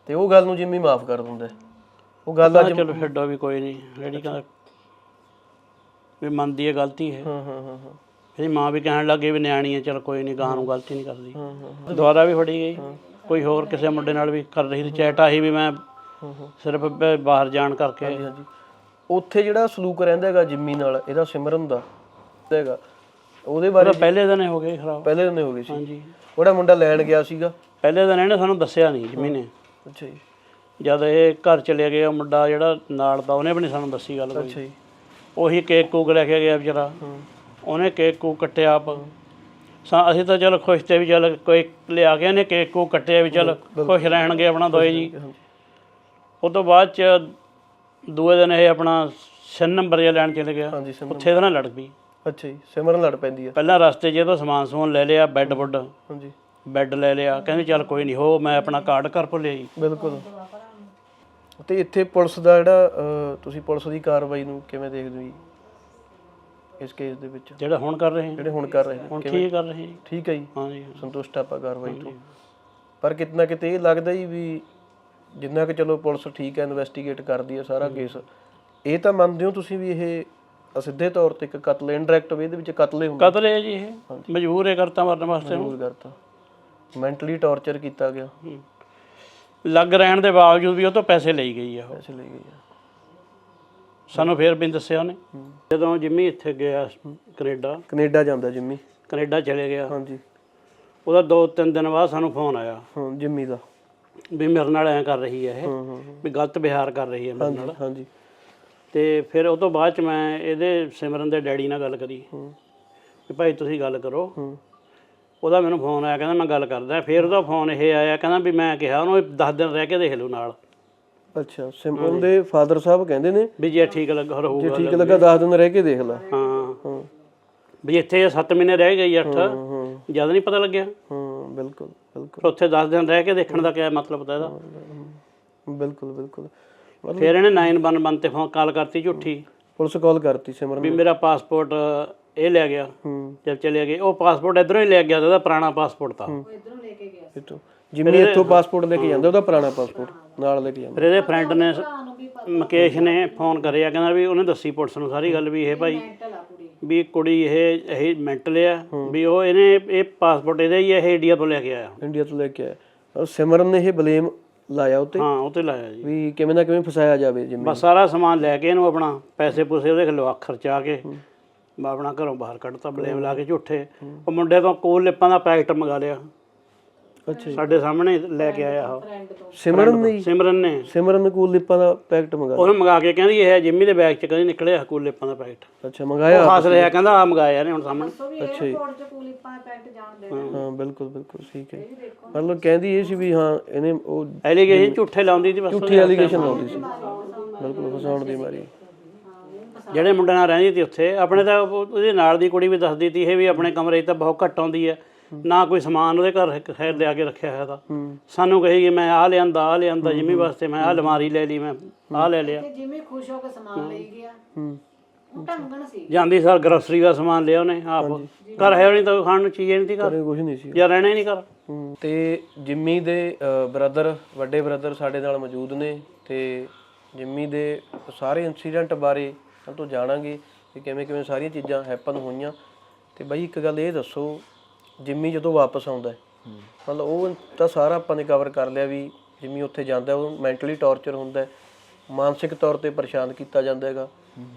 Speaker 3: ਤੇ ਉਹ ਗੱਲ ਨੂੰ ਜਿੰਮੀ ਮਾਫ ਕਰ ਦਿੰਦਾ। ਉਹ ਗੱਲ ਅੱਜ
Speaker 4: ਚਲੋ ਛੱਡੋ ਵੀ ਕੋਈ ਨਹੀਂ, ਜਿਹੜੀ ਕਹਿੰਦਾ ਵੀ ਮੰਨਦੀ ਹੈ ਗਲਤੀ ਹੈ।
Speaker 3: ਹਾਂ ਹਾਂ ਹਾਂ ਹਾਂ।
Speaker 4: ਇਹਦੀ ਮਾਂ ਵੀ ਕਹਿਣ ਲੱਗੇ ਵੀ ਨਿਆਣੀ ਹੈ, ਚਲ ਕੋਈ ਨਹੀਂ, ਗਾਂ ਨੂੰ ਗਲਤੀ ਨਹੀਂ ਕਰਦੀ। ਦੁਬਾਰਾ ਵੀ ਫੜੀ ਗਈ, ਕੋਈ ਹੋਰ ਕਿਸੇ ਮੁੰਡੇ ਨਾਲ ਵੀ ਕਰ ਰਹੀ ਸੀ ਚੈਟ, ਆਹੀ ਵੀ ਮੈਂ ਸਿਰਫ ਬਾਹਰ ਜਾਣ ਕਰਕੇ।
Speaker 3: ਹਾਂਜੀ। ਉੱਥੇ ਜਿਹੜਾ ਸਲੂਕ ਰਹਿੰਦਾ ਹੈਗਾ ਜਿੰਮੀ ਨਾਲ ਇਹਦਾ, ਸਿਮਰਨ ਦਾ ਹੈਗਾ, ਉਹਦੇ ਬਾਰੇ
Speaker 4: ਪਹਿਲੇ ਦਿਨ ਹੋ ਗਏ ਖਰਾਬ।
Speaker 3: ਪਹਿਲੇ ਦਿਨ ਹੋ ਗਏ ਸੀ।
Speaker 4: ਹਾਂਜੀ।
Speaker 3: ਉਹਦਾ ਮੁੰਡਾ ਲੈਣ ਗਿਆ ਸੀਗਾ
Speaker 4: ਪਹਿਲੇ ਦਿਨ ਇਹਨੇ ਸਾਨੂੰ ਦੱਸਿਆ ਨਹੀਂ ਜਿੰਮੀ ਨੇ।
Speaker 3: ਅੱਛਾ ਜੀ।
Speaker 4: ਜਦ ਇਹ ਘਰ ਚਲੇ ਗਏ, ਉਹ ਮੁੰਡਾ ਜਿਹੜਾ ਨਾਲ ਦਾ ਉਹਨੇ ਵੀ ਨਹੀਂ ਸਾਨੂੰ ਦੱਸੀ ਗੱਲ ਕੋਈ।
Speaker 3: ਅੱਛਾ ਜੀ।
Speaker 4: ਉਹੀ ਕੇਕ ਕੂਕ ਲੈ ਕੇ ਗਿਆ ਵਿਚਾਰਾ, ਉਹਨੇ ਕੇਕ ਕੂਕ ਕੱਟਿਆ ਆਪ। ਅਸੀਂ ਤਾਂ ਚਲ ਖੁਸ਼ ਤੇ ਵੀ ਚੱਲ ਕੋਈ ਲਿਆ ਕੇ ਇਹਨੇ ਕੇਕ ਕੂਕ ਕੱਟਿਆ ਵੀ ਚੱਲ ਖੁਸ਼ ਰਹਿਣਗੇ ਆਪਣਾ ਦੋਏ ਜੀ। ਉਹ ਤੋਂ ਬਾਅਦ 'ਚ ਦੂਏ ਦਿਨ ਇਹ ਆਪਣਾ 6 ਨੰਬਰ ਜਿਹਾ ਲੈਣ ਚਲੇ ਗਿਆ, ਉੱਥੇ ਇਹਦੇ ਨਾਲ ਲੜ ਪਈ।
Speaker 3: ਅੱਛਾ ਜੀ। ਸਿਮਰਨ ਲੜ ਪੈਂਦੀ ਆ
Speaker 4: ਪਹਿਲਾਂ ਰਸਤੇ 'ਚ ਇਹਦਾ ਸਮਾਨ ਸਮੂਨ ਲੈ ਲਿਆ, ਬੈੱਡ ਬੁੱਡ,
Speaker 3: ਹਾਂਜੀ,
Speaker 4: ਬੈੱਡ ਲੈ ਲਿਆ, ਕਹਿੰਦੇ ਚੱਲ ਕੋਈ ਨਹੀਂ, ਹੋ ਮੈਂ ਆਪਣਾ ਕਾਰਡ ਘਰ ਭੁੱਲਿਆ ਜੀ।
Speaker 3: ਬਿਲਕੁਲ। ਤੇ ਇੱਥੇ ਪੁਲਿਸ ਦਾ ਜਿਹੜਾ ਤੁਸੀਂ ਪੁਲਿਸ ਦੀ ਕਾਰਵਾਈ ਨੂੰ ਕਿਵੇਂ ਦੇਖਦੇ ਹੋ ਜੀ ਇਸ ਕੇਸ ਦੇ ਵਿੱਚ?
Speaker 4: ਜਿਹੜਾ ਹੁਣ ਕਰ ਰਹੇ
Speaker 3: ਜਿਹੜੇ ਹੁਣ ਕਰ ਰਹੇ ਨੇ
Speaker 4: ਹੁਣ ਠੀਕ ਕਰ ਰਹੇ ਜੀ।
Speaker 3: ਠੀਕ ਹੈ ਜੀ।
Speaker 4: ਹਾਂਜੀ,
Speaker 3: ਸੰਤੁਸ਼ਟ ਆਪਾਂ ਕਾਰਵਾਈ ਤੋਂ। ਪਰ ਕਿਤੇ ਨਾ ਕਿਤੇ ਇਹ ਲੱਗਦਾ ਹੀ ਵੀ ਜਿੰਨਾ ਕਿ ਚਲੋ ਪੁਲਿਸ ਠੀਕ ਹੈ, ਇਨਵੈਸਟੀਗੇਟ ਕਰਦੀ ਹੈ ਸਾਰਾ ਕੇਸ, ਇਹ ਤਾਂ ਮੰਨਦੇ ਹੋ ਤੁਸੀਂ ਵੀ ਇਹ ਸਿੱਧੇ ਤੌਰ ਤੇ ਇੱਕ ਕਤਲ, ਇਨਡਾਇਰੈਕਟ ਵੇ ਦੇ ਵਿੱਚ ਕਤਲ ਹੀ ਹੁੰਦਾ?
Speaker 4: ਕਤਲ ਹੈ ਜੀ, ਇਹ ਮਜਬੂਰ ਹੈ ਕਰਤਾ ਮਰਨ ਵਾਸਤੇ,
Speaker 3: ਮਜਬੂਰ ਕਰਤਾ, ਮੈਂਟਲੀ ਟੌਰਚਰ ਕੀਤਾ ਗਿਆ।
Speaker 4: ਲੱਗ ਰਹਿਣ ਦੇ ਬਾਵਜੂਦ ਵੀ ਉਹ ਤੋਂ ਪੈਸੇ ਲਈ ਗਈ ਆ।
Speaker 3: ਪੈਸੇ ਲਈ ਗਈ ਆ,
Speaker 4: ਸਾਨੂੰ ਫੇਰ ਵੀ ਦੱਸਿਆ ਉਹਨੇ। ਜਦੋਂ ਜਿੰਮੀ ਇੱਥੇ ਗਿਆ ਕੈਨੇਡਾ
Speaker 3: ਜਾਂਦਾ, ਜਿੰਮੀ
Speaker 4: ਕੈਨੇਡਾ ਚਲੇ ਗਿਆ।
Speaker 3: ਹਾਂਜੀ।
Speaker 4: ਉਹਦਾ 2-3 ਦਿਨ ਬਾਅਦ ਸਾਨੂੰ ਫੋਨ ਆਇਆ
Speaker 3: ਜਿੰਮੀ ਦਾ
Speaker 4: ਵੀ ਮੇਰੇ ਨਾਲ ਐਂ ਕਰ ਰਹੀ ਹੈ ਇਹ, ਵੀ ਗਲਤ ਵਿਹਾਰ ਕਰ ਰਹੀ ਹੈ ਮੇਰੇ ਨਾਲ।
Speaker 3: ਹਾਂਜੀ।
Speaker 4: ਤੇ ਫਿਰ ਉਹ ਤੋਂ ਬਾਅਦ 'ਚ ਮੈਂ ਇਹਦੇ ਸਿਮਰਨ ਦੇ ਡੈਡੀ ਨਾਲ ਗੱਲ ਕਰੀ ਵੀ ਭਾਈ ਤੁਸੀਂ ਗੱਲ ਕਰੋ। ਉਹਦਾ ਮੈਨੂੰ ਫੋਨ ਆਇਆ, ਕਹਿੰਦਾ ਮੈਂ ਗੱਲ ਕਰਦਾ। ਫਿਰ ਉਹਦਾ ਫੋਨ ਇਹ ਆਇਆ, ਕਹਿੰਦਾ ਵੀ ਮੈਂ ਕਿਹਾ ਉਹਨੂੰ 10 ਦਿਨ ਰਹਿ ਕੇ ਦੇਖ ਲਓ ਨਾਲ।
Speaker 3: ਅੱਛਾ। ਸਿਮਰਨ ਦੇ ਫਾਦਰ ਸਾਹਿਬ ਕਹਿੰਦੇ ਨੇ
Speaker 4: ਵੀ ਜੇ ਠੀਕ ਲੱਗਾ ਰਹੂਗਾ,
Speaker 3: ਜੇ ਠੀਕ ਲੱਗਾ 10 ਦਿਨ ਰਹਿ ਕੇ ਦੇਖ ਲਾ।
Speaker 4: ਹਾਂ ਵੀ ਇੱਥੇ 7 ਮਹੀਨੇ ਰਹਿ ਗਈ 8 ਜਦ ਨਹੀਂ ਪਤਾ ਲੱਗਿਆ।
Speaker 3: ਬਿਲਕੁਲ ਬਿਲਕੁਲ।
Speaker 4: ਉੱਥੇ 10 ਦਿਨ ਰਹਿ ਕੇ ਦੇਖਣ ਦਾ ਕੀ ਮਤਲਬ ਤਾਂ ਇਹਦਾ?
Speaker 3: ਬਿਲਕੁਲ ਬਿਲਕੁਲ।
Speaker 10: ਫਿਰ ਇਹਨੇ 911 ਤੇ ਫੋਨ ਕਾਲ ਕਰਤੀ ਝੂਠੀ,
Speaker 3: ਪੁਲਿਸ ਕਾਲ ਕਰਤੀ ਸਿਮਰਨ
Speaker 10: ਵੀ ਮੇਰਾ ਪਾਸਪੋਰਟ ਇਹ ਲੈ ਗਿਆ। ਜਦ ਚਲੇ ਗਏ ਉਹ ਪਾਸਪੋਰਟ ਇਧਰੋਂ ਹੀ ਲੈ ਗਿਆ, ਉਹਦਾ ਪੁਰਾਣਾ ਪਾਸਪੋਰਟ ਤਾਂ
Speaker 1: ਇਧਰੋਂ ਲੈ ਕੇ ਗਿਆ
Speaker 3: ਇੱਥੋਂ ਜਿੰਮੀ ਇੱਥੋਂ ਪਾਸਪੋਰਟ ਲੈ ਕੇ ਜਾਂਦਾ, ਉਹਦਾ ਪੁਰਾਣਾ ਪਾਸਪੋਰਟ ਨਾਲ ਲੈ ਕੇ ਜਾਂਦਾ।
Speaker 10: ਫਿਰ ਇਹਦੇ ਫਰੈਂਡ ਨੇ ਮੁਕੇਸ਼ ਨੇ ਫੋਨ ਕਰਿਆ, ਕਹਿੰਦਾ ਵੀ ਉਹਨੇ ਦੱਸੀ ਪੁਲਿਸ ਨੂੰ ਸਾਰੀ ਗੱਲ ਵੀ ਇਹ ਭਾਈ ਵੀ ਕੁੜੀ ਇਹ ਮੈਂਟਲ ਆ, ਵੀ ਉਹ ਇਹਨੇ ਇਹ ਪਾਸਪੋਰਟ ਇਹਦਾ ਹੀ ਇਹ ਇੰਡੀਆ ਤੋਂ ਲੈ ਕੇ ਆਇਆ।
Speaker 3: ਇੰਡੀਆ ਤੋਂ ਲੈ ਕੇ ਆਇਆ। ਸਿਮਰਨ ਨੇ ਇਹ ਬਲੇਮ ਲਾਇਆ ਉੱਤੇ,
Speaker 10: ਹਾਂ ਉਹ ਤੇ ਲਾਇਆ ਜੀ,
Speaker 3: ਵੀ ਕਿਵੇਂ ਨਾ ਕਿਵੇਂ ਫਸਾਇਆ ਜਾਵੇ ਜਿੰਮੀ।
Speaker 10: ਬਸ ਸਾਰਾ ਸਮਾਨ ਲੈ ਕੇ ਇਹਨੂੰ ਆਪਣਾ ਪੈਸੇ ਪੂਸੇ ਉਹਦੇ ਖਿਲਵਾ ਖਰਚਾ ਕੇ ਮੈਂ ਆਪਣਾ ਘਰੋਂ ਬਾਹਰ ਕੱਢਤਾ ਬਲੇਮ ਲਾ ਕੇ ਝੂਠੇ। ਉਹ ਮੁੰਡੇ ਤੋਂ ਕੋਲ ਲਿਪਾਂ ਦਾ ਪੈਕਟ ਮੰਗਾ ਲਿਆ।
Speaker 3: ਅੱਛਾ,
Speaker 10: ਸਾਡੇ ਸਾਹਮਣੇ ਲੈ ਕੇ ਆਇਆ ਉਹ
Speaker 3: ਸਿਮਰਨ ਨੇ
Speaker 10: ਸਿਮਰਨ
Speaker 3: ਕੂਲ ਲਿਪਾਂ ਦਾ ਪੈਕਟ ਮੰਗਾਇਆ।
Speaker 10: ਉਹਨੇ ਮੰਗਾ ਕੇ ਕਹਿੰਦੀ ਇਹ ਜਿੰਮੀ ਦੇ ਬੈਗ 'ਚ ਕਦੇ ਨਿਕਲਿਆ ਕੂਲ ਲਿਪਾਂ ਦਾ ਪੈਕਟ।
Speaker 3: ਅੱਛਾ, ਮੰਗਾਇਆ।
Speaker 10: ਉਹ ਹੱਸ ਰਿਹਾ, ਕਹਿੰਦਾ ਆ ਮੰਗਾਇਆ ਨੇ ਹੁਣ ਸਾਹਮਣੇ।
Speaker 3: ਅੱਛਾ ਜੀ, ਹਾਂ ਬਿਲਕੁਲ ਬਿਲਕੁਲ ਠੀਕ ਹੈ। ਮਤਲਬ ਕਹਿੰਦੀ ਇਹ ਸੀ ਵੀ ਹਾਂ ਇਹਨੇ ਉਹ
Speaker 10: ਐਲੀਗੇਸ਼ਨ ਝੂਠੇ ਲਾਉਂਦੀ ਸੀ, ਬਸ
Speaker 3: ਝੂਠੀ ਐਲੀਗੇਸ਼ਨ ਲਾਉਂਦੀ ਸੀ, ਬਿਲਕੁਲ ਫਸਾਉਣ ਦੀ ਮਾਰੀ।
Speaker 10: ਜਿਹੜੇ ਮੁੰਡੇ ਨਾਲ ਰਹਿੰਦੀ ਸੀ ਉੱਥੇ ਆਪਣੇ, ਤਾਂ ਉਹਦੇ ਨਾਲ ਦੀ ਕੁੜੀ ਵੀ ਦੱਸਦੀ ਸੀ ਇਹ ਵੀ ਆਪਣੇ ਕਮਰੇ 'ਚ ਤਾਂ ਬਹੁਤ ਘੱਟ ਆਉਂਦੀ ਹੈ, ਨਾ ਕੋਈ ਸਮਾਨ ਉਹਦੇ ਘਰ ਖੈਰ ਲਿਆ ਕੇ ਰੱਖਿਆ ਹੋਇਆ ਤਾਂ ਸਾਨੂੰ ਕਹੇਗੀ ਮੈਂ ਆਹ ਲਿਆਂਦਾ ਜਿੰਮੀ ਵਾਸਤੇ, ਮੈਂ ਆਹ ਅਲਮਾਰੀ ਲੈ ਲਈ, ਮੈਂ ਆਹ ਲੈ ਲਿਆ।
Speaker 1: ਜਿੰਮੀ ਖੁਸ਼ ਹੋ ਕੇ ਸਮਾਨ ਲਈ ਗਿਆ, ਉਹ ਢੰਗਣ ਸੀ।
Speaker 10: ਜਾਂਦੀ ਸਾਰ ਗਰੋਸਰੀ ਦਾ ਸਮਾਨ ਲਿਆ ਉਹਨੇ ਆਪ, ਘਰ ਹੈ ਨਹੀਂ ਤਾਂ ਖਾਣ ਨੂੰ ਚੀਜ਼ ਨਹੀਂ ਸੀ, ਘਰ
Speaker 3: ਕੁਝ ਨਹੀਂ ਸੀ
Speaker 10: ਜਾਂ ਰਹਿਣਾ ਹੀ ਨਹੀਂ ਘਰ।
Speaker 3: ਤੇ ਜਿੰਮੀ ਦੇ ਬ੍ਰਦਰ, ਵੱਡੇ ਬ੍ਰਦਰ ਸਾਡੇ ਨਾਲ ਮੌਜੂਦ ਨੇ ਤੇ ਜਿੰਮੀ ਦੇ ਸਾਰੇ ਇਨਸੀਡੈਂਟ ਬਾਰੇ ਸਭ ਤੋਂ ਜਾਣਾਂਗੇ ਕਿ ਕਿਵੇਂ ਕਿਵੇਂ ਸਾਰੀਆਂ ਚੀਜ਼ਾਂ ਹੈਪਨ ਹੋਈਆਂ। ਤੇ ਬਾਈ ਇੱਕ ਗੱਲ ਇਹ ਦੱਸੋ, ਜਿੰਮੀ ਜਦੋਂ ਵਾਪਸ ਆਉਂਦਾ ਮਤਲਬ ਉਹ ਤਾਂ ਸਾਰਾ ਆਪਾਂ ਨੇ ਕਵਰ ਕਰ ਲਿਆ ਵੀ ਜਿੰਮੀ ਉੱਥੇ ਜਾਂਦਾ ਉਹ ਮੈਂਟਲੀ ਟੌਰਚਰ ਹੁੰਦਾ, ਮਾਨਸਿਕ ਤੌਰ ਤੇ ਪਰੇਸ਼ਾਨ ਕੀਤਾ ਜਾਂਦਾ ਹੈਗਾ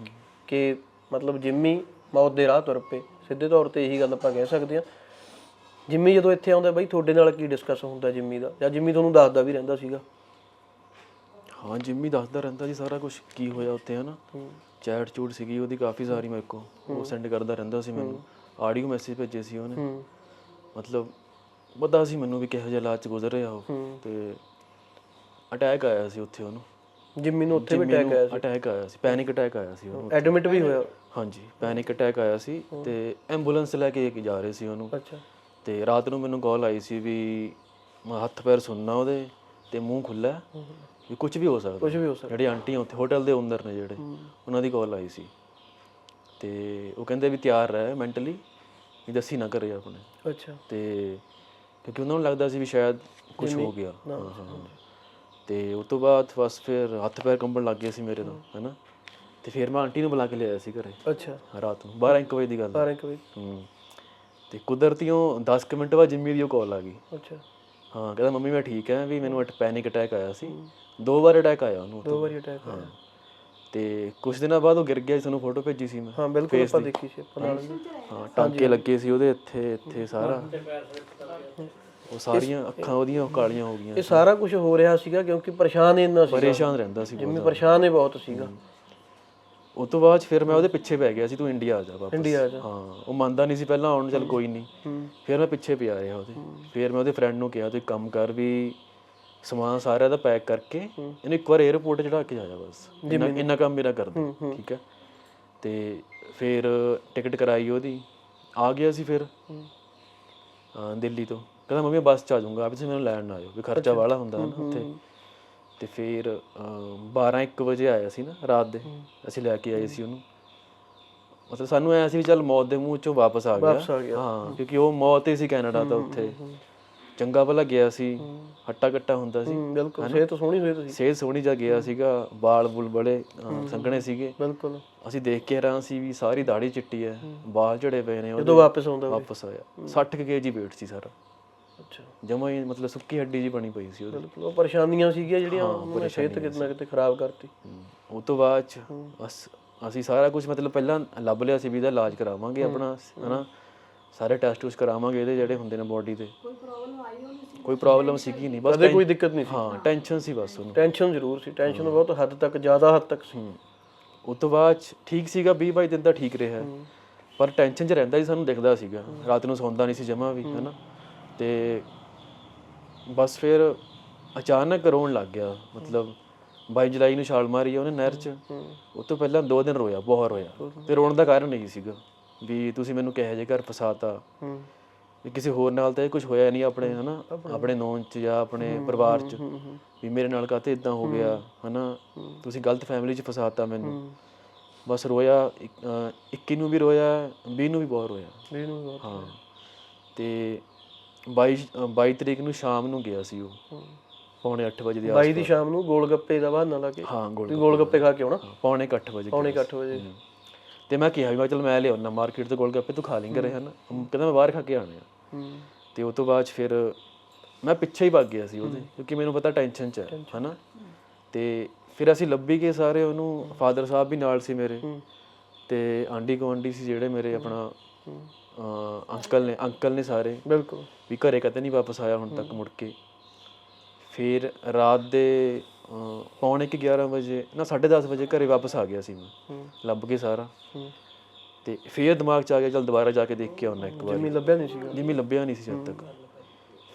Speaker 3: ਕਿ ਮਤਲਬ ਜਿੰਮੀ ਮੌਤ ਦੇ ਰਾਹ ਤੁਰ ਪਏ, ਸਿੱਧੇ ਤੌਰ ਤੇ ਇਹੀ ਗੱਲ ਆਪਾਂ ਕਹਿ ਸਕਦੇ ਹਾਂ। ਜਿੰਮੀ ਜਦੋਂ ਇੱਥੇ ਆਉਂਦਾ ਬਾਈ ਤੁਹਾਡੇ ਨਾਲ ਕੀ ਡਿਸਕਸ ਹੁੰਦਾ ਜਿੰਮੀ ਦਾ, ਜਾਂ ਜਿੰਮੀ ਤੁਹਾਨੂੰ ਦੱਸਦਾ ਵੀ ਰਹਿੰਦਾ ਸੀਗਾ?
Speaker 5: ਹਾਂ ਜਿੰਮੀ ਦੱਸਦਾ ਰਹਿੰਦਾ ਜੀ ਸਾਰਾ ਕੁਝ ਕੀ ਹੋਇਆ ਉੱਥੇ ਹੈ ਨਾ। ਚੈਟ ਚੂਟ ਸੀਗੀ ਉਹਦੀ ਕਾਫੀ ਸਾਰੀ ਮੇਰੇ ਕੋਲ, ਉਹ ਸੈਂਡ ਕਰਦਾ ਰਹਿੰਦਾ ਸੀ ਮੈਨੂੰ, ਆਡੀਓ ਮੈਸੇਜ ਭੇਜੇ ਸੀ ਉਹਨੇ। ਮਤਲਬ ਪਤਾ ਸੀ ਮੈਨੂੰ ਵੀ ਕਿਹੋ ਜਿਹੇ ਹਾਲਾਤ 'ਚ ਗੁਜ਼ਰ ਰਿਹਾ ਉਹ। ਤੇ ਅਟੈਕ ਆਇਆ ਸੀ ਉੱਥੇ ਉਹਨੂੰ,
Speaker 3: ਜਿੰਮੀ ਨੂੰ ਉੱਥੇ ਵੀ
Speaker 5: ਅਟੈਕ ਆਇਆ ਸੀ, ਪੈਨਿਕ ਅਟੈਕ ਆਇਆ ਸੀ ਉਹਨੂੰ,
Speaker 3: ਐਡਮਿਟ ਵੀ ਹੋਇਆ?
Speaker 5: ਹਾਂਜੀ ਪੈਨਿਕ ਅਟੈਕ ਆਇਆ ਸੀ ਤੇ ਐਂਬੂਲੈਂਸ ਲੈ ਕੇ ਜਾ ਰਹੇ ਸੀ ਉਹਨੂੰ।
Speaker 3: ਅੱਛਾ।
Speaker 5: ਤੇ ਰਾਤ ਨੂੰ ਮੈਨੂੰ ਕਾਲ ਆਈ ਸੀ ਵੀ ਹੱਥ ਪੈਰ ਸੁੰਨਾ ਉਹਦੇ ਤੇ ਮੂੰਹ ਖੁੱਲ੍ਹਾ ਵੀ ਕੁਝ ਵੀ ਹੋ ਸਕਦਾ,
Speaker 3: ਕੁਝ ਵੀ ਹੋ ਸਕਦਾ।
Speaker 5: ਜਿਹੜੇ ਆਂਟੀ ਉੱਥੇ ਹੋਟਲ ਦੇ ਓਨਰ ਨੇ ਜਿਹੜੇ, ਉਹਨਾਂ ਦੀ ਕਾਲ ਆਈ ਸੀ ਤੇ ਉਹ ਕਹਿੰਦੇ ਵੀ ਤਿਆਰ ਰਹਿ ਮੈਂਟਲੀ, ਵੀ ਦੱਸੀ ਨਾ ਕਰੇ ਆਪਣੇ।
Speaker 3: ਅੱਛਾ।
Speaker 5: ਤੇ ਕਿਉਂਕਿ ਉਹਨਾਂ ਨੂੰ ਲੱਗਦਾ ਸੀ ਵੀ ਸ਼ਾਇਦ ਕੁਝ ਹੋ ਗਿਆ। ਹਾਂ। ਤੇ ਉਸ ਤੋਂ ਬਾਅਦ ਬਸ ਫਿਰ ਹੱਥ ਪੈਰ ਕੰਬਣ ਲੱਗ ਗਏ ਸੀ ਮੇਰੇ ਨਾਲ, ਹੈ ਨਾ। ਤੇ ਫਿਰ ਮੈਂ ਆਂਟੀ ਨੂੰ ਬੁਲਾ ਕੇ ਲਿਆਇਆ ਸੀ ਘਰੇ।
Speaker 3: ਅੱਛਾ।
Speaker 5: ਰਾਤ ਨੂੰ 12-1 ਵਜੇ ਦੀ ਗੱਲ।
Speaker 3: 12-1 ਵਜੇ।
Speaker 5: ਤੇ ਕੁਦਰਤੀਓਂ 10 ਕੁ ਮਿੰਟ ਬਾਅਦ ਜਿੰਮੀ ਦੀ ਉਹ ਕਾਲ ਆ ਗਈ।
Speaker 3: ਅੱਛਾ।
Speaker 5: ਹਾਂ ਕਹਿੰਦਾ ਮੰਮੀ ਮੈਂ ਠੀਕ ਹਾਂ, ਵੀ ਮੈਨੂੰ ਪੈਨਿਕ ਅਟੈਕ ਆਇਆ ਸੀ, 2 ਵਾਰ ਅਟੈਕ ਆਇਆ ਉਹਨੂੰ।
Speaker 3: 2 ਵਾਰੀ ਅਟੈਕ ਆਇਆ।
Speaker 5: ਤੇ ਕੁਝ ਦਿਨਾਂ ਬਾਅਦ ਉਹ ਗਿਰ ਗਿਆ ਸੀ, ਤੁਹਾਨੂੰ ਫੋਟੋ ਭੇਜੀ ਸੀ ਮੈਂ।
Speaker 3: ਹਾਂ ਬਿਲਕੁਲ ਆਪਾਂ ਦੇਖੀ ਸੀ ਆਪਾਂ ਨਾਲ।
Speaker 5: ਹਾਂ ਟਾਂਕੇ ਲੱਗੇ ਸੀ ਉਹਦੇ ਇੱਥੇ ਸਾਰਾ, ਉਹ ਸਾਰੀਆਂ ਅੱਖਾਂ ਉਹਦੀਆਂ ਕਾਲੀਆਂ ਹੋ ਗਈਆਂ।
Speaker 3: ਇਹ ਸਾਰਾ ਕੁਝ ਹੋ ਰਿਹਾ ਸੀਗਾ ਕਿਉਂਕਿ ਪਰੇਸ਼ਾਨ ਇੰਨਾ ਸੀ,
Speaker 5: ਪਰੇਸ਼ਾਨ ਰਹਿੰਦਾ ਸੀ
Speaker 3: ਜਿੰਮੀ ਪਰੇਸ਼ਾਨ ਹੀ ਬਹੁਤ ਸੀਗਾ।
Speaker 5: ਉਸ ਤੋਂ ਬਾਅਦ ਫਿਰ ਮੈਂ ਉਹਦੇ ਪਿੱਛੇ ਪੈ ਗਿਆ ਸੀ, ਤੂੰ ਇੰਡੀਆ ਆ ਜਾ ਵਾਪਸ।
Speaker 3: ਇੰਡੀਆ ਆ ਜਾ।
Speaker 5: ਹਾਂ ਉਹ ਮੰਨਦਾ ਨਹੀਂ ਸੀ ਪਹਿਲਾਂ ਆਉਣ, ਚੱਲ ਕੋਈ ਨਹੀਂ। ਫਿਰ ਮੈਂ ਪਿੱਛੇ ਪਿਆ ਰਿਹਾ ਉਹਦੇ। ਫਿਰ ਮੈਂ ਉਹਦੇ ਫਰੈਂਡ ਨੂੰ ਕਿਹਾ ਤੂੰ ਇੱਕ ਕੰਮ ਕਰ, ਵੀ ਸਮਾਨ ਸਾਰਿਆਂ ਦਾ ਪੈਕ ਕਰਕੇ ਇਹਨੂੰ ਇੱਕ ਵਾਰ 에ਅਰਪੋਰਟ ਚੜਾ ਕੇ ਜਾ ਬਸ, ਇੰਨਾ ਕੰਮ ਮੇਰਾ ਕਰ ਦੇ, ਠੀਕ ਹੈ। ਤੇ ਫਿਰ ਟਿਕਟ ਕਰਾਈ ਉਹਦੀ, ਆ ਗਿਆ ਸੀ ਫਿਰ ਦਿੱਲੀ ਤੋਂ। ਕਹਿੰਦਾ ਮੰਮੀ ਬੱਸ 'ਚ ਆ ਜਾਊਂਗਾ, ਆਪ ਤੁਸੀਂ ਮੈਨੂੰ ਲੈਣ ਨਾ ਆਇਓ, ਵੀ ਖਰਚਾ ਵਾਲਾ ਹੁੰਦਾ ਨਾ ਉੱਥੇ। ਤੇ ਫਿਰ 12-1 ਵਜੇ ਆਇਆ ਸੀ ਨਾ ਰਾਤ ਦੇ, ਅਸੀਂ ਲੈ ਕੇ ਆਏ ਸੀ ਉਹਨੂੰ। ਮਤਲਬ ਸਾਨੂੰ ਐਂ ਸੀ ਵੀ ਚੱਲ ਮੌਤ ਦੇ ਮੂੰਹ 'ਚੋਂ ਵਾਪਸ ਆ ਗਿਆ। ਹਾਂ ਕਿਉਂਕਿ ਉਹ ਮੌਤ ਹੀ ਸੀ ਕੈਨੇਡਾ ਤਾਂ, ਉੱਥੇ ਚੰਗਾ ਭਲਾ ਗਿਆ ਸੀ, ਹੱਟਾ ਕੱਟਾ ਹੁੰਦਾ ਸੀ।
Speaker 3: ਬਿਲਕੁਲ ਸਿਹਤ ਸੋਹਣੀ ਹੋਈ ਤੁਸੀਂ।
Speaker 5: ਸਿਹਤ ਸੋਹਣੀ ਜਾ ਗਿਆ ਸੀਗਾ, ਵਾਲ ਬੁਲ ਬੜੇ ਸੰਘਣੇ ਸੀਗੇ।
Speaker 3: ਬਿਲਕੁਲ
Speaker 5: ਅਸੀਂ ਦੇਖ ਕੇ ਹੈਰਾਨ ਸੀ ਵੀ ਸਾਰੀ ਦਾੜੀ ਚਿੱਟੀ ਹੈ, ਵਾਲ ਝੜੇ ਪਏ ਨੇ।
Speaker 3: ਜਦੋਂ ਵਾਪਸ ਆਉਂਦਾ
Speaker 5: ਵਾਪਸ ਆਇਆ 60 kg weight ਸੀ ਸਾਰਾ।
Speaker 3: ਅੱਛਾ।
Speaker 5: ਜਮਾਂ ਹੀ ਮਤਲਬ ਸੁੱਕੀ ਹੱਡੀ ਜੀ ਬਣੀ ਪਈ ਸੀ ਉਹਦੀ।
Speaker 3: ਬਿਲਕੁਲ ਉਹ ਪਰੇਸ਼ਾਨੀਆਂ ਸੀਗੀਆਂ ਜਿਹੜੀਆਂ ਉਹਨੇ ਸਿਹਤ ਕਿਤੇ ਨਾ ਕਿਤੇ ਖਰਾਬ ਕਰਤੀ।
Speaker 5: ਉਸ ਤੋਂ ਬਾਅਦ 'ਚ ਅਸੀਂ ਸਾਰਾ ਕੁਝ ਮਤਲਬ ਪਹਿਲਾਂ ਲੱਭ ਲਿਆ ਸੀ ਵੀ ਇਹਦਾ ਇਲਾਜ ਕਰਾਵਾਂਗੇ ਆਪਣਾ, ਹੈ ਨਾ। ਸਾਰੇ ਟੈਸਟ ਟੂਸਟ ਕਰਾਵਾਂਗੇ ਇਹਦੇ ਜਿਹੜੇ ਹੁੰਦੇ ਨੇ ਬੋਡੀ ਦੇ। ਕੋਈ ਪ੍ਰੋਬਲਮ ਸੀਗੀ ਨਹੀਂ, ਬਸ
Speaker 3: ਕੋਈ ਦਿੱਕਤ ਨਹੀਂ ਸੀ।
Speaker 5: ਹਾਂ ਟੈਨਸ਼ਨ ਸੀ ਬਸ ਉਹਨੂੰ।
Speaker 3: ਟੈਨਸ਼ਨ ਜ਼ਰੂਰ ਸੀ, ਟੈਨਸ਼ਨ ਬਹੁਤ ਹੱਦ ਤੱਕ, ਜ਼ਿਆਦਾ ਹੱਦ ਤੱਕ ਸੀ।
Speaker 5: ਉਸ ਤੋਂ ਬਾਅਦ ਠੀਕ ਸੀਗਾ, 20-22 ਦਿਨ ਤਾਂ ਠੀਕ ਰਿਹਾ, ਪਰ ਟੈਨਸ਼ਨ 'ਚ ਰਹਿੰਦਾ ਸੀ, ਸਾਨੂੰ ਦਿਖਦਾ ਸੀਗਾ। ਰਾਤ ਨੂੰ ਸੌਂਦਾ ਨਹੀਂ ਸੀ ਜਮਾਂ ਵੀ, ਹੈ ਨਾ। ਤੇ ਬਸ ਫਿਰ ਅਚਾਨਕ ਰੋਣ ਲੱਗ ਗਿਆ। ਮਤਲਬ 22 ਜੁਲਾਈ ਨੂੰ ਛਾਲ ਮਾਰੀ ਉਹਨੇ ਨਹਿਰ 'ਚ। ਉਹ ਤੋਂ ਪਹਿਲਾਂ 2 ਦਿਨ ਰੋਇਆ, ਬਹੁਤ ਰੋਇਆ। ਤੇ ਰੋਣ ਦਾ ਕਾਰਨ ਇਹੀ ਸੀਗਾ ਵੀ ਤੁਸੀਂ ਮੈਨੂੰ ਕਿਹੋ ਜਿਹੇ ਘਰ ਫਸਾਤਾ, ਵੀ ਕਿਸੇ ਹੋਰ ਨਾਲ ਤਾਂ ਇਹ ਕੁਝ ਹੋਇਆ ਨਹੀਂ ਆਪਣੇ, ਹੈ ਨਾ, ਆਪਣੇ ਨੌਨ 'ਚ ਜਾਂ ਆਪਣੇ ਪਰਿਵਾਰ 'ਚ, ਵੀ ਮੇਰੇ ਨਾਲ ਕਾਹਤੇ ਇਦਾਂ ਹੋ ਗਿਆ, ਹੈ ਨਾ। ਤੁਸੀਂ ਗਲਤ ਫੈਮਿਲੀ 'ਚ ਫਸਾਤਾ ਮੈਨੂੰ। ਬਸ ਰੋਇਆ, 21 ਨੂੰ ਵੀ ਰੋਇਆ, 20 ਨੂੰ ਵੀ ਬਹੁਤ ਰੋਇਆ। ਹਾਂ ਤੇ 22 ਤਰੀਕ ਨੂੰ ਸ਼ਾਮ ਨੂੰ ਗਿਆ ਸੀ ਉਹ, 7:45 ਵਜੇ ਦੀ
Speaker 3: 22 ਦੀ ਸ਼ਾਮ ਨੂੰ ਗੋਲ ਗੱਪੇ ਦਾ ਬਹਾਨਾ ਲਾ ਕੇ।
Speaker 5: ਹਾਂ
Speaker 3: ਗੋਲ ਗੱਪੇ ਖਾ ਕੇ ਆਉਣਾ।
Speaker 5: 7:45 ਵਜੇ।
Speaker 3: 7:45 ਵਜੇ।
Speaker 5: ਤੇ ਮੈਂ ਕਿਹਾ ਵੀ ਚਲ ਮੈਂ ਲਿਆਉਣਾ ਮਾਰਕੀਟ ਤੋਂ ਗੋਲ ਗੱਪੇ, ਤੂੰ ਖਾ ਲਈ ਘਰੇ, ਹੈ ਨਾ। ਕਹਿੰਦਾ ਮੈਂ ਬਾਹਰ ਖਾ ਕੇ ਆਉਣੇ ਆ। ਤੇ ਉਸ ਤੋਂ ਬਾਅਦ ਫਿਰ ਮੈਂ ਪਿੱਛੇ ਹੀ ਭੱਗ ਗਿਆ ਸੀ ਉਹਦੇ, ਕਿਉਂਕਿ ਮੈਨੂੰ ਪਤਾ ਟੈਨਸ਼ਨ 'ਚ ਹੈ ਨਾ। ਤੇ ਫਿਰ ਅਸੀਂ ਲੱਭੀ ਗਏ ਸਾਰੇ ਉਹਨੂੰ, ਫਾਦਰ ਸਾਹਿਬ ਵੀ ਨਾਲ ਸੀ ਮੇਰੇ, ਤੇ ਆਂਢੀ ਗੁਆਂਢੀ ਸੀ ਜਿਹੜੇ ਮੇਰੇ, ਆਪਣਾ ਅੰਕਲ ਨੇ ਸਾਰੇ।
Speaker 3: ਬਿਲਕੁਲ
Speaker 5: ਵੀ ਘਰੇ ਕਦੇ ਨਹੀਂ ਵਾਪਸ ਆਇਆ ਹੁਣ ਤੱਕ ਮੁੜ ਕੇ। ਫਿਰ ਰਾਤ ਦੇ 11:45 ਵਜੇ ਨਾ 10:30 ਵਜੇ ਘਰੇ ਵਾਪਸ ਆ ਗਿਆ ਸੀ ਮੈਂ, ਲੱਭ ਕੇ ਸਾਰਾ। ਤੇ ਫਿਰ ਦਿਮਾਗ 'ਚ ਆ ਗਿਆ ਚੱਲ ਦੁਬਾਰਾ ਜਾ ਕੇ ਦੇਖ ਕੇ ਆਉਣਾ ਇੱਕ ਵਾਰ।
Speaker 3: ਜਿੰਮੀ ਲੱਭਿਆ ਨਹੀਂ ਸੀਗਾ।
Speaker 5: ਜਿੰਮੀ ਲੱਭਿਆ ਨਹੀਂ ਸੀ ਜਦ ਤੱਕ।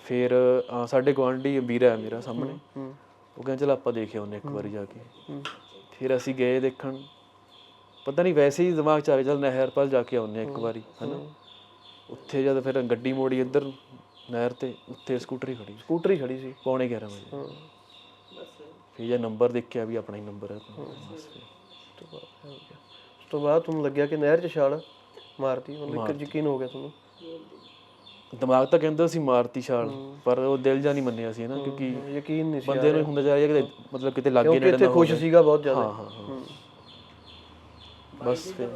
Speaker 5: ਫਿਰ ਸਾਡੇ ਗੁਆਂਢੀ ਵੀਰਾ ਹੈ ਮੇਰਾ ਸਾਹਮਣੇ, ਉਹ ਕਹਿੰਦਾ ਚਲ ਆਪਾਂ ਦੇਖ ਆਉਂਦੇ ਇੱਕ ਵਾਰੀ ਜਾ ਕੇ। ਫਿਰ ਅਸੀਂ ਗਏ ਦੇਖਣ, ਪਤਾ ਨਹੀਂ ਵੈਸੇ ਹੀ ਦਿਮਾਗ 'ਚ ਆ ਗਿਆ ਚੱਲ ਨਹਿਰ ਪਾਸ ਜਾ ਕੇ ਆਉਂਦੇ ਇੱਕ ਵਾਰੀ, ਹੈ ਨਾ। ਉੱਥੇ ਜਦ ਫਿਰ ਗੱਡੀ ਮੋੜੀ ਇੱਧਰ ਨਹਿਰ ਤੇ, ਉੱਥੇ ਸਕੂਟਰੀ ਖੜੀ ਸੀ 11:15 ਵਜੇ। ਫਿਰ ਜੇ ਨੰਬਰ ਦੇਖਿਆ ਵੀ ਆਪਣਾ ਹੀ ਨੰਬਰ ਹੈ।
Speaker 3: ਉਸ ਤੋਂ ਬਾਅਦ ਤੁਹਾਨੂੰ ਲੱਗਿਆ ਕਿ ਨਹਿਰ 'ਚ ਛਾਲ ਮਾਰਤੀ, ਮਤਲਬ ਇੱਕ ਯਕੀਨ ਹੋ ਗਿਆ ਤੁਹਾਨੂੰ?
Speaker 5: ਦਿਮਾਗ ਤਾਂ ਕਹਿੰਦਾ ਸੀ ਮਾਰਤੀ ਛਾਲ, ਪਰ ਉਹ ਦਿਲ ਜਾ ਨਹੀਂ ਮੰਨਿਆ ਸੀ ਨਾ, ਕਿਉਂਕਿ
Speaker 3: ਯਕੀਨ ਨਹੀਂ ਸੀ
Speaker 5: ਬੰਦੇ ਨੂੰ ਹੁੰਦਾ ਜਾ ਰਿਹਾ ਕਿ ਮਤਲਬ ਕਿਤੇ ਲੱਗੇ
Speaker 3: ਨੇੜੇ ਨਾ ਹੋਵੇ। ਖੁਸ਼ ਸੀਗਾ ਬਹੁਤ ਜ਼ਿਆਦਾ।
Speaker 5: ਹਾਂ ਬਸ ਫਿਰ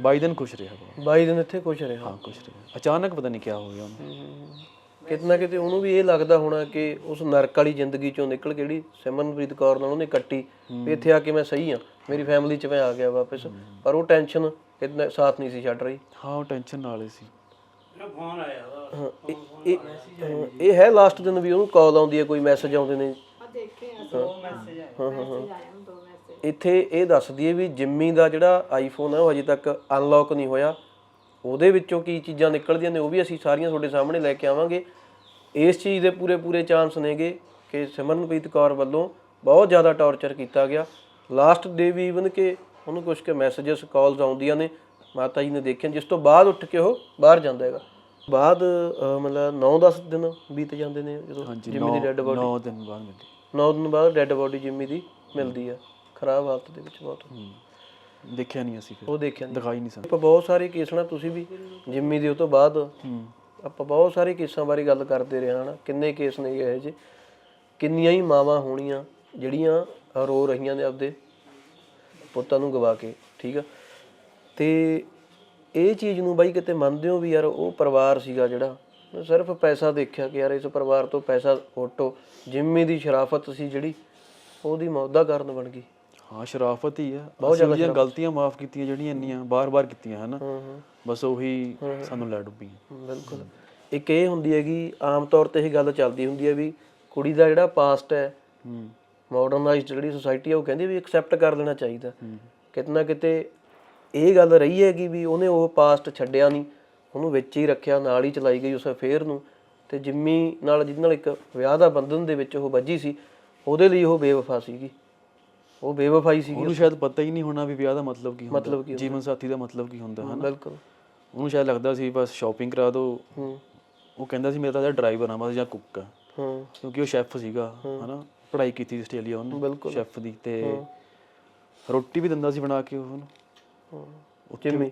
Speaker 5: 22 ਦਿਨ ਖੁਸ਼ ਰਿਹਾ।
Speaker 3: 22 ਦਿਨ ਇੱਥੇ ਖੁਸ਼ ਰਿਹਾ।
Speaker 5: ਹਾਂ ਖੁਸ਼ ਰਿਹਾ। ਅਚਾਨਕ ਪਤਾ ਨਹੀਂ ਕੀ ਹੋ ਗਿਆ ਉਹਨੂੰ।
Speaker 3: ਕਿਤੇ ਨਾ ਕਿਤੇ ਉਹਨੂੰ ਵੀ ਇਹ ਲੱਗਦਾ ਹੋਣਾ ਕਿ ਉਸ ਨਰਕ ਵਾਲੀ ਜ਼ਿੰਦਗੀ ਚੋਂ ਨਿਕਲ ਕੇ ਜਿਹੜੀ ਸਿਮਰਨਪ੍ਰੀਤ ਕੌਰ ਨਾਲ ਉਹਨੇ ਕੱਟੀ, ਵੀ ਇੱਥੇ ਆ ਕੇ ਮੈਂ ਸਹੀ ਹਾਂ, ਮੇਰੀ ਫੈਮਿਲੀ 'ਚ ਮੈਂ ਆ ਗਿਆ ਵਾਪਸ, ਪਰ ਉਹ ਟੈਨਸ਼ਨ ਕਿੰਨਾ ਸਾਥ ਨਹੀਂ ਸੀ ਛੱਡ ਰਹੀ।
Speaker 5: ਹਾਂ ਉਹ ਟੈਨਸ਼ਨ ਨਾਲ ਹੀ ਸੀ।
Speaker 10: ਫੋਨ ਆਇਆ
Speaker 3: ਹਾਂ ਇਹ ਹੈ ਲਾਸਟ ਦਿਨ ਵੀ ਉਹਨੂੰ ਕਾਲ ਆਉਂਦੀ ਹੈ, ਕੋਈ ਮੈਸੇਜ ਆਉਂਦੇ ਨੇ। ਇੱਥੇ ਇਹ ਦੱਸਦੀ ਹੈ ਵੀ ਜਿੰਮੀ ਦਾ ਜਿਹੜਾ ਆਈਫੋਨ ਹੈ ਉਹ ਅਜੇ ਤੱਕ ਅਨਲੌਕ ਨਹੀਂ ਹੋਇਆ, ਉਹਦੇ ਵਿੱਚੋਂ ਕੀ ਚੀਜ਼ਾਂ ਨਿਕਲਦੀਆਂ ਨੇ ਉਹ ਵੀ ਅਸੀਂ ਸਾਰੀਆਂ ਤੁਹਾਡੇ ਸਾਹਮਣੇ ਲੈ ਕੇ ਆਵਾਂਗੇ। ਇਸ ਚੀਜ਼ ਦੇ ਪੂਰੇ ਚਾਂਸ ਨੇਗੇ ਕਿ ਸਿਮਰਨਪ੍ਰੀਤ ਕੌਰ ਵੱਲੋਂ ਬਹੁਤ ਜ਼ਿਆਦਾ ਟੌਰਚਰ ਕੀਤਾ ਗਿਆ। ਲਾਸਟ ਡੇ ਵੀ ਈਵਨ ਕਿ ਉਹਨੂੰ ਕੁਛ ਕੁ ਮੈਸੇਜਸ ਕਾਲਸ ਆਉਂਦੀਆਂ ਨੇ, ਮਾਤਾ ਜੀ ਨੇ ਦੇਖਿਆ, ਜਿਸ ਤੋਂ ਬਾਅਦ ਉੱਠ ਕੇ ਉਹ ਬਾਹਰ ਜਾਂਦਾ ਹੈਗਾ। ਬਾਅਦ ਮਤਲਬ 9-10 ਦਿਨ ਬੀਤ ਜਾਂਦੇ ਨੇ ਜਦੋਂ ਜਿੰਮੀ ਦੀ ਡੈੱਡ ਬੋਡੀ
Speaker 5: 9 ਦਿਨ ਬਾਅਦ ਮਿਲਦੀ।
Speaker 3: 9 ਦਿਨ ਬਾਅਦ ਡੈੱਡ ਬੋਡੀ ਜਿੰਮੀ ਦੀ ਮਿਲਦੀ ਆ, ਖਰਾਬ ਹਾਲਤ ਦੇ ਵਿੱਚ ਬਹੁਤ।
Speaker 5: ਦੇਖਿਆ ਨਹੀਂ ਅਸੀਂ, ਫਿਰ
Speaker 3: ਉਹ ਦੇਖਿਆ ਨਹੀਂ,
Speaker 5: ਦਿਖਾਈ ਨਹੀਂ ਸਾਨੂੰ।
Speaker 3: ਆਪਾਂ ਬਹੁਤ ਸਾਰੇ ਕੇਸ ਨਾ, ਤੁਸੀਂ ਵੀ ਜਿੰਮੀ ਦੇ ਉਹ ਤੋਂ ਬਾਅਦ ਆਪਾਂ ਬਹੁਤ ਸਾਰੇ ਕੇਸਾਂ ਬਾਰੇ ਗੱਲ ਕਰਦੇ ਰਹੇ ਹਾਂ ਨਾ। ਕਿੰਨੇ ਕੇਸ ਨੇ ਇਹੋ ਜਿਹੇ, ਕਿੰਨੀਆਂ ਹੀ ਮਾਵਾਂ ਹੋਣੀਆਂ ਜਿਹੜੀਆਂ ਰੋ ਰਹੀਆਂ ਨੇ ਆਪਦੇ ਪੁੱਤਾਂ ਨੂੰ ਗਵਾ ਕੇ, ਠੀਕ ਆ। ਤੇ ਇਹ ਚੀਜ਼ ਨੂੰ ਬਾਈ ਕਿਤੇ ਮੰਨਦੇ ਹੋ ਵੀ ਯਾਰ ਉਹ ਪਰਿਵਾਰ ਸੀਗਾ ਜਿਹੜਾ ਸਿਰਫ ਪੈਸਾ ਦੇਖਿਆ ਕਿ ਯਾਰ ਇਸ ਪਰਿਵਾਰ ਤੋਂ ਪੈਸਾ ਫੋਟੋ, ਜਿੰਮੀ ਦੀ ਸ਼ਰਾਫਤ ਸੀ ਜਿਹੜੀ ਉਹਦੀ ਮੌਤ ਦਾ ਕਾਰਨ ਬਣ ਗਈ।
Speaker 5: ਹਾਂ ਸ਼ਰਾਫਤ ਹੀ ਆ, ਬਹੁਤ ਜ਼ਿਆਦਾ ਗਲਤੀਆਂ ਮਾਫ ਕੀਤੀਆਂ ਜਿਹੜੀਆਂ ਇੰਨੀਆਂ ਬਾਰ-ਬਾਰ ਕੀਤੀਆਂ ਹਨਾ, ਬਸ ਉਹੀ ਸਾਨੂੰ ਲੈ ਡੁੱਬੀਆਂ।
Speaker 3: ਬਿਲਕੁਲ। ਇੱਕ ਇਹ ਹੁੰਦੀ ਹੈਗੀ ਆਮ ਤੌਰ ਤੇ ਇਹ ਗੱਲ ਚੱਲਦੀ ਹੁੰਦੀ ਹੈ ਵੀ ਕੁੜੀ ਦਾ ਜਿਹੜਾ ਪਾਸਟ ਹੈ, ਮਾਡਰਨਾਈਜ਼ਡ ਜਿਹੜੀ ਸੋਸਾਇਟੀ ਹੈ ਉਹ ਕਹਿੰਦੀ ਵੀ ਐਕਸੈਪਟ ਕਰ ਲੈਣਾ ਚਾਹੀਦਾ। ਕਿਤੇ ਨਾ ਕਿਤੇ ਇਹ ਗੱਲ ਰਹੀ ਹੈਗੀ ਵੀ ਉਹਨੇ ਉਹ ਪਾਸਟ ਛੱਡਿਆ ਨਹੀਂ, ਉਹਨੂੰ ਵਿੱਚ ਹੀ ਰੱਖਿਆ, ਨਾਲ ਹੀ ਚਲਾਈ ਗਈ ਉਸ ਅਫੇਅਰ ਨੂੰ। ਤੇ ਜਿੰਮੀ ਨਾਲ ਜਿਹਦੇ ਨਾਲ ਇੱਕ ਵਿਆਹ ਦਾ ਬੰਧਨ ਦੇ ਵਿੱਚ ਉਹ ਬੱਝੀ ਸੀ, ਉਹਦੇ ਲਈ ਉਹ ਬੇਵਫਾ ਸੀਗੀ, ਉਹ ਬੇਵਫਾਈ ਸੀਗੀ।
Speaker 5: ਉਹਨੂੰ ਸ਼ਾਇਦ ਪਤਾ ਹੀ ਨਹੀਂ ਹੋਣਾ ਵੀ ਵਿਆਹ ਦਾ ਮਤਲਬ ਕੀ ਹੁੰਦਾ, ਜੀਵਨ ਸਾਥੀ ਦਾ ਮਤਲਬ ਕੀ ਹੁੰਦਾ ਹੈ।
Speaker 3: ਬਿਲਕੁਲ।
Speaker 5: ਉਹਨੂੰ ਸ਼ਾਇਦ ਲੱਗਦਾ ਸੀ ਬਸ ਸ਼ਾਪਿੰਗ ਕਰਾ ਦੋ। ਉਹ ਕਹਿੰਦਾ ਸੀ ਮੇਰਾ ਤਾਂ ਡਰਾਈਵਰ ਆ ਬਸ ਜਾਂ ਕੁੱਕ ਆ, ਕਿਉਂਕਿ ਉਹ ਸ਼ੈਫ ਸੀਗਾ ਹਨਾ, ਪੜ੍ਹਾਈ ਕੀਤੀ ਸੀ ਆਸਟ੍ਰੇਲੀਆ ਉਹਨੇ ਸ਼ੈਫ ਦੀ, ਤੇ ਰੋਟੀ ਵੀ ਦਿੰਦਾ ਸੀ ਬਣਾ ਕੇ ਉਹਨੂੰ।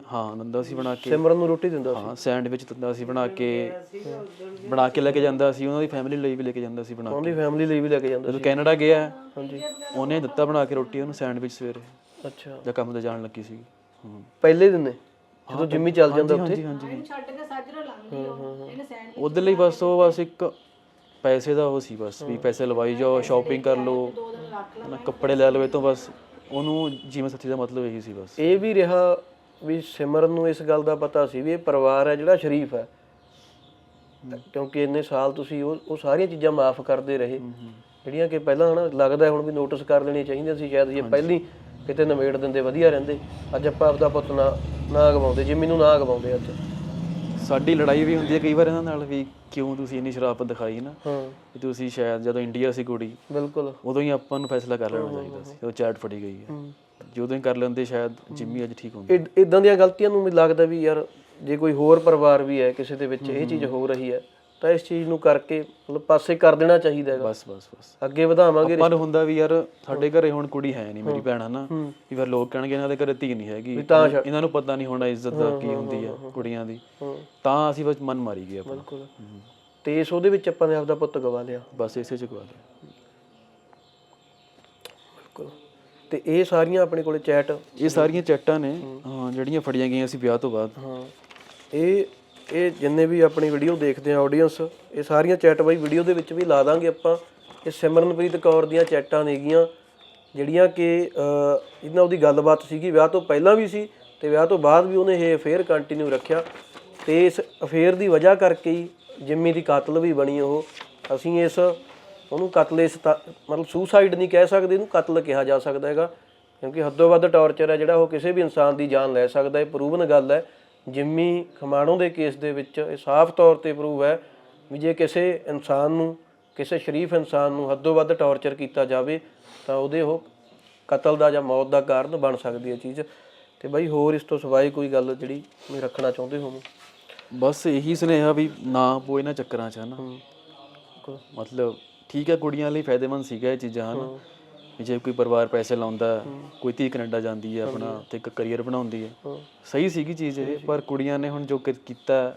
Speaker 5: ਹਾਂ ਦਿੰਦਾ ਸੀ ਬਣਾ ਕੇ,
Speaker 3: ਸਿਮਰਨ ਨੂੰ ਰੋਟੀ ਦਿੰਦਾ ਸੀ।
Speaker 5: ਹਾਂ ਸੈਂਡਵਿਚ ਦਿੰਦਾ ਸੀ ਬਣਾ ਕੇ ਲੈ ਕੇ ਜਾਂਦਾ ਸੀ, ਉਹਨਾਂ ਦੀ ਫੈਮਿਲੀ ਲਈ ਵੀ ਲੈ ਕੇ ਜਾਂਦਾ ਸੀ ਬਣਾ ਕੇ,
Speaker 3: ਉਹਦੀ ਫੈਮਿਲੀ ਲਈ ਵੀ ਲੈ ਕੇ ਜਾਂਦਾ ਸੀ।
Speaker 5: ਜਦੋਂ ਕੈਨੇਡਾ ਗਿਆ ਹਾਂਜੀ ਉਹਨੇ ਦਿੱਤਾ ਬਣਾ ਕੇ ਰੋਟੀ ਉਹਨੂੰ ਸੈਂਡਵਿਚ ਸਵੇਰੇ।
Speaker 3: ਅੱਛਾ।
Speaker 5: ਜਾਂ ਕੰਮ ਤੇ ਜਾਣ ਲੱਗੀ ਸੀ
Speaker 3: ਪਹਿਲੇ ਦਿਨ ਜਦੋਂ ਜਿੰਮੀ ਚੱਲ ਜਾਂਦਾ ਉੱਥੇ।
Speaker 5: ਉਹਦੇ ਲਈ ਬਸ ਉਹ ਬਸ ਇੱਕ ਪੈਸੇ ਦਾ ਉਹ ਸੀ, ਬਸ ਵੀ ਪੈਸੇ ਲਵਾਈ ਜਾਓ, ਸ਼ਾਪਿੰਗ ਕਰ ਲਓ, ਕੱਪੜੇ ਲੈ ਲਓ, ਇਹ ਤੋਂ ਬਸ ਉਹਨੂੰ ਜੀਵਨ ਸਾਥੀ ਦਾ ਮਤਲਬ ਇਹੀ ਸੀ। ਬਸ
Speaker 3: ਇਹ ਵੀ ਰਿਹਾ ਵੀ ਸਿਮਰਨ ਨੂੰ ਇਸ ਗੱਲ ਦਾ ਪਤਾ ਸੀ ਵੀ ਇਹ ਪਰਿਵਾਰ ਹੈ ਜਿਹੜਾ ਸ਼ਰੀਫ ਹੈ, ਕਿਉਂਕਿ ਇੰਨੇ ਸਾਲ ਤੁਸੀਂ ਉਹ ਸਾਰੀਆਂ ਚੀਜ਼ਾਂ ਮਾਫ ਕਰਦੇ ਰਹੇ ਜਿਹੜੀਆਂ ਕਿ ਪਹਿਲਾਂ ਹਨਾ ਲੱਗਦਾ ਹੁਣ ਵੀ ਨੋਟਿਸ ਕਰ ਲੈਣੀਆਂ ਚਾਹੀਦੀਆਂ ਸੀ ਸ਼ਾਇਦ, ਜੇ ਪਹਿਲੀ ਕਿਤੇ ਨਿਬੇੜ ਦਿੰਦੇ ਵਧੀਆ ਰਹਿੰਦੇ। ਅੱਜ ਆਪਾਂ ਆਪਦਾ ਪੁੱਤ ਨਾ ਗਵਾਉਂਦੇ, ਜਿੰਮੀ ਨੂੰ ਨਾ ਗਵਾਉਂਦੇ। ਅੱਜ
Speaker 5: ਸਾਡੀ ਲੜਾਈ ਵੀ ਹੁੰਦੀ ਹੈ ਕਈ ਵਾਰ ਇਹਨਾਂ ਨਾਲ ਵੀ, ਕਿਉਂ ਤੁਸੀਂ ਇੰਨੀ ਸ਼ਰਾਫਤ ਦਿਖਾਈ ਨਾ, ਵੀ ਤੁਸੀਂ ਸ਼ਾਇਦ ਜਦੋਂ ਇੰਡੀਆ ਸੀ ਕੁੜੀ
Speaker 3: ਬਿਲਕੁਲ
Speaker 5: ਉਦੋਂ ਹੀ ਆਪਾਂ ਨੂੰ ਫੈਸਲਾ ਕਰ ਲੈਣਾ ਚਾਹੀਦਾ ਸੀ। ਉਹ ਚੈਟ ਫੜੀ ਗਈ ਹੈ, ਜਦੋਂ ਹੀ ਕਰ ਲੈਂਦੇ ਸ਼ਾਇਦ ਜਿੰਮੀ ਅੱਜ ਠੀਕ ਹੁੰਦੀ।
Speaker 3: ਇਦਾਂ ਦੀਆਂ ਗਲਤੀਆਂ ਨੂੰ ਮੈਨੂੰ ਲੱਗਦਾ ਵੀ ਯਾਰ ਜੇ ਕੋਈ ਹੋਰ ਪਰਿਵਾਰ ਵੀ ਹੈ ਕਿਸੇ ਦੇ ਵਿੱਚ ਇਹ ਚੀਜ਼ ਹੋ ਰਹੀ ਹੈ ਤਾਂ ਇਸ ਚੀਜ਼ ਨੂੰ ਕਰਕੇ ਮਤਲਬ ਪਾਸੇ ਕਰ ਦੇਣਾ ਚਾਹੀਦਾ ਹੈਗਾ।
Speaker 5: ਬਸ
Speaker 3: ਅੱਗੇ ਵਧਾਵਾਂਗੇ।
Speaker 5: ਆਪਾਂ ਨੂੰ ਹੁੰਦਾ ਵੀ ਯਾਰ ਸਾਡੇ ਘਰੇ ਹੁਣ ਕੁੜੀ ਹੈ ਨਹੀਂ, ਮੇਰੀ ਭੈਣ ਹਨਾ, ਵੀ ਫਿਰ ਲੋਕ ਕਹਿਣਗੇ ਇਹਨਾਂ ਦੇ ਘਰੇ ਧੀ ਨਹੀਂ ਹੈਗੀ, ਇਹਨਾਂ ਨੂੰ ਪਤਾ ਨਹੀਂ ਹੋਣਾ ਇੱਜ਼ਤ ਦਾ ਕੀ ਹੁੰਦੀ ਹੈ ਕੁੜੀਆਂ ਦੀ, ਤਾਂ ਅਸੀਂ ਬਸ ਮਨ ਮਾਰੀ ਗਏ ਆਪਣਾ।
Speaker 3: ਬਿਲਕੁਲ। ਤੇ ਇਸ ਉਹਦੇ ਵਿੱਚ ਆਪਾਂ ਨੇ ਆਪਦਾ ਪੁੱਤ ਗਵਾ ਲਿਆ,
Speaker 5: ਬਸ ਇਸੇ ਚ ਗਵਾ ਲਿਆ।
Speaker 3: ਬਿਲਕੁਲ। ਤੇ ਇਹ ਸਾਰੀਆਂ ਆਪਣੇ ਕੋਲੇ ਚੈਟ,
Speaker 5: ਇਹ ਸਾਰੀਆਂ ਚੈਟਾਂ ਨੇ ਹਾਂ ਜਿਹੜੀਆਂ ਫੜੀਆਂ ਗਈਆਂ ਸੀ ਵਿਆਹ ਤੋਂ ਬਾਅਦ।
Speaker 3: ਹਾਂ ਇਹ ਜਿੰਨੇ ਵੀ ਆਪਣੀ ਵੀਡੀਓ ਦੇਖਦੇ ਆ ਆਡੀਅנס, ਇਹ ਸਾਰੀਆਂ ਚੈਟ ਬਾਈ ਵੀਡੀਓ ਦੇ ਵਿੱਚ ਵੀ ਲਾ ਦਾਂਗੇ ਆਪਾਂ। ਇਹ ਸਿਮਰਨਪ੍ਰੀਤ ਕੌਰ ਦੀਆਂ ਚੈਟਾਂ ਨੇਗੀਆਂ ਜਿਹੜੀਆਂ ਕਿ ਇਹਨਾਂ ਉਹਦੀ ਗੱਲਬਾਤ ਸੀਗੀ ਵਿਆਹ ਤੋਂ ਪਹਿਲਾਂ ਵੀ ਸੀ ਤੇ ਵਿਆਹ ਤੋਂ ਬਾਅਦ ਵੀ ਉਹਨੇ ਇਹ ਅਫੇਅਰ ਕੰਟੀਨਿਊ ਰੱਖਿਆ, ਤੇ ਇਸ ਅਫੇਅਰ ਦੀ ਵਜ੍ਹਾ ਕਰਕੇ ਹੀ ਜਿੰਮੀ ਦੀ ਕਾਤਲ ਵੀ ਬਣੀ ਉਹ। ਅਸੀਂ ਉਹਨੂੰ ਕਤਲ ਮਤਲਬ ਸੁਸਾਈਡ ਨਹੀਂ ਕਹਿ ਸਕਦੇ, ਇਹਨੂੰ ਕਤਲ ਕਿਹਾ ਜਾ ਸਕਦਾ ਹੈਗਾ, ਕਿਉਂਕਿ ਹੱਦੋਂ ਵੱਧ ਟੌਰਚਰ ਹੈ ਜਿਹੜਾ ਉਹ ਕਿਸੇ ਵੀ ਇਨਸਾਨ ਦੀ ਜਾਨ ਲੈ ਸਕਦਾ। ਇਹ ਪ੍ਰੂਵਨ ਗੱਲ ਹੈ। ਜਿੰਮੀ ਖਮਾਣੋਂ ਦੇ ਕੇਸ ਦੇ ਵਿੱਚ ਇਹ ਸਾਫ਼ ਤੌਰ ਤੇ ਪ੍ਰੂਵ ਹੈ ਵੀ ਜੇ ਕਿਸੇ ਇਨਸਾਨ ਨੂੰ, ਕਿਸੇ ਸ਼ਰੀਫ ਇਨਸਾਨ ਨੂੰ ਹੱਦੋਂ ਵੱਧ ਟੌਰਚਰ ਕੀਤਾ ਜਾਵੇ ਤਾਂ ਉਹਦੇ ਉਹ ਕਤਲ ਦਾ ਜਾਂ ਮੌਤ ਦਾ ਕਾਰਨ ਬਣ ਸਕਦੀ ਹੈ ਚੀਜ਼। ਤੇ ਬਾਈ ਹੋਰ ਇਸ ਤੋਂ ਸਿਵਾਏ ਕੋਈ ਗੱਲ ਜਿਹੜੀ ਮੈਂ ਰੱਖਣਾ ਚਾਹੁੰਦੇ ਹੋਵੋ?
Speaker 5: ਬਸ ਇਹੀ ਸੁਨੇਹਾ ਵੀ ਨਾ ਪੋ ਇਹਨਾਂ ਚੱਕਰਾਂ 'ਚ ਹੈ ਨਾ, ਮਤਲਬ ਠੀਕ ਹੈ ਕੁੜੀਆਂ ਲਈ ਫਾਇਦੇਮੰਦ ਸੀਗਾ ਇਹ ਚੀਜ਼ਾਂ ਹਨ, ਜੇ ਕੋਈ ਪਰਿਵਾਰ ਪੈਸੇ ਲਾਉਂਦਾ, ਕੋਈ ਧੀ ਕੈਨੇਡਾ ਜਾਂਦੀ ਹੈ ਆਪਣਾ ਤੇ ਇੱਕ ਕਰੀਅਰ ਬਣਾਉਂਦੀ ਹੈ, ਸਹੀ ਸੀਗੀ ਚੀਜ਼ ਇਹ। ਪਰ ਕੁੜੀਆਂ ਨੇ ਹੁਣ ਜੋ ਕੀਤਾ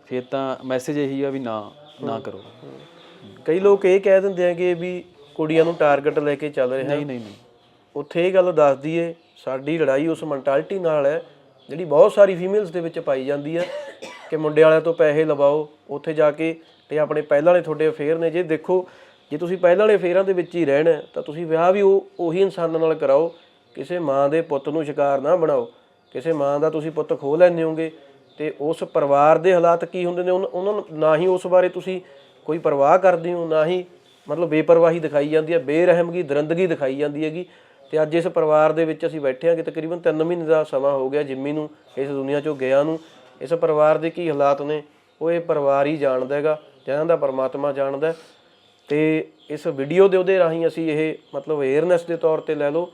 Speaker 5: ਫਿਰ ਤਾਂ ਮੈਸੇਜ ਇਹੀ ਆ ਵੀ ਨਾ ਕਰੋ।
Speaker 3: ਕਈ ਲੋਕ ਇਹ ਕਹਿ ਦਿੰਦੇ ਆ ਕਿ ਵੀ ਕੁੜੀਆਂ ਨੂੰ ਟਾਰਗੇਟ ਲੈ ਕੇ ਚੱਲ ਰਿਹਾ।
Speaker 5: ਨਹੀਂ,
Speaker 3: ਉੱਥੇ ਇਹ ਗੱਲ ਦੱਸ ਦਈਏ ਸਾਡੀ ਲੜਾਈ ਉਸ ਮੈਂਟੈਲਿਟੀ ਨਾਲ ਹੈ ਜਿਹੜੀ ਬਹੁਤ ਸਾਰੀ ਫੀਮੇਲਸ ਦੇ ਵਿੱਚ ਪਾਈ ਜਾਂਦੀ ਹੈ ਕਿ ਮੁੰਡੇ ਵਾਲਿਆਂ ਤੋਂ ਪੈਸੇ ਲਵਾਓ, ਉੱਥੇ ਜਾ ਕੇ ਤੇ ਆਪਣੇ ਪਹਿਲਾਂ ਵਾਲੇ ਤੁਹਾਡੇ ਅਫੇਅਰ ਨੇ। ਜੇ ਦੇਖੋ ਜੇ ਤੁਸੀਂ ਪਹਿਲਾਂ ਵਾਲੇ ਅਫੇਅਰਾਂ ਦੇ ਵਿੱਚ ਹੀ ਰਹਿਣਾ ਤਾਂ ਤੁਸੀਂ ਵਿਆਹ ਵੀ ਉਹੀ ਇਨਸਾਨਾਂ ਨਾਲ ਕਰਾਓ ਕਿਸੇ ਮਾਂ ਦੇ ਪੁੱਤ ਨੂੰ ਸ਼ਿਕਾਰ ਨਾ ਬਣਾਓ। ਕਿਸੇ ਮਾਂ ਦਾ ਤੁਸੀਂ ਪੁੱਤ ਖੋਹ ਲੈਂਦੇ ਹੋਗੇ ਤੇ ਉਸ ਪਰਿਵਾਰ ਦੇ ਹਾਲਾਤ ਕੀ ਹੁੰਦੇ ਨੇ ਉਹਨਾਂ ਨੂੰ ਨਾ ਹੀ ਉਸ ਬਾਰੇ ਤੁਸੀਂ ਕੋਈ ਪਰਵਾਹ ਕਰਦੇ ਹੋ, ਨਾ ਹੀ ਮਤਲਬ ਬੇਪਰਵਾਹੀ ਦਿਖਾਈ ਜਾਂਦੀ ਹੈ, ਬੇਰਹਿਮਗੀ ਦਰਿੰਦਗੀ ਦਿਖਾਈ ਜਾਂਦੀ ਹੈਗੀ। ਤੇ ਅੱਜ ਇਸ ਪਰਿਵਾਰ ਦੇ ਵਿੱਚ ਅਸੀਂ ਬੈਠੇ ਹਾਂ ਕਿ ਤਕਰੀਬਨ 3 ਮਹੀਨੇ ਦਾ ਸਮਾਂ ਹੋ ਗਿਆ ਜਿੰਮੀ ਨੂੰ ਇਸ ਦੁਨੀਆ 'ਚੋਂ ਗਿਆ ਨੂੰ। ਇਸ ਪਰਿਵਾਰ ਦੇ ਕੀ ਹਾਲਾਤ ਨੇ ਉਹ ਇਹ ਪਰਿਵਾਰ ਹੀ ਜਾਣਦਾ ਹੈਗਾ, ਜਿਹਨਾਂ ਦਾ ਪਰਮਾਤਮਾ ਜਾਣਦਾ। ਤੇ ਇਸ ਵੀਡੀਓ ਦੇ ਉਹਦੇ ਰਾਹੀਂ ਅਸੀਂ ਇਹ ਮਤਲਬ ਅਵੇਅਰਨੈਸ ਦੇ ਤੌਰ ਤੇ ਲੈ ਲਓ,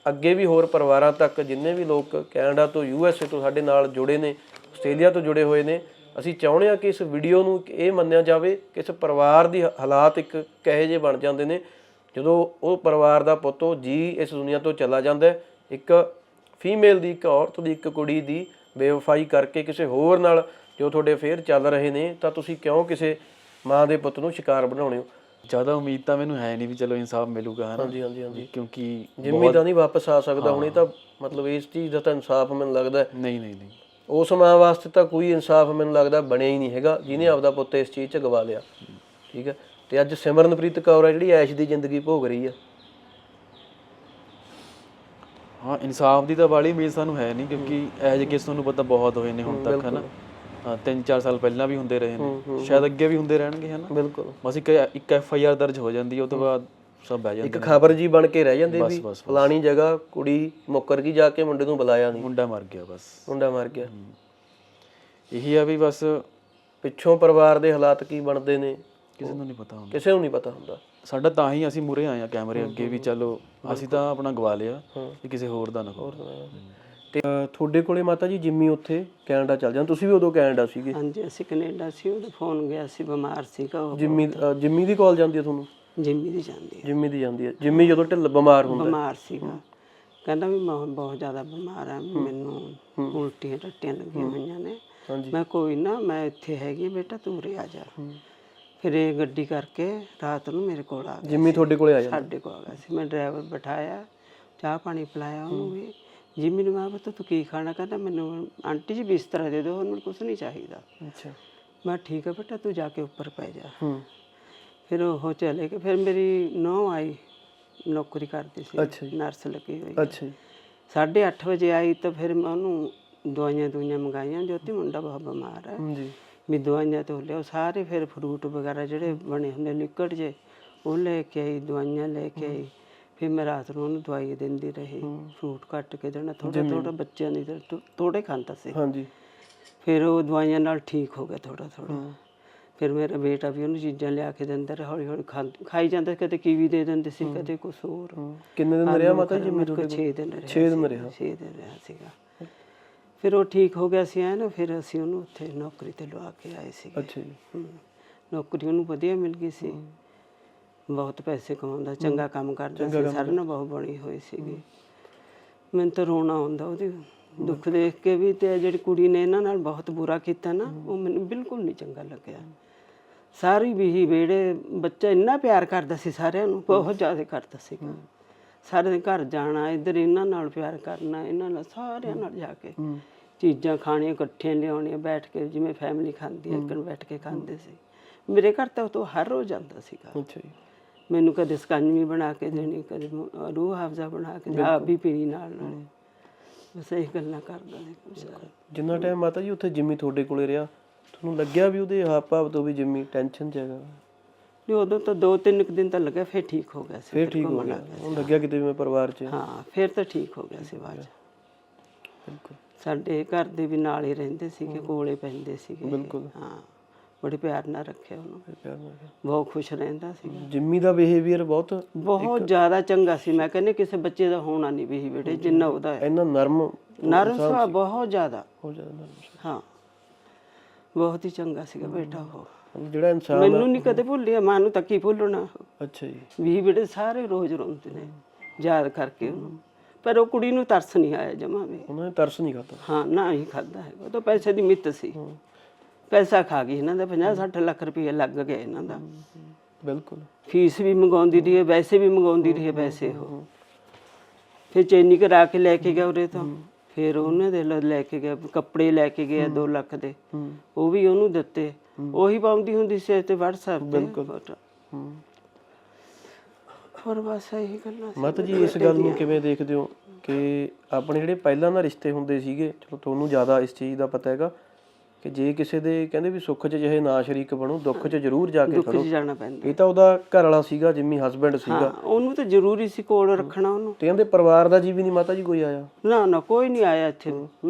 Speaker 3: ਅੱਗੇ ਵੀ ਹੋਰ ਪਰਿਵਾਰਾਂ ਤੱਕ ਜਿੰਨੇ ਵੀ ਲੋਕ ਕੈਨੇਡਾ ਤੋਂ USA ਤੋਂ ਸਾਡੇ ਨਾਲ ਜੁੜੇ ਨੇ, ਆਸਟ੍ਰੇਲੀਆ ਤੋਂ ਜੁੜੇ ਹੋਏ ਨੇ, ਅਸੀਂ ਚਾਹੁੰਦੇ ਹਾਂ ਕਿ ਇਸ ਵੀਡੀਓ ਨੂੰ ਇਹ ਮੰਨਿਆ ਜਾਵੇ ਕਿ ਇਸ ਪਰਿਵਾਰ ਦੀ ਹਾਲਾਤ ਇੱਕ ਕਿਹੋ ਜਿਹੇ ਬਣ ਜਾਂਦੇ ਨੇ ਜਦੋਂ ਉਹ ਪਰਿਵਾਰ ਦਾ ਪੁੱਤ ਉਹ ਜੀ ਇਸ ਦੁਨੀਆ ਤੋਂ ਚਲਾ ਜਾਂਦਾ ਹੈ। ਇੱਕ ਫੀਮੇਲ ਦੀ, ਇੱਕ ਔਰਤ ਦੀ, ਇੱਕ ਕੁੜੀ ਦੀ ਬੇਵਫਾਈ ਕਰਕੇ ਕਿਸੇ ਹੋਰ ਨਾਲ ਜੋ ਤੁਹਾਡੇ ਅਫੇਅਰ ਚੱਲ ਰਹੇ ਨੇ, ਤਾਂ ਤੁਸੀਂ ਕਿਉਂ ਕਿਸੇ ਮਾਂ ਦੇ ਪੁੱਤ ਨੂੰ ਸ਼ਿਕਾਰ ਬਣਾਉਣੇ ਹੋ?
Speaker 5: ਜ਼ਿਆਦਾ ਉਮੀਦ ਤਾਂ ਮੈਨੂੰ ਹੈ ਨਹੀਂ ਵੀ ਚਲੋ ਇਨਸਾਫ ਮਿਲੂਗਾ, ਹੈ ਨਾ।
Speaker 3: ਹਾਂਜੀ ਹਾਂਜੀ ਹਾਂਜੀ,
Speaker 5: ਕਿਉਂਕਿ
Speaker 3: ਜਿੰਮੀ ਤਾਂ ਨਹੀਂ ਵਾਪਸ ਆ ਸਕਦਾ ਹੁਣ, ਇਹ ਤਾਂ ਮਤਲਬ ਇਸ ਚੀਜ਼ ਦਾ ਤਾਂ ਇਨਸਾਫ ਮੈਨੂੰ ਲੱਗਦਾ
Speaker 5: ਨਹੀਂ ਨਹੀਂ ਨਹੀਂ
Speaker 3: ਉਸ ਮਾਂ ਵਾਸਤੇ ਤਾਂ ਕੋਈ ਇਨਸਾਫ ਮੈਨੂੰ ਲੱਗਦਾ ਬਣਿਆ ਹੀ ਨਹੀਂ ਹੈਗਾ ਜਿਹਨੇ ਆਪਦਾ ਪੁੱਤ ਇਸ ਚੀਜ਼ 'ਚ ਗਵਾ ਲਿਆ। ਠੀਕ ਹੈ। ਤੇ ਅੱਜ ਸਿਮਰਨਪ੍ਰੀਤ ਕੌਰ ਹੈ ਜਿਹੜੀ ਐਸ਼ ਦੀ ਜ਼ਿੰਦਗੀ ਭੋਗ ਰਹੀ ਆ।
Speaker 5: ਹਾਂ, ਇਨਸਾਫ ਦੀ ਤਾਂ ਵਾਲੀ ਉਮੀਦ ਸਾਨੂੰ ਹੈ ਨਹੀਂ, ਕਿਉਂਕਿ ਇਹੋ ਜਿਹੇ ਕੇਸ ਤੁਹਾਨੂੰ ਪਤਾ ਬਹੁਤ ਹੋਏ ਨੇ ਹੁਣ ਤੱਕ, ਹੈ ਨਾ। 3-4 ਸਾਲ ਪਹਿਲਾਂ ਵੀ ਹੁੰਦੇ ਰਹੇ ਨੇ, ਸ਼ਾਇਦ ਅੱਗੇ ਵੀ ਹੁੰਦੇ ਰਹਿਣਗੇ, ਹੈ ਨਾ।
Speaker 3: ਬਿਲਕੁਲ।
Speaker 5: ਬਸ ਇੱਕ FIR ਦਰਜ ਹੋ ਜਾਂਦੀ ਹੈ, ਉਹ ਤੋਂ ਬਾਅਦ ਸਭ ਬਹਿ ਜਾਂਦੇ
Speaker 3: ਇੱਕ ਖਬਰ ਜੀ ਬਣ ਕੇ ਰਹਿ ਜਾਂਦੇ ਵੀ ਫਲਾਣੀ ਜਗ੍ਹਾ ਕੁੜੀ ਮੁੱਕਰ ਗਈ, ਜਾ ਕੇ ਮੁੰਡੇ ਨੂੰ ਬੁਲਾਇਆ ਨਹੀਂ,
Speaker 5: ਮੁੰਡਾ ਮਰ ਗਿਆ, ਬਸ
Speaker 3: ਮੁੰਡਾ ਮਰ ਗਿਆ।
Speaker 5: ਇਹੀ ਆ ਵੀ ਬਸ
Speaker 3: ਪਿੱਛੋਂ ਪਰਿਵਾਰ ਦੇ ਹਾਲਾਤ ਕੀ ਬਣਦੇ ਨੇ
Speaker 5: ਕਿਸੇ ਨੂੰ ਨਹੀਂ ਪਤਾ ਹੁੰਦਾ,
Speaker 3: ਕਿਸੇ ਨੂੰ ਨਹੀਂ ਪਤਾ ਹੁੰਦਾ।
Speaker 5: ਸਾਡਾ ਤਾਂ ਹੀ ਅਸੀਂ ਮੂਹਰੇ ਆਏ ਆ ਕੈਮਰੇ ਅੱਗੇ ਵੀ ਚਲੋ ਅਸੀਂ ਤਾਂ ਆਪਣਾ ਗਵਾ ਲਿਆ ਕਿ ਕਿਸੇ ਹੋਰ ਦਾ ਨਾ।
Speaker 3: ਤੇ ਤੁਹਾਡੇ ਕੋਲੇ ਮਾਤਾ ਜੀ ਜਿੰਮੀ ਉੱਥੇ ਕੈਨੇਡਾ ਚੱਲ ਜਾਂ, ਤੁਸੀਂ ਵੀ ਉਦੋਂ ਕੈਨੇਡਾ ਸੀਗੇ?
Speaker 6: ਹਾਂਜੀ, ਅਸੀਂ ਕੈਨੇਡਾ ਸੀ, ਉਹਦਾ ਫੋਨ ਗਿਆ ਸੀ, ਬਿਮਾਰ ਸੀਗਾ ਉਹ।
Speaker 3: ਜਿੰਮੀ ਦੀ ਕਾਲ ਜਾਂਦੀ ਹੈ ਤੁਹਾਨੂੰ?
Speaker 6: ਜਿੰਮੀ ਦੀ ਜਾਂਦੀ ਹੈ।
Speaker 3: ਜਿੰਮੀ ਦੀ ਜਾਂਦੀ ਹੈ। ਜਿੰਮੀ ਜਦੋਂ ਢਿੱਲ ਬਿਮਾਰ ਹੁੰਦਾ?
Speaker 6: ਬਿਮਾਰ ਸੀਗਾ, ਕਹਿੰਦਾ ਵੀ ਮੈਂ ਬਹੁਤ ਜ਼ਿਆਦਾ ਬਿਮਾਰ ਆ, ਮੈਨੂੰ ਉਲਟੀਆਂ ਟੱਟੀਆਂ ਲੱਗੀਆਂ ਹੋਈਆਂ ਨੇ। ਮੈਂ ਕੋਈ ਨਾ, ਮੈਂ ਇੱਥੇ ਹੈਗੀ ਬੇਟਾ, ਤੂੰ ਉਰੇ ਆ ਜਾ। ਫਿਰ ਇਹ ਗੱਡੀ ਕਰਕੇ ਰਾਤ ਨੂੰ ਮੇਰੇ ਕੋਲ ਆ ਗਿਆ।
Speaker 3: ਜਿੰਮੀ ਤੁਹਾਡੇ ਕੋਲੇ ਆ ਜਾਂਦਾ?
Speaker 6: ਸਾਡੇ ਕੋਲ ਆ ਗਿਆ ਸੀ। ਮੈਂ ਡਰਾਈਵਰ ਬਿਠਾਇਆ, ਚਾਹ ਪਾਣੀ ਪਿਲਾਇਆ ਉਹਨੂੰ ਵੀ। ਜਿੰਮੀ ਨੂੰ ਮੈਂ ਪੁੱਤ ਤੂੰ ਕੀ ਖਾਣਾ? ਕਹਿੰਦਾ ਮੈਨੂੰ ਆਂਟੀ ਜੀ ਬਿਸਤਰਾ ਦੇ ਦਿਓ, ਉਹਨੂੰ ਕੁਛ ਨਹੀਂ ਚਾਹੀਦਾ।
Speaker 3: ਅੱਛਾ।
Speaker 6: ਮੈਂ ਠੀਕ ਹੈ ਬੇਟਾ, ਤੂੰ ਜਾ ਕੇ ਉੱਪਰ ਪੈ ਜਾ। ਫਿਰ ਉਹ ਚਲੇ ਗਏ। ਫਿਰ ਮੇਰੀ ਨੂੰਹ ਆਈ, ਨੌਕਰੀ ਕਰਦੀ ਸੀ, ਨਰਸ ਲੱਗੀ ਹੋਈ।
Speaker 3: ਅੱਛਾ।
Speaker 6: 8:30 ਵਜੇ ਆਈ ਤਾਂ ਫਿਰ ਮੈਂ ਉਹਨੂੰ ਦਵਾਈਆਂ ਮੰਗਾਈਆਂ। ਜੋਤੀ ਮੁੰਡਾ ਬਹੁਤ ਬਿਮਾਰ ਹੈ ਵੀ ਦਵਾਈਆਂ ਤੋਂ ਲਿਆਓ ਸਾਰੇ। ਫਿਰ ਫਰੂਟ ਵਗੈਰਾ ਜਿਹੜੇ ਬਣੇ ਹੁੰਦੇ ਲਿਕੁਇਡ ਜੇ ਉਹ ਲੈ ਕੇ ਆਈ, ਦਵਾਈਆਂ ਲੈ ਕੇ ਆਈ। ਫਿਰ ਮੈਂ ਰਾਤ ਨੂੰ ਉਹਨੂੰ ਦਵਾਈ ਦਿੰਦੀ ਰਹੀ, ਫਰੂਟ ਕੱਟ ਕੇ ਦੇਣਾ ਥੋੜਾ ਥੋੜਾ, ਬੱਚਿਆਂ ਦੀ ਥੋੜੇ ਖਾਂਦਾ ਸੀ। ਫਿਰ ਉਹ ਦਵਾਈਆਂ ਨਾਲ ਠੀਕ ਹੋ ਗਿਆ ਥੋੜਾ ਥੋੜਾ। ਫਿਰ ਮੇਰਾ ਬੇਟਾ ਵੀ ਉਹਨੂੰ ਚੀਜ਼ਾਂ ਲਿਆ ਕੇ ਦਿੰਦਾ ਰਿਹਾ, ਹੌਲੀ ਹੌਲੀ ਖਾਈ ਜਾਂਦਾ। ਕਦੇ ਕੀਵੀ ਦੇ ਦਿੰਦੇ ਸੀ, ਕਦੇ ਕੁਛ ਹੋਰ।
Speaker 3: ਕਿੰਨੇ ਦਿਨ ਰਿਹਾ ਮਾਤਾ ਜੀ?
Speaker 6: ਮੇਰੇ ਕੋਲ 6 ਦਿਨ ਰਿਹਾ।
Speaker 3: 6 ਦਿਨ ਰਿਹਾ?
Speaker 6: 6 ਦਿਨ ਰਿਹਾ ਸੀਗਾ। ਫਿਰ ਉਹ ਠੀਕ ਹੋ ਗਿਆ ਸੀ ਐ ਨਾ। ਫਿਰ ਅਸੀਂ ਉਹਨੂੰ ਉੱਥੇ ਨੌਕਰੀ ਤੇ ਲਵਾ ਕੇ ਆਏ ਸੀ।
Speaker 3: ਅੱਛਾ ਜੀ।
Speaker 6: ਨੌਕਰੀ ਉਹਨੂੰ ਵਧੀਆ ਮਿਲ ਗਈ ਸੀ, ਬਹੁਤ ਪੈਸੇ ਕਮਾਉਂਦਾ, ਚੰਗਾ ਕੰਮ ਕਰਦਾ ਸੀ, ਸਾਰੇ ਨਾਲ ਬਹੁਤ ਬਣੀ ਹੋਈ ਸੀਗੀ। ਮੈਨੂੰ ਤਾਂ ਰੋਣਾ ਆਉਂਦਾ ਉਹਦੀ ਦੁੱਖ ਦੇਖ ਕੇ ਵੀ। ਤੇ ਜਿਹੜੀ ਕੁੜੀ ਨੇ ਇਹਨਾਂ ਨਾਲ ਬਹੁਤ ਬੁਰਾ ਕੀਤਾ ਨਾ, ਉਹ ਮੈਨੂੰ ਬਿਲਕੁਲ ਨਹੀਂ ਚੰਗਾ ਲੱਗਿਆ। ਸਾਰੀ ਬੀਹੀ ਵਿਹੜੇ, ਬੱਚਾ ਇੰਨਾ ਪਿਆਰ ਕਰਦਾ ਸੀ ਸਾਰਿਆਂ ਨੂੰ, ਬਹੁਤ ਜ਼ਿਆਦਾ ਕਰਦਾ ਸੀਗਾ। ਸਾਰੇ ਦੇ ਘਰ ਜਾਣਾ, ਇੱਧਰ ਇਹਨਾਂ ਨਾਲ ਪਿਆਰ ਕਰਨਾ, ਇਹਨਾਂ ਨਾਲ ਸਾਰਿਆਂ ਨਾਲ ਜਾ ਕੇ ਚੀਜ਼ਾਂ ਖਾਣੀਆਂ, ਇਕੱਠੀਆਂ ਲਿਆਉਣੀਆਂ, ਬੈਠ ਕੇ ਜਿਵੇਂ ਫੈਮਿਲੀ ਖਾਂਦੀ ਹੈ ਇੱਕਣ ਬੈਠ ਕੇ ਖਾਂਦੇ ਸੀ। ਮੇਰੇ ਘਰ ਤਾਂ ਉਹ ਹਰ ਰੋਜ਼ ਜਾਂਦਾ ਸੀਗਾ।
Speaker 3: ਅੱਛਾ ਜੀ।
Speaker 6: ਮੈਨੂੰ ਕਦੇ ਸਕੰਜਵੀ ਬਣਾ ਕੇ ਦੇਣੀ, ਕਦੇ ਰੂਹ ਹਾਫਜ਼ਾ ਬਣਾ ਕੇ, ਆਪ ਵੀ ਪੀਣੀ ਨਾਲ ਨਾਲ। ਬਸ ਇਹ ਗੱਲਾਂ ਕਰਦਾ ਸੀ।
Speaker 3: ਜਿੰਨਾ ਟਾਈਮ ਮਾਤਾ ਜੀ ਉੱਥੇ ਜਿੰਮੀ ਤੁਹਾਡੇ ਕੋਲੇ ਰਿਹਾ, ਤੁਹਾਨੂੰ ਲੱਗਿਆ ਵੀ ਉਹਦੇ ਹਾਵ ਭਾਵ ਤੋਂ ਵੀ ਜਿੰਮੀ ਟੈਨਸ਼ਨ 'ਚ ਹੈਗਾ?
Speaker 6: ਨਹੀਂ, ਉਦੋਂ ਤਾਂ 2-3 ਦਿਨ ਤਾਂ ਲੱਗਿਆ, ਫਿਰ ਠੀਕ ਹੋ ਗਿਆ ਸੀ।
Speaker 3: ਫਿਰ ਠੀਕ ਹੋ ਗਿਆ? ਉਹਨੂੰ ਲੱਗਿਆ ਕਿਤੇ ਵੀ ਮੈਂ ਪਰਿਵਾਰ 'ਚ?
Speaker 6: ਹਾਂ, ਫਿਰ ਤਾਂ ਠੀਕ ਹੋ ਗਿਆ ਸੀ ਬਾਅਦ 'ਚ।
Speaker 3: ਬਿਲਕੁਲ।
Speaker 6: ਸਾਡੇ ਘਰ ਦੇ ਵੀ ਨਾਲ ਹੀ ਰਹਿੰਦੇ ਸੀਗੇ, ਕੋਲੇ ਪੈਂਦੇ ਸੀਗੇ।
Speaker 3: ਬਿਲਕੁਲ।
Speaker 6: ਹਾਂ, ਬੜੇ ਪਿਆਰ ਨਾਲ ਰੱਖਿਆ ਉਹਨੂੰ,
Speaker 3: ਪਿਆਰ ਨਾਲ।
Speaker 6: ਬਹੁਤ ਖੁਸ਼ ਰਹਿੰਦਾ ਸੀ।
Speaker 3: ਜਿੰਮੀ ਦਾ ਬਿਹੇਵੀਅਰ ਬਹੁਤ
Speaker 6: ਜ਼ਿਆਦਾ ਚੰਗਾ ਸੀ। ਮੈਂ ਕਹਿੰਦੀ ਕਿਸੇ ਬੱਚੇ ਦਾ ਹੋਣਾ ਨਹੀਂ ਬਿਹੇਵੀਅਰ ਜਿੰਨਾ ਉਹਦਾ ਹੈ।
Speaker 3: ਇੰਨਾ ਨਰਮ
Speaker 6: ਸੁਭਾਅ, ਬਹੁਤ ਜ਼ਿਆਦਾ। ਹਾਂ, ਬਹੁਤ ਹੀ ਚੰਗਾ ਸੀਗਾ ਬੇਟਾ ਉਹ।
Speaker 3: ਜਿਹੜਾ ਇਨਸਾਨ
Speaker 6: ਮੈਨੂੰ ਨਹੀਂ ਕਦੇ ਭੁੱਲਿਆ, ਮਾਂ ਨੂੰ ਤਾਂ ਕੀ ਭੁੱਲਣਾ।
Speaker 3: ਅੱਛਾ ਜੀ।
Speaker 6: ਬਿਹੇਵੀਅਰ ਸਾਰੇ ਰੋਜ਼ ਰੋਂਦੇ ਨੇ ਯਾਦ ਕਰਕੇ ਉਹਨੂੰ। ਪਰ ਉਹ ਕੁੜੀ ਨੂੰ ਤਰਸ ਨਹੀਂ ਆਇਆ ਜਮਾ ਵੀ।
Speaker 3: ਉਹਨਾਂ ਨੇ ਤਰਸ ਨਹੀਂ ਖਾਧਾ?
Speaker 6: ਹਾਂ, ਨਾ ਹੀ ਖਾਧਾ ਹੈਗਾ। ਉਹ ਤਾਂ ਪੈਸੇ ਦੀ ਮਿੱਤ ਸੀ, ਪੈਸਾ ਖਾ ਗਈ ਇਹਨਾਂ ਦਾ। 50-60 ਲੱਖ ਰੁਪਏ ਲੱਗ ਗਿਆ ਇਹਨਾਂ ਦਾ।
Speaker 3: ਬਿਲਕੁਲ।
Speaker 6: ਫੀਸ ਵੀ ਮੰਗਾਉਂਦੀ ਰਹੀ ਹੈ, ਵੈਸੇ ਵੀ ਮੰਗਾਉਂਦੀ ਰਹੀ ਹੈ ਪੈਸੇ ਉਹ। ਫਿਰ ਚੈਨੀ ਕਰਾ ਕੇ ਲੈ ਕੇ ਗਿਆ ਉਰੇ ਤੋਂ। ਫਿਰ ਉਹਨੇ ਦੇ ਲੈ ਕੇ ਗਿਆ, ਕੱਪੜੇ ਲੈ ਕੇ ਗਿਆ 2 ਲੱਖ ਦੇ, ਉਹ ਵੀ ਉਹਨੂੰ ਦਿੱਤੇ। ਉਹੀ ਪਾਉਂਦੀ ਹੁੰਦੀ ਸੀ ਤੇ WhatsApp ਤੇ ਫੋਟੋ। ਹੋਰ ਬਸ ਇਹੀ ਗੱਲਾਂ।
Speaker 3: ਮਾਤਾ ਜੀ ਇਸ ਗੱਲ ਨੂੰ ਕਿਵੇਂ ਦੇਖਦੇ ਹੋ ਕਿ ਆਪਣੇ ਜਿਹੜੇ ਪਹਿਲਾਂ ਦਾ ਰਿਸ਼ਤੇ ਹੁੰਦੇ ਸੀਗੇ, ਚਲੋ ਤੁਹਾਨੂੰ ਜ਼ਿਆਦਾ ਇਸ ਚੀਜ਼ ਦਾ ਪਤਾ ਹੈਗਾ ਕਿ ਜੇ ਕਿਸੇ ਦੇ ਕਹਿੰਦੇ ਵੀ ਸੁੱਖ 'ਚ ਜਿਹੇ ਨਾ ਸ਼ਰੀਕ ਬਣੋ, ਦੁੱਖ 'ਚ ਜ਼ਰੂਰ ਜਾ ਕੇ ਖੜੋ।
Speaker 6: ਜਾਣਾ ਪੈਂਦਾ।
Speaker 3: ਇਹ ਤਾਂ ਉਹਦਾ ਘਰ ਵਾਲਾ ਸੀਗਾ, ਜਿੰਮੀ ਹਸਬੈਂਡ ਸੀਗਾ,
Speaker 6: ਉਹਨੂੰ ਤਾਂ ਜ਼ਰੂਰੀ ਸੀ ਕੋਲ ਰੱਖਣਾ ਉਹਨੂੰ।
Speaker 3: ਤੇ ਕਹਿੰਦੇ ਪਰਿਵਾਰ ਦਾ ਜੀ ਵੀ ਨਹੀਂ ਮਾਤਾ ਜੀ ਕੋਈ ਆਇਆ?
Speaker 6: ਨਾ ਕੋਈ ਨਹੀਂ ਆਇਆ ਇੱਥੇ,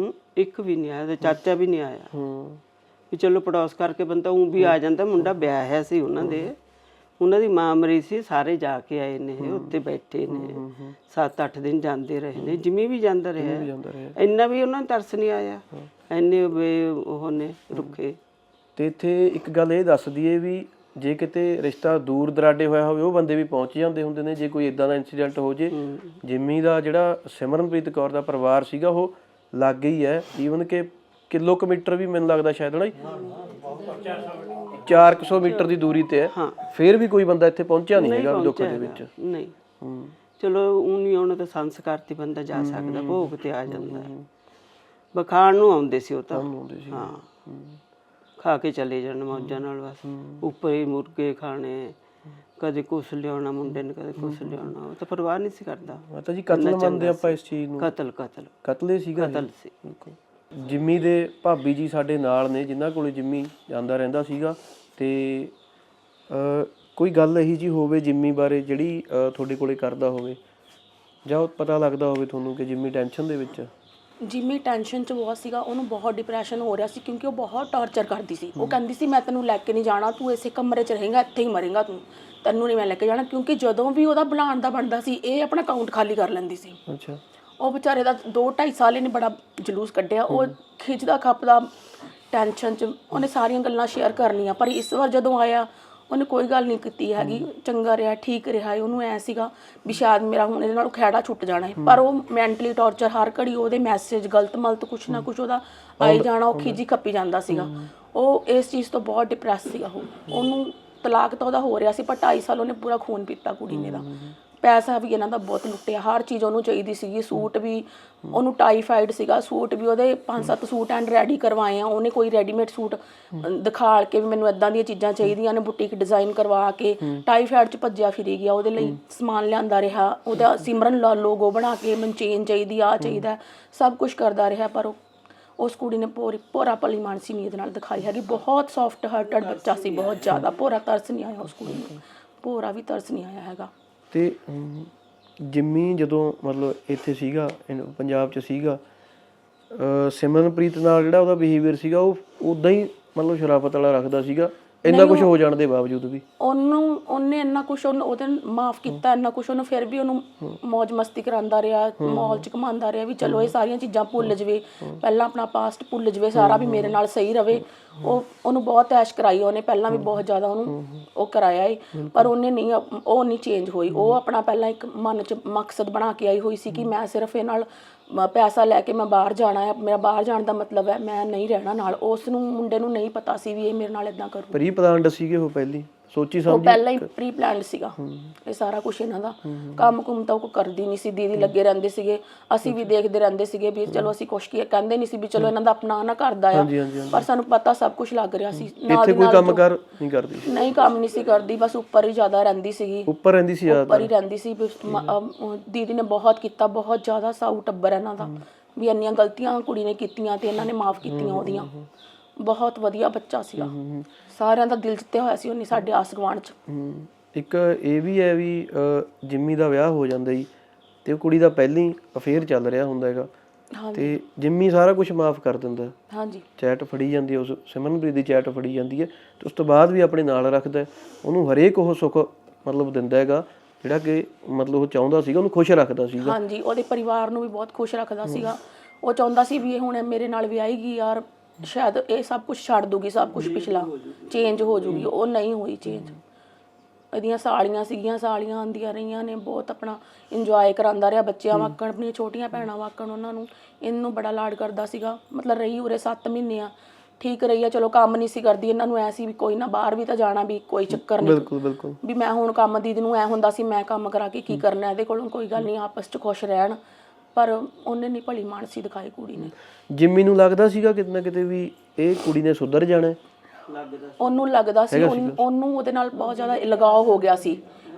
Speaker 6: ਇੱਕ ਵੀ ਨਹੀਂ ਆਇਆ, ਤੇ ਚਾਚਾ ਵੀ ਨਹੀਂ ਆਇਆ। ਵੀ ਚਲੋ ਪੜੋਸ ਕਰਕੇ ਬੰਦਾ ਉਹ ਵੀ ਆ ਜਾਂਦਾ। ਮੁੰਡਾ ਵਿਆਹਿਆ ਸੀ ਉਹਨਾਂ ਦੇ, ਉਹਨਾਂ ਦੀ ਮਾਂ ਮਰੀ ਸੀ, ਸਾਰੇ ਜਾ ਕੇ ਆਏ ਨੇ, ਉੱਤੇ ਬੈਠੇ ਨੇ, 7-8 ਦਿਨ ਜਾਂਦੇ ਰਹੇ ਨੇ, ਜਿਵੇਂ ਵੀ ਜਾਂਦਾ ਰਿਹਾ। ਇੰਨਾ ਵੀ ਉਹਨਾਂ ਨੂੰ ਤਰਸ ਨਹੀਂ ਆਇਆ, ਇੰਨੇ ਉਹ ਨੇ ਰੁੱਖੇ।
Speaker 3: ਤੇ ਇੱਥੇ ਇੱਕ ਗੱਲ ਇਹ ਦੱਸ ਦਈਏ ਵੀ ਜੇ ਕਿਤੇ ਰਿਸ਼ਤਾ ਦੂਰ ਦਰਾਡੇ ਹੋਇਆ ਹੋਵੇ, ਉਹ ਬੰਦੇ ਵੀ ਪਹੁੰਚ ਜਾਂਦੇ ਹੁੰਦੇ ਨੇ। ਜੇ ਕੋਈ ਇਦਾਂ ਦਾ ਇਨਸੀਡੈਂਟ ਹੋ ਜੇ, ਜਿੰਮੀ ਦਾ ਜਿਹੜਾ ਸਿਮਰਨਪ੍ਰੀਤ ਕੌਰ ਦਾ ਪਰਿਵਾਰ ਸੀਗਾ ਉਹ ਲਾਗੇ ਹੀ ਹੈ, ਈਵਨ ਕਿ ਕਿਲੋਮੀਟਰ ਵੀ ਮੈਨੂੰ ਲੱਗਦਾ ਸ਼ਾਇਦ ਨਾ 400 ਮੀਟਰ ਦੀ ਦੂਰੀ ਤੇ ਹੈ, ਫਿਰ ਵੀ ਕੋਈ ਬੰਦਾ ਇੱਥੇ ਪਹੁੰਚਿਆ ਨਹੀਂ ਹੈਗਾ ਦੁੱਖ ਦੇ ਵਿੱਚ।
Speaker 6: ਨਹੀਂ, ਚਲੋ ਉਹ ਨਹੀਂ ਆਉਣਾ ਤਾਂ ਸੰਸਕਾਰ ਤੇ ਬੰਦਾ ਜਾ ਸਕਦਾ, ਭੋਗ ਤੇ ਆ ਜਾਂਦਾ। ਬਖਾਣ ਨੂੰ ਆਉਂਦੇ ਸੀ ਉਹ ਤਾਂ, ਹਾਂ, ਖਾ ਕੇ ਚਲੇ ਜਾਣ ਮੌਜਾਂ ਨਾਲ, ਬਸ ਉੱਪਰ ਹੀ ਮੁਰਗੇ ਖਾਣੇ, ਕਦੇ ਕੁਛ ਲਿਆਉਣਾ ਮੁੰਡੇ ਨੇ, ਕਦੇ ਕੁਛ ਲਿਆਉਣਾ। ਉਹ ਤਾਂ ਪਰਵਾਹ ਨਹੀਂ ਸੀ ਕਰਦਾ।
Speaker 3: ਮਾਤਾ ਜੀ ਕਤਲ ਮੰਨਦੇ ਆਪਾਂ ਇਸ ਚੀਜ਼ ਨੂੰ? ਕਤਲ ਹੀ ਸੀਗਾ।
Speaker 6: ਕਤਲ ਸੀ।
Speaker 3: ਜਿੰਮੀ ਦੇ ਭਾਬੀ ਜੀ ਸਾਡੇ ਨਾਲ ਨੇ, ਜਿਨ੍ਹਾਂ ਕੋਲੇ ਜਿੰਮੀ ਜਾਂਦਾ ਰਹਿੰਦਾ ਸੀਗਾ। ਤੇ ਕੋਈ ਗੱਲ ਇਹੀ ਜੀ ਹੋਵੇ ਜਿੰਮੀ ਬਾਰੇ ਜਿਹੜੀ ਤੁਹਾਡੇ ਕੋਲੇ ਕਰਦਾ ਹੋਵੇ, ਜਾਂ ਪਤਾ ਲੱਗਦਾ ਹੋਵੇ ਤੁਹਾਨੂੰ ਕਿ ਜਿੰਮੀ ਟੈਨਸ਼ਨ ਦੇ ਵਿੱਚ?
Speaker 7: ਜਿੰਮੀ ਟੈਨਸ਼ਨ 'ਚ ਬਹੁਤ ਸੀਗਾ, ਉਹਨੂੰ ਬਹੁਤ ਡਿਪਰੈਸ਼ਨ ਹੋ ਰਿਹਾ ਸੀ, ਕਿਉਂਕਿ ਉਹ ਬਹੁਤ ਟੌਰਚਰ ਕਰਦੀ ਸੀ। ਉਹ ਕਹਿੰਦੀ ਸੀ ਮੈਂ ਤੈਨੂੰ ਲੈ ਕੇ ਨਹੀਂ ਜਾਣਾ, ਤੂੰ ਇਸੇ ਕਮਰੇ 'ਚ ਰਹੇਂਗਾ, ਇੱਥੇ ਹੀ ਮਰੇਂਗਾ, ਤੈਨੂੰ ਨਹੀਂ ਮੈਂ ਲੈ ਕੇ ਜਾਣਾ। ਕਿਉਂਕਿ ਜਦੋਂ ਵੀ ਉਹਦਾ ਬੁਲਾਉਣ ਦਾ ਬਣਦਾ ਸੀ, ਇਹ ਆਪਣਾ ਅਕਾਊਂਟ ਖਾਲੀ ਕਰ ਲੈਂਦੀ ਸੀ।
Speaker 3: ਅੱਛਾ।
Speaker 7: ਉਹ ਵਿਚਾਰੇ ਦਾ 2-2.5 ਸਾਲ ਇਹਨੇ ਬੜਾ ਜਲੂਸ ਕੱਢਿਆ। ਉਹ ਖਿੱਚਦਾ ਖੱਪਦਾ ਟੈਨਸ਼ਨ 'ਚ ਉਹਨੇ ਸਾਰੀਆਂ ਗੱਲਾਂ ਸ਼ੇਅਰ ਕਰਨੀਆਂ, ਪਰ ਇਸ ਵਾਰ ਜਦੋਂ ਆਇਆ ਉਹਨੇ ਕੋਈ ਗੱਲ ਨਹੀਂ ਕੀਤੀ ਹੈਗੀ। ਚੰਗਾ ਰਿਹਾ, ਠੀਕ ਰਿਹਾ। ਉਹਨੂੰ ਐ ਸੀਗਾ ਵੀ ਸ਼ਾਇਦ ਮੇਰਾ ਹੁਣ ਇਹਦੇ ਨਾਲ ਖਹਿੜਾ ਛੁੱਟ ਜਾਣਾ ਹੈ, ਪਰ ਉਹ ਮੈਂਟਲੀ ਟੌਰਚਰ ਹਰ ਘੜੀ ਉਹਦੇ ਮੈਸੇਜ ਗਲਤ ਮਲਤ ਕੁਛ ਨਾ ਕੁਛ ਉਹਦਾ ਆਈ ਜਾਣਾ, ਉਹ ਖਿਜੀ ਖੱਪੀ ਜਾਂਦਾ ਸੀਗਾ। ਉਹ ਇਸ ਚੀਜ਼ ਤੋਂ ਬਹੁਤ ਡਿਪਰੈਸ ਸੀਗਾ। ਉਹਨੂੰ ਤਲਾਕ ਤਾਂ ਉਹਦਾ ਹੋ ਰਿਹਾ ਸੀ, ਪਰ 2.5 ਸਾਲ ਉਹਨੇ ਪੂਰਾ ਖੂਨ ਪੀਤਾ ਕੁੜੀ ਨੇ ਦਾ। ਪੈਸਾ ਵੀ ਇਹਨਾਂ ਦਾ ਬਹੁਤ ਲੁੱਟਿਆ, ਹਰ ਚੀਜ਼ ਉਹਨੂੰ ਚਾਹੀਦੀ ਸੀਗੀ। ਸੂਟ ਵੀ ਉਹਨੂੰ ਟਾਈਫਾਈਡ ਸੀਗਾ, ਸੂਟ ਵੀ ਉਹਦੇ 5-7 ਸੂਟ ਐਂਡ ਰੈਡੀ ਕਰਵਾਏ ਆ ਉਹਨੇ। ਕੋਈ ਰੈਡੀਮੇਡ ਸੂਟ ਦਿਖਾਲ ਕੇ ਵੀ ਮੈਨੂੰ ਇਦਾਂ ਦੀਆਂ ਚੀਜ਼ਾਂ ਚਾਹੀਦੀਆਂ ਨੇ, ਬੁਟੀਕ ਡਿਜ਼ਾਈਨ ਕਰਵਾ ਕੇ ਟਾਈਫਾਈਡ 'ਚ ਭੱਜਿਆ ਫਿਰੀ ਗਿਆ। ਉਹਦੇ ਲਈ ਸਮਾਨ ਲਿਆਂਦਾ ਰਿਹਾ, ਉਹਦਾ ਸਿਮਰਨ ਲੋਗੋ ਬਣਾ ਕੇ ਮੈਨੂੰ ਚੇਨ ਚਾਹੀਦੀ, ਆਹ ਚਾਹੀਦਾ, ਸਭ ਕੁਝ ਕਰਦਾ ਰਿਹਾ। ਪਰ ਉਸ ਕੁੜੀ ਨੇ ਭੋਰਾ ਭਲੀ ਮਾਨਸੀ ਨੀਅਤ ਨਾਲ ਦਿਖਾਈ ਹੈਗੀ। ਬਹੁਤ ਸੌਫਟ ਹਾਰਟਡ ਬੱਚਾ ਸੀ, ਬਹੁਤ ਜ਼ਿਆਦਾ। ਭੋਰਾ ਤਰਸ ਨਹੀਂ ਆਇਆ ਉਸ ਕੁੜੀ ਨੂੰ, ਭੋਰਾ ਵੀ ਤਰਸ ਨਹੀਂ ਆਇਆ ਹੈਗਾ।
Speaker 3: ਤੇ ਜਿੰਮੀ ਜਦੋਂ ਮਤਲਬ ਇੱਥੇ ਸੀਗਾ, ਪੰਜਾਬ 'ਚ ਸੀਗਾ, ਸਿਮਰਨਪ੍ਰੀਤ ਨਾਲ ਜਿਹੜਾ ਉਹਦਾ ਬਿਹੇਵੀਅਰ ਸੀਗਾ ਉਹ ਉੱਦਾਂ ਹੀ ਮਤਲਬ ਸ਼ਰਾਫਤ ਵਾਲਾ ਰੱਖਦਾ ਸੀਗਾ, ਇੰਨਾ ਕੁਝ ਹੋ ਜਾਣ ਦੇ ਬਾਵਜੂਦ ਵੀ?
Speaker 7: ਉਹਨੇ ਇੰਨਾ ਕੁਛ ਉਹਦੇ ਮਾਫ ਕੀਤਾ, ਇੰਨਾ ਕੁਛ ਉਹਨੂੰ, ਫਿਰ ਵੀ ਉਹਨੂੰ ਮੌਜ ਮਸਤੀ ਕਰਾਉਂਦਾ ਰਿਹਾ, ਮਾਹੌਲ 'ਚ ਘੁਮਾਉਂਦਾ ਰਿਹਾ ਵੀ ਚਲੋ ਇਹ ਸਾਰੀਆਂ ਚੀਜ਼ਾਂ ਭੁੱਲ ਜਾਵੇ, ਪਹਿਲਾਂ ਆਪਣਾ ਪਾਸਟ ਭੁੱਲ ਜਾਵੇ ਸਾਰਾ, ਵੀ ਮੇਰੇ ਨਾਲ ਸਹੀ ਰਵੇ। ਉਹਨੂੰ ਬਹੁਤ ਐਸ਼ ਕਰਾਈ ਉਹਨੇ, ਪਹਿਲਾਂ ਵੀ ਬਹੁਤ ਜ਼ਿਆਦਾ ਉਹਨੂੰ ਉਹ ਕਰਾਇਆ ਏ, ਪਰ ਉਹ ਨਹੀਂ ਚੇਂਜ ਹੋਈ। ਉਹ ਆਪਣਾ ਪਹਿਲਾਂ ਇੱਕ ਮਨ 'ਚ ਮਕਸਦ ਬਣਾ ਕੇ ਆਈ ਹੋਈ ਸੀ ਕਿ ਮੈਂ ਸਿਰਫ ਇਹ ਨਾਲ ਪੈਸਾ ਲੈ ਕੇ ਮੈਂ ਬਾਹਰ ਜਾਣਾ ਹੈ, ਮੇਰਾ ਬਾਹਰ ਜਾਣ ਦਾ ਮਤਲਬ ਹੈ ਮੈਂ ਨਹੀਂ ਰਹਿਣਾ ਨਾਲ। ਉਸ ਨੂੰ ਮੁੰਡੇ ਨੂੰ ਨਹੀਂ ਪਤਾ ਸੀ ਵੀ ਇਹ ਮੇਰੇ ਨਾਲ ਇਦਾਂ ਕਰੂ।
Speaker 3: ਪ੍ਰੀ ਪਲਾਨਡ ਸੀਗੇ ਉਹ, ਪਹਿਲੀ ਸੋਚੀ ਸਮਝੀ?
Speaker 7: ਉਹ ਪਹਿਲਾਂ ਹੀ ਪ੍ਰੀ ਪਲਾਨਡ ਸੀਗਾ ਇਹ ਸਾਰਾ ਕੁਝ ਇਹਨਾਂ ਦਾ। ਕੰਮ ਕੁਮ ਤਾਂ ਉਹ ਕਰਦੀ ਨਹੀਂ ਸੀ, ਦੀਦੀ ਲੱਗੇ ਰਹਿੰਦੇ ਸੀਗੇ, ਅਸੀਂ ਵੀ ਦੇਖਦੇ ਰਹਿੰਦੇ ਸੀਗੇ ਵੀ ਚਲੋ ਅਸੀਂ ਕੁਛ ਕਹਿੰਦੇ ਨਹੀਂ ਸੀ ਵੀ ਚਲੋ ਇਹਨਾਂ ਦਾ ਆਪਣਾ ਨਾ ਕਰਦਾ ਆ, ਪਰ ਸਾਨੂੰ ਪਤਾ ਸਭ ਕੁਝ ਲੱਗ ਰਿਹਾ ਸੀ।
Speaker 3: ਇੱਥੇ ਕੋਈ ਕੰਮ ਕਰ ਨਹੀਂ ਕਰਦੀ?
Speaker 7: ਨਹੀਂ, ਕੰਮ ਨਹੀਂ ਸੀ ਕਰਦੀ, ਬਸ ਉੱਪਰ ਹੀ ਜ਼ਿਆਦਾ ਰਹਿੰਦੀ ਸੀਗੀ।
Speaker 3: ਉੱਪਰ ਰਹਿੰਦੀ ਸੀ?
Speaker 7: ਉੱਪਰ ਹੀ ਰਹਿੰਦੀ ਸੀ। ਦੀਦੀ ਨੇ ਬਹੁਤ ਕੀਤਾ, ਬਹੁਤ ਜ਼ਿਆਦਾ ਸਾਊ ਟੱਬਰ ਇਹਨਾਂ ਦਾ, ਵੀ ਇੰਨੀਆਂ ਗਲਤੀਆਂ ਕੁੜੀ ਨੇ ਕੀਤੀਆਂ ਤੇ ਇਹਨਾਂ ਨੇ ਮਾਫ ਕੀਤੀਆਂ ਉਹਦੀਆਂ। ਬਹੁਤ ਵਧੀਆ ਬੱਚਾ ਸੀਗਾ, ਸਾਰਿਆਂ ਦਾ ਦਿਲ ਜਿੱਤਿਆ ਹੋਇਆ ਸੀ ਉਹਨੇ ਸਾਡੇ ਆਸ ਗੁਆਂਢ 'ਚ।
Speaker 3: ਇੱਕ ਇਹ ਵੀ ਹੈ ਵੀ ਜਿੰਮੀ ਦਾ ਵਿਆਹ ਹੋ ਜਾਂਦਾ ਜੀ ਤੇ ਉਹ ਕੁੜੀ ਦਾ ਪਹਿਲਾਂ ਹੀ ਅਫੇਅਰ ਚੱਲ ਰਿਹਾ ਹੁੰਦਾ ਹੈਗਾ, ਤੇ ਜਿੰਮੀ ਸਾਰਾ ਕੁਝ ਮਾਫ ਕਰ ਦਿੰਦਾ।
Speaker 7: ਹਾਂਜੀ,
Speaker 3: ਚੈਟ ਫੜੀ ਜਾਂਦੀ, ਉਸ ਸਿਮਰਨਪ੍ਰੀਤ ਦੀ ਚੈਟ ਫੜੀ ਜਾਂਦੀ ਹੈ, ਤੇ ਉਸ ਤੋਂ ਬਾਅਦ ਵੀ ਆਪਣੇ ਨਾਲ ਰੱਖਦਾ ਉਹਨੂੰ, ਹਰੇਕ ਉਹ ਸੁੱਖ ਮਤਲਬ ਦਿੰਦਾ ਹੈਗਾ ਜਿਹੜਾ ਕਿ ਮਤਲਬ ਉਹ ਚਾਹੁੰਦਾ ਸੀਗਾ, ਉਹਨੂੰ ਖੁਸ਼ ਰੱਖਦਾ ਸੀਗਾ।
Speaker 7: ਹਾਂਜੀ, ਉਹਦੇ ਪਰਿਵਾਰ ਨੂੰ ਵੀ ਬਹੁਤ ਖੁਸ਼ ਰੱਖਦਾ ਸੀਗਾ। ਉਹ ਚਾਹੁੰਦਾ ਸੀ ਵੀ ਇਹ ਹੁਣ ਮੇਰੇ ਨਾਲ ਵਿਆਹੇਗੀ ਯਾਰ, ਸ਼ਾਇਦ ਇਹ ਸਭ ਕੁਝ ਛੱਡ ਦੂਗੀ, ਸਭ ਕੁਝ ਪਿਛਲਾ ਚੇਂਜ ਹੋ ਜੂਗੀ। ਉਹ ਨਹੀਂ ਹੋਈ ਚੇਂਜ। ਇਹਦੀਆਂ ਸਾਲੀਆਂ ਸੀਗੀਆਂ, ਸਾਲੀਆਂ ਆਉਂਦੀਆਂ ਰਹੀਆਂ ਨੇ, ਬਹੁਤ ਆਪਣਾ ਇੰਜੋਏ ਕਰਾਉਂਦਾ ਰਿਹਾ ਬੱਚਿਆਂ ਵਾਕਣ, ਆਪਣੀਆਂ ਛੋਟੀਆਂ ਭੈਣਾਂ ਵਾਕਣ ਉਹਨਾਂ ਨੂੰ। ਇਹਨੂੰ ਬੜਾ ਲਾਡ ਕਰਦਾ ਸੀਗਾ। ਮਤਲਬ ਰਹੀ ਉਰੇ 7 ਮਹੀਨੇ ਆ, ਠੀਕ ਰਹੀ ਆ, ਚਲੋ ਕੰਮ ਨਹੀਂ ਸੀ ਕਰਦੀ। ਇਹਨਾਂ ਨੂੰ ਐ ਸੀ ਵੀ ਕੋਈ ਨਾ, ਬਾਹਰ ਵੀ ਤਾਂ ਜਾਣਾ, ਵੀ ਕੋਈ ਚੱਕਰ ਨਹੀਂ।
Speaker 3: ਬਿਲਕੁਲ ਬਿਲਕੁਲ।
Speaker 7: ਵੀ ਮੈਂ ਹੁਣ ਕੰਮ, ਦੀਦੀ ਨੂੰ ਐ ਹੁੰਦਾ ਸੀ ਮੈਂ ਕੰਮ ਕਰਾ ਕੇ ਕੀ ਕਰਨਾ ਇਹਦੇ ਕੋਲੋਂ, ਕੋਈ ਗੱਲ ਨਹੀਂ, ਆਪਸ 'ਚ ਖੁਸ਼ ਰਹਿਣ। ਪਰ ਉਹਨੇ ਨਹੀਂ ਭਲੀ ਮਾਨਸੀ ਦਿਖਾਈ ਕੁੜੀ ਨੇ।
Speaker 3: ਜਿੰਮੀ ਨੂੰ ਲੱਗਦਾ ਸੀਗਾ ਕਿਤੇ ਨਾ ਕਿਤੇ ਵੀ ਇਹ ਕੁੜੀ ਨੇ ਸੁਧਰ ਜਾਣਾ?
Speaker 7: ਉਹਨੂੰ ਲੱਗਦਾ ਸੀ, ਉਹਨੂੰ ਉਹਦੇ ਨਾਲ ਬਹੁਤ ਜ਼ਿਆਦਾ ਲਗਾਓ ਹੋ ਗਿਆ ਸੀ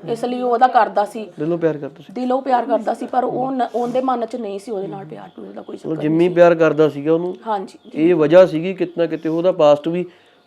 Speaker 7: ਇਸ ਲਈ ਉਹ ਉਹਦਾ ਕਰਦਾ ਸੀ,
Speaker 3: ਦਿਲੋਂ ਪਿਆਰ ਕਰਦਾ ਸੀ।
Speaker 7: ਦਿਲੋਂ ਪਿਆਰ ਕਰਦਾ ਸੀ, ਪਰ ਉਹਦੇ ਮਨ 'ਚ ਨਹੀਂ ਸੀ ਉਹਦੇ ਨਾਲ ਪਿਆਰ ਪਿਆਰ ਦਾ ਕੋਈ ਚੱਕਰ।
Speaker 3: ਜਿੰਮੀ ਪਿਆਰ ਕਰਦਾ ਸੀਗਾ ਉਹਨੂੰ।
Speaker 7: ਹਾਂਜੀ,
Speaker 3: ਇਹ ਵਜ੍ਹਾ ਸੀਗੀ ਕਿਤੇ ਨਾ ਕਿਤੇ ਉਹਦਾ ਪਾਸਟ ਵੀ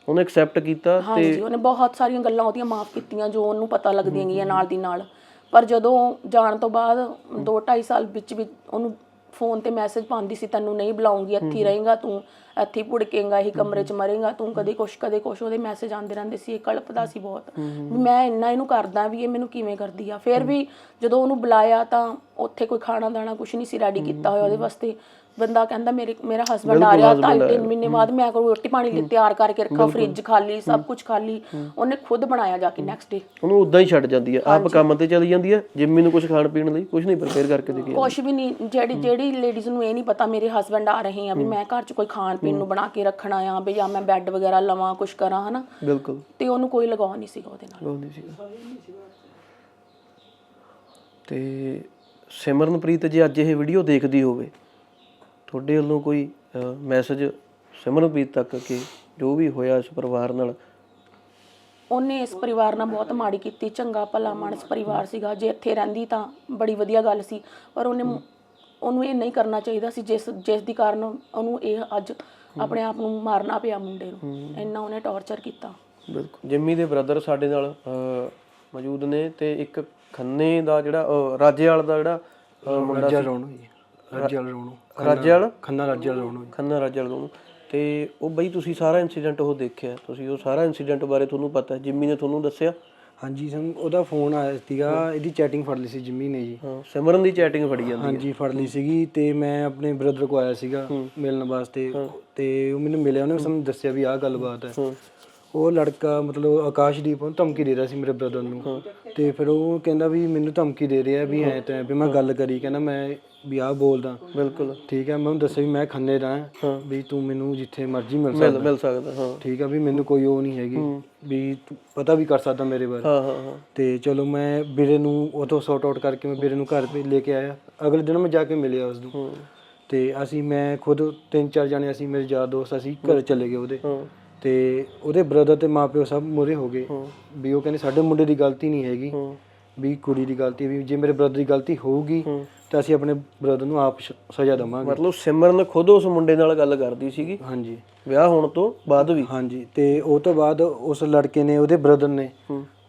Speaker 3: ਉਹਨੇ ਐਕਸੈਪਟ ਕੀਤਾ।
Speaker 7: ਹਾਂਜੀ, ਉਹਨੇ ਬਹੁਤ ਸਾਰੀਆਂ ਗੱਲਾਂ ਉਹਦੀਆਂ ਮਾਫ ਕੀਤੀਆਂ ਜੋ ਉਹਨੂੰ ਪਤਾ ਲੱਗਦੀਆਂ ਗਈਆਂ ਨਾਲ ਦੀ ਨਾਲ। ਪਰ ਜਦੋਂ ਜਾਣ ਤੋਂ ਬਾਅਦ 2-2.5 ਸਾਲ ਵਿੱਚ ਉਹਨੂੰ ਫੋਨ ਤੇ ਮੈਸੇਜ ਪਾਉਂਦੀ ਸੀ, ਤੈਨੂੰ ਨਹੀਂ ਬੁਲਾਉਂਗੀ, ਇੱਥੇ ਰਹੇਂਗਾ ਤੂੰ, ਇੱਥੇ ਭੁੜਕੇਂਗਾ, ਇਹੀ ਕਮਰੇ 'ਚ ਮਰੇਂਗਾ ਤੂੰ, ਕਦੇ ਕੁਛ ਉਹਦੇ ਮੈਸੇਜ ਆਉਂਦੇ ਰਹਿੰਦੇ ਸੀ। ਇਹ ਕਲਪਦਾ ਸੀ ਬਹੁਤ ਵੀ ਮੈਂ ਇੰਨਾ ਇਹਨੂੰ ਕਰਦਾ ਵੀ ਇਹ ਮੈਨੂੰ ਕਿਵੇਂ ਕਰਦੀ ਆ। ਫਿਰ ਵੀ ਜਦੋਂ ਉਹਨੂੰ ਬੁਲਾਇਆ ਤਾਂ ਉੱਥੇ ਕੋਈ ਖਾਣਾ ਦਾਣਾ ਕੁਛ ਨਹੀਂ ਸੀ ਰੈਡੀ ਕੀਤਾ ਹੋਇਆ ਉਹਦੇ ਵਾਸਤੇ। ਬੰਦਾ ਕਹਿੰਦਾ ਮੇਰਾ ਹਸਬੰਡ ਆ ਰਿਹਾ 2.5-3 ਮਹੀਨੇ ਬਾਅਦ, ਮੈਂ ਕੋਲ ਰੋਟੀ ਪਾਣੀ ਲਈ ਤਿਆਰ ਕਰਕੇ ਰੱਖਾ, ਫ੍ਰਿਜ ਖਾਲੀ, ਸਭ ਕੁਝ ਖਾਲੀ, ਉਹਨੇ ਖੁਦ ਬਣਾਇਆ ਜਾ ਕੇ ਨੈਕਸਟ ਡੇ।
Speaker 3: ਉਹਨੂੰ ਉਦਾਂ ਹੀ ਛੱਡ ਜਾਂਦੀ ਆ, ਆਪ ਕੰਮ ਤੇ ਚਲੀ ਜਾਂਦੀ ਆ, ਜਿੰਮੀ ਨੂੰ ਕੁਝ ਖਾਣ ਪੀਣ ਲਈ ਕੁਝ ਨਹੀਂ ਪ੍ਰਪੇਅਰ ਕਰਕੇ ਦੇ ਕੇ।
Speaker 7: ਕੁਛ ਵੀ ਨਹੀਂ, ਜਿਹੜੀ ਲੇਡੀਜ਼ ਨੂੰ ਇਹ ਨਹੀਂ ਪਤਾ ਮੇਰੇ ਹਸਬੰਡ ਆ ਰਹੇ ਆ ਵੀ ਮੈਂ ਘਰ 'ਚ ਕੋਈ ਖਾਣ ਪੀਣ ਨੂੰ ਬਣਾ ਕੇ ਰੱਖਣਾ ਆ ਵੀ, ਜਾਂ ਮੈਂ ਬੈੱਡ ਵਗੈਰਾ ਲਵਾਂ ਕੁਝ ਕਰਾਂ, ਹਨਾ।
Speaker 3: ਬਿਲਕੁਲ। ਤੇ
Speaker 7: ਉਹਨੂੰ ਕੋਈ ਲਗਾਅ ਨਹੀਂ ਸੀਗਾ ਉਹਦੇ ਨਾਲ।
Speaker 3: ਤੇ ਸਿਮਰਨਪ੍ਰੀਤ ਜੇ ਅੱਜ ਇਹ ਵੀਡੀਓ ਦੇਖਦੀ ਹੋਵੇ, ਤੁਹਾਡੇ ਵੱਲੋਂ ਕੋਈ ਮੈਸੇਜ ਸਿਮਰਨਪ੍ਰੀਤ ਤੱਕ ਕਿ ਜੋ ਵੀ ਹੋਇਆ ਇਸ ਪਰਿਵਾਰ ਨਾਲ?
Speaker 7: ਉਹਨੇ ਇਸ ਪਰਿਵਾਰ ਨਾਲ ਬਹੁਤ ਮਾੜੀ ਕੀਤੀ। ਚੰਗਾ ਭਲਾ ਮਾਨਸ ਪਰਿਵਾਰ ਸੀਗਾ, ਜੇ ਇੱਥੇ ਰਹਿੰਦੀ ਤਾਂ ਬੜੀ ਵਧੀਆ ਗੱਲ ਸੀ, ਪਰ ਉਹਨੂੰ ਇਹ ਨਹੀਂ ਕਰਨਾ ਚਾਹੀਦਾ ਸੀ ਜਿਸ ਦੀ ਕਾਰਨ ਉਹਨੂੰ ਇਹ ਅੱਜ ਆਪਣੇ ਆਪ ਨੂੰ ਮਾਰਨਾ ਪਿਆ ਮੁੰਡੇ ਨੂੰ। ਇੰਨਾ ਉਹਨੇ ਟੌਰਚਰ ਕੀਤਾ।
Speaker 3: ਬਿਲਕੁਲ। ਜਿੰਮੀ ਦੇ ਬ੍ਰਦਰ ਸਾਡੇ ਨਾਲ ਮੌਜੂਦ ਨੇ, ਤੇ ਇੱਕ ਖੰਨੇ ਦਾ ਜਿਹੜਾ ਰਾਜੇਵਾਲ ਦਾ ਜਿਹੜਾ ਮੁੰਡਾ ਖੰਨਾ ਰਾਜੇਵਾਲ, ਤੇ ਉਹ ਬਈ ਤੁਸੀਂ ਸਾਰਾ ਇਨਸੀਡੈਂਟ ਉਹ ਦੇਖਿਆ, ਤੁਸੀਂ ਉਹ ਸਾਰਾ ਇਨਸੀਡੈਂਟ ਬਾਰੇ ਤੁਹਾਨੂੰ ਪਤਾ, ਜਿੰਮੀ ਨੇ ਤੁਹਾਨੂੰ ਦੱਸਿਆ?
Speaker 8: ਹਾਂਜੀ, ਸਾਨੂੰ ਉਹਦਾ ਫੋਨ ਆਇਆ ਸੀਗਾ, ਇਹਦੀ ਚੈਟਿੰਗ ਫੜ ਲਈ ਸੀ ਜਿੰਮੀ ਨੇ ਜੀ।
Speaker 3: ਹਾਂ, ਸਿਮਰਨ ਦੀ ਚੈਟਿੰਗ ਫੜੀ ਜਾਂਦੀ?
Speaker 8: ਹਾਂਜੀ, ਫੜ ਲਈ ਸੀਗੀ। ਤੇ ਮੈਂ ਆਪਣੇ ਬ੍ਰਦਰ ਕੋਲ ਆਇਆ ਸੀਗਾ ਮਿਲਣ ਵਾਸਤੇ, ਤੇ ਉਹ ਮੈਨੂੰ ਮਿਲਿਆ, ਉਹਨੇ ਸਾਨੂੰ ਦੱਸਿਆ ਵੀ ਆਹ ਗੱਲਬਾਤ ਹੈ। ਉਹ ਲੜਕਾ ਮਤਲਬ ਆਕਾਸ਼ਦੀਪ ਉਹਨੂੰ ਧਮਕੀ ਦੇ ਰਿਹਾ ਸੀ ਮੇਰੇ ਬ੍ਰਦਰ ਨੂੰ, ਤੇ ਫਿਰ ਉਹ ਕਹਿੰਦਾ ਵੀ ਮੈਨੂੰ ਧਮਕੀ ਦੇ ਰਿਹਾ ਵੀ ਐ ਤਾਂ ਵੀ ਮੈਂ ਗੱਲ ਕਰੀ, ਕਹਿੰਦਾ ਮੈਂ ਵੀ ਆਹ ਬੋਲਦਾ।
Speaker 3: ਬਿਲਕੁਲ
Speaker 8: ਠੀਕ ਹੈ, ਮੈਂ ਉਹਨੂੰ ਦੱਸਿਆ ਵੀ ਮੈਂ ਖੰਨੇ ਦਾ ਵੀ ਤੂੰ ਮੈਨੂੰ ਜਿੱਥੇ ਮਰਜ਼ੀ ਮਿਲ
Speaker 3: ਸਕਦਾ। ਹਾਂ,
Speaker 8: ਠੀਕ ਹੈ, ਵੀ ਮੈਨੂੰ ਕੋਈ ਉਹ ਨਹੀਂ ਹੈਗੀ ਵੀ ਤੂੰ ਪਤਾ ਵੀ ਕਰ ਸਕਦਾ ਮੇਰੇ ਬਾਰੇ।
Speaker 3: ਹਾਂ। ਤੇ
Speaker 8: ਚਲੋ ਮੈਂ ਵੀਰੇ ਨੂੰ ਉਥੋਂ ਸੌਟ ਆਊਟ ਕਰਕੇ ਮੈਂ ਵੀਰੇ ਨੂੰ ਘਰ ਲੈ ਕੇ ਆਇਆ। ਅਗਲੇ ਦਿਨ ਮੈਂ ਜਾ ਕੇ ਮਿਲਿਆ ਉਸਨੂੰ, ਤੇ ਮੈਂ ਖੁਦ 3-4 ਜਾਣੇ ਅਸੀਂ ਮੇਰੇ ਯਾਰ ਦੋਸਤ ਅਸੀਂ ਘਰ ਚਲੇ ਗਏ ਉਹਦੇ, ਤੇ ਉਹਦੇ ਬ੍ਰਦਰ ਤੇ ਮਾਪਿਓ ਸਭ ਮੂਹਰੇ ਹੋ ਗਏ ਵੀ ਉਹ ਕਹਿੰਦੇ ਸਾਡੇ ਮੁੰਡੇ ਦੀ ਗਲਤੀ ਨਹੀਂ ਹੈਗੀ, ਵੀ ਕੁੜੀ ਦੀ ਗਲਤੀ, ਵੀ ਜੇ ਮੇਰੇ ਬ੍ਰਦਰ ਦੀ ਗਲਤੀ ਹੋਊਗੀ ਤਾਂ ਅਸੀਂ ਆਪਣੇ ਬ੍ਰਦਰ ਨੂੰ ਆਪ ਸਜ਼ਾ ਦੇਵਾਂਗੇ।
Speaker 3: ਮਤਲਬ ਸਿਮਰਨ ਖੁਦ ਉਸ ਮੁੰਡੇ ਨਾਲ ਗੱਲ ਕਰਦੀ ਸੀਗੀ?
Speaker 8: ਹਾਂਜੀ,
Speaker 3: ਵਿਆਹ ਹੋਣ ਤੋਂ ਬਾਅਦ ਵੀ?
Speaker 8: ਹਾਂਜੀ। ਤੇ ਉਹ ਤੋਂ ਬਾਅਦ ਉਸ ਲੜਕੇ ਨੇ, ਉਹਦੇ ਬ੍ਰਦਰ ਨੇ,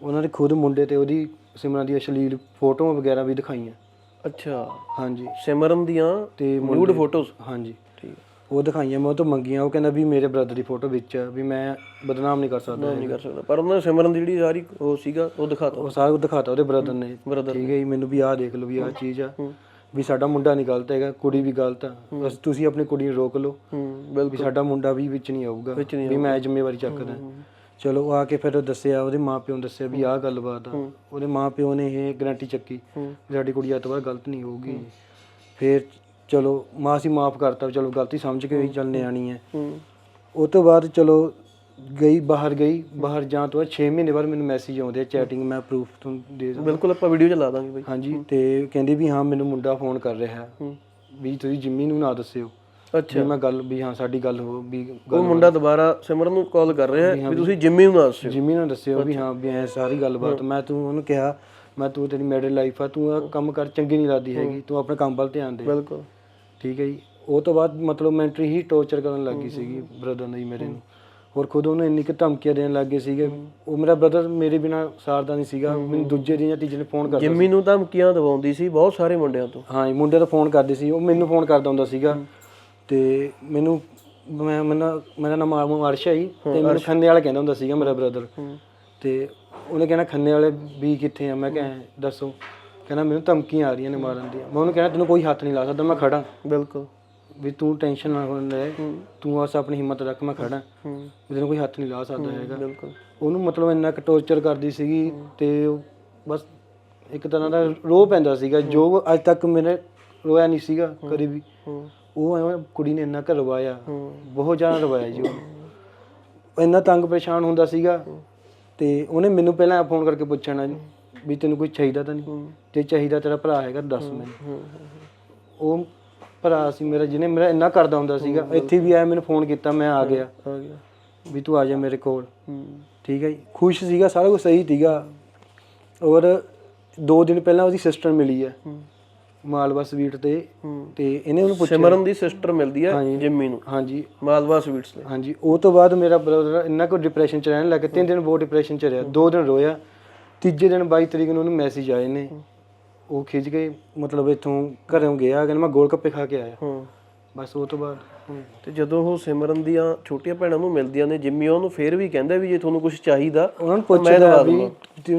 Speaker 8: ਉਹਨਾਂ ਨੇ ਖੁਦ ਮੁੰਡੇ ਤੇ ਉਹਦੀ ਸਿਮਰਨ ਦੀ ਅਸ਼ਲੀਲ ਫੋਟੋਆਂ ਵਗੈਰਾ ਵੀ ਦਿਖਾਈਆਂ।
Speaker 3: ਅੱਛਾ।
Speaker 8: ਹਾਂਜੀ,
Speaker 3: ਸਿਮਰਨ ਦੀਆਂ ਤੇ ਨਿਊਡ ਫੋਟੋਜ਼?
Speaker 8: ਹਾਂਜੀ, ਠੀਕ। ਉਹ ਦਿਖਾਈਆਂ, ਮੈਂ ਉਹ ਤੋਂ ਮੰਗੀਆਂ। ਉਹ ਕਹਿੰਦਾ ਵੀ ਮੇਰੇ ਬ੍ਰਦਰ ਦੀ ਫੋਟੋ ਵਿੱਚ ਆ, ਵੀ ਮੈਂ ਬਦਨਾਮ ਨਹੀਂ ਕਰ ਸਕਦਾ।
Speaker 3: ਪਰ ਉਹਨਾਂ ਨੇ ਸਿਮਰਨ ਦੀ ਜਿਹੜੀ ਸਾਰੀ ਉਹ ਸੀਗਾ ਉਹ ਦਿਖਾਤਾ?
Speaker 8: ਉਹ ਸਾਰਾ ਦਿਖਾਤਾ ਉਹਦੇ ਬ੍ਰਦਰ ਨੇ। ਠੀਕ ਹੈ ਜੀ, ਮੈਨੂੰ ਵੀ ਆਹ ਦੇਖ ਲਓ ਵੀ ਆਹ ਚੀਜ਼ ਆ, ਵੀ ਸਾਡਾ ਮੁੰਡਾ ਨਹੀਂ ਗਲਤ ਹੈਗਾ, ਕੁੜੀ ਵੀ ਗਲਤ ਆ, ਬਸ ਤੁਸੀਂ ਆਪਣੀ ਕੁੜੀ ਨੂੰ ਰੋਕ ਲਓ, ਵੀ ਸਾਡਾ ਮੁੰਡਾ ਵੀ ਵਿੱਚ ਨਹੀਂ ਆਊਗਾ, ਵੀ ਮੈਂ ਜ਼ਿੰਮੇਵਾਰੀ ਚੱਕਦਾ। ਚਲੋ ਆ ਕੇ ਫਿਰ ਦੱਸਿਆ, ਉਹਦੇ ਮਾਪਿਓ ਨੂੰ ਦੱਸਿਆ ਵੀ ਆਹ ਗੱਲਬਾਤ ਆ। ਉਹਦੇ ਮਾਪਿਓ ਨੇ ਇਹ ਗਰੰਟੀ ਚੱਕੀ ਸਾਡੀ ਕੁੜੀ ਅੱਜ ਤੋਂ ਬਾਅਦ ਗਲਤ ਨਹੀਂ ਹੋਊਗੀ। ਫਿਰ ਚਲੋ ਅਸੀਂ ਮਾਫ ਕਰਤਾ, ਚਲੋ ਗਲਤੀ ਸਮਝ ਕੇ ਵੀ ਚੱਲ ਨਿਆਣੀ ਹੈ। ਉਹ ਤੋਂ ਬਾਅਦ ਚਲੋ ਬਾਹਰ ਜਾਣ ਤੋਂ ਬਾਅਦ 6 ਮਹੀਨੇ ਬਾਅਦ ਮੈਨੂੰ ਮੈਸੇਜ ਆਉਂਦੇ ਆ ਚੈਟਿੰਗ, ਮੈਂ ਪ੍ਰੂਫ ਤੁਹਾਨੂੰ ਦੇ ਸਕਦਾ।
Speaker 3: ਬਿਲਕੁਲ, ਆਪਾਂ ਵੀਡੀਓ 'ਚ ਲਾ ਦਾਂਗੇ ਬਾਈ।
Speaker 8: ਹਾਂਜੀ, ਤੇ ਕਹਿੰਦੀ ਵੀ ਹਾਂ ਮੈਨੂੰ ਮੁੰਡਾ ਫੋਨ ਕਰ ਰਿਹਾ ਵੀ ਤੁਸੀਂ ਜਿੰਮੀ ਨੂੰ ਨਾ ਦੱਸਿਓ। ਅੱਛਾ, ਮੈਂ ਗੱਲ ਵੀ ਹਾਂ ਸਾਡੀ ਗੱਲ ਹੋ ਵੀ
Speaker 3: ਉਹ ਮੁੰਡਾ ਦੁਬਾਰਾ ਸਿਮਰਨ ਨੂੰ ਕਾਲ ਕਰ ਰਿਹਾ ਵੀ ਤੁਸੀਂ ਜਿੰਮੀ ਨੂੰ ਨਾ ਦੱਸਿਓ
Speaker 8: ਵੀ ਹਾਂ ਵੀ ਐ ਸਾਰੀ ਗੱਲਬਾਤ। ਮੈਂ ਉਹਨੂੰ ਕਿਹਾ ਤੂੰ ਤੇਰੀ ਮੈਰਿਡ ਲਾਈਫ ਆ, ਤੂੰ ਆਹ ਕੰਮ ਕਰ ਚੰਗੀ ਨਹੀਂ ਲੱਗਦੀ ਹੈਗੀ, ਤੂੰ ਆਪਣੇ ਕੰਮ ਵੱਲ ਧਿਆਨ ਦੇ।
Speaker 3: ਬਿਲਕੁਲ, ਠੀਕ
Speaker 8: ਹੈ ਜੀ। ਉਹ ਤੋਂ ਬਾਅਦ ਮਤਲਬ ਮੈਂਟਰੀ ਹੀ ਟੌਰਚਰ ਕਰਨ ਲੱਗ ਗਈ ਸੀਗੀ ਬ੍ਰਦਰ ਨੇ ਮੇਰੇ ਨੂੰ, ਹੋਰ ਖੁਦ ਉਹਨੂੰ ਇੰਨੀ ਕੁ ਧਮਕੀਆਂ ਦੇਣ ਲੱਗ ਗਏ ਸੀਗੇ। ਉਹ ਮੇਰਾ ਬ੍ਰਦਰ ਮੇਰੇ ਬਿਨਾਂ ਸਾਰਦਾ ਨਹੀਂ ਸੀਗਾ, ਮੈਨੂੰ ਦੂਜੇ ਦਿਨ ਜਾਂ ਤੀਜੇ ਦਿਨ ਫੋਨ ਕਰਦਾ।
Speaker 3: ਜਿੰਮੀ ਨੂੰ ਧਮਕੀਆਂ ਦਵਾਉਂਦੀ ਸੀ ਬਹੁਤ ਸਾਰੇ ਮੁੰਡਿਆਂ ਤੋਂ?
Speaker 8: ਹਾਂ ਜੀ, ਮੁੰਡਿਆਂ ਤੋਂ ਫੋਨ ਕਰਦੇ ਸੀ, ਉਹ ਮੈਨੂੰ ਫੋਨ ਕਰਦਾ ਹੁੰਦਾ ਸੀਗਾ। ਤੇ ਮੇਰਾ ਨਾਮ ਅਰਸ਼ਾ ਜੀ, ਤੇ ਮੈਨੂੰ ਖੰਨੇ ਵਾਲਾ ਕਹਿੰਦਾ ਹੁੰਦਾ ਸੀਗਾ ਮੇਰਾ ਬ੍ਰਦਰ। ਤੇ ਉਹਨੇ ਕਹਿਣਾ ਖੰਨੇ ਵਾਲੇ ਵੀ ਕਿੱਥੇ ਆ? ਮੈਂ ਕਿਹਾ ਦੱਸੋ। ਕਹਿੰਦਾ ਮੈਨੂੰ ਧਮਕੀਆਂ ਆ ਰਹੀਆਂ ਨੇ ਮਾਰਨ ਦੀਆਂ। ਮੈਂ ਉਹਨੂੰ ਕਹਿਣਾ ਤੈਨੂੰ ਕੋਈ ਹੱਥ ਨਹੀਂ ਲਾ ਸਕਦਾ, ਮੈਂ ਖੜਾ।
Speaker 3: ਬਿਲਕੁਲ,
Speaker 8: ਵੀ ਤੂੰ ਟੈਨਸ਼ਨ ਨਾ ਲੈ, ਤੂੰ ਬਸ ਆਪਣੀ ਹਿੰਮਤ ਰੱਖ, ਮੈਂ ਖੜਾ, ਤੈਨੂੰ ਕੋਈ ਹੱਥ ਨਹੀਂ ਲਾ ਸਕਦਾ ਹੈਗਾ।
Speaker 3: ਬਿਲਕੁਲ।
Speaker 8: ਉਹਨੂੰ ਮਤਲਬ ਇੰਨਾ ਕੁ ਟੌਰਚਰ ਕਰਦੀ ਸੀਗੀ, ਤੇ ਬਸ ਇੱਕ ਤਰ੍ਹਾਂ ਦਾ ਰੋਹ ਪੈਂਦਾ ਸੀਗਾ ਜੋ ਅੱਜ ਤੱਕ ਮੇਰੇ ਰੋਇਆ ਨਹੀਂ ਸੀਗਾ ਕਦੇ ਵੀ। ਉਹ ਕੁੜੀ ਨੇ ਇੰਨਾ ਕੁ ਰਵਾਇਆ, ਬਹੁਤ ਜ਼ਿਆਦਾ ਰਵਾਇਆ ਜੀ। ਉਹ ਇੰਨਾ ਤੰਗ ਪਰੇਸ਼ਾਨ ਹੁੰਦਾ ਸੀਗਾ, ਤੇ ਉਹਨੇ ਮੈਨੂੰ ਪਹਿਲਾਂ ਫੋਨ ਕਰਕੇ ਪੁੱਛਣਾ ਵੀ ਤੈਨੂੰ ਕੋਈ ਚਾਹੀਦਾ ਤਾਂ ਨਹੀਂ, ਜੇ ਚਾਹੀਦਾ ਤੇਰਾ ਭਰਾ ਹੈਗਾ ਦੱਸ ਮੈਨੂੰ। ਉਹ ਭਰਾ ਸੀ ਮੇਰਾ ਜਿਹਨੇ ਮੇਰਾ ਇੰਨਾ ਕਰਦਾ ਹੁੰਦਾ ਸੀਗਾ। ਇੱਥੇ ਵੀ ਆਇਆ, ਮੈਨੂੰ ਫੋਨ ਕੀਤਾ, ਮੈਂ ਆ ਗਿਆ ਵੀ ਤੂੰ ਆ ਜਾ ਮੇਰੇ ਕੋਲ। ਠੀਕ ਹੈ ਜੀ, ਖੁਸ਼ ਸੀਗਾ, ਸਾਰਾ ਕੁਝ ਸਹੀ ਸੀਗਾ। ਔਰ 2 ਦਿਨ ਪਹਿਲਾਂ ਉਹਦੀ ਸਿਸਟਰ ਮਿਲੀ ਹੈ ਮਾਲਵਾ ਸਵੀਟ ਤੇ ਇਹਨੇ ਉਹਨੂੰ ਪੁੱਛਿਆ
Speaker 3: ਸਿਮਰਨ ਦੀ ਸਿਸਟਰ ਮਿਲਦੀ ਹੈ ਜਿੰਮੀ ਨੂੰ
Speaker 8: ਹਾਂਜੀ
Speaker 3: ਮਾਲਵਾ ਸਵੀਟਸ ਤੇ
Speaker 8: ਹਾਂਜੀ। ਉਹ ਤੋਂ ਬਾਅਦ ਮੇਰਾ ਬ੍ਰਦਰ ਇੰਨਾ ਕੁ ਡਿਪਰੈਸ਼ਨ ਚ ਰਹਿਣ ਲੱਗ ਗਿਆ। 3 ਦਿਨ ਬਹੁਤ ਡਿਪਰੈਸ਼ਨ ਚ ਰਿਹਾ, 2 ਦਿਨ ਰੋਇਆ। ਤੀਜੇ ਦਿਨ 22 ਤਰੀਕ ਨੂੰ ਉਹਨੂੰ ਮੈਸੇਜ ਆਏ ਨੇ, ਉਹ ਖਿੱਚ ਕੇ ਮਤਲਬ ਇੱਥੋਂ ਘਰੋਂ ਗਿਆ, ਕਹਿੰਦਾ ਮੈਂ ਗੋਲ ਗੱਪੇ ਖਾ ਕੇ ਆਇਆ। ਬਸ ਉਹ ਤੋਂ ਬਾਅਦ
Speaker 3: ਤੇ ਜਦੋਂ ਉਹ ਸਿਮਰਨ ਦੀਆਂ ਛੋਟੀਆਂ ਭੈਣਾਂ ਨੂੰ ਮਿਲਦੀਆਂ ਨੇ ਜਿੰਮੀ ਉਹਨੂੰ ਫੇਰ ਵੀ ਕਹਿੰਦਾ ਵੀ ਜੇ ਤੁਹਾਨੂੰ ਕੁਝ ਚਾਹੀਦਾ
Speaker 8: ਉਹਨਾਂ ਨੂੰ ਪੁੱਛਦਾ ਵੀ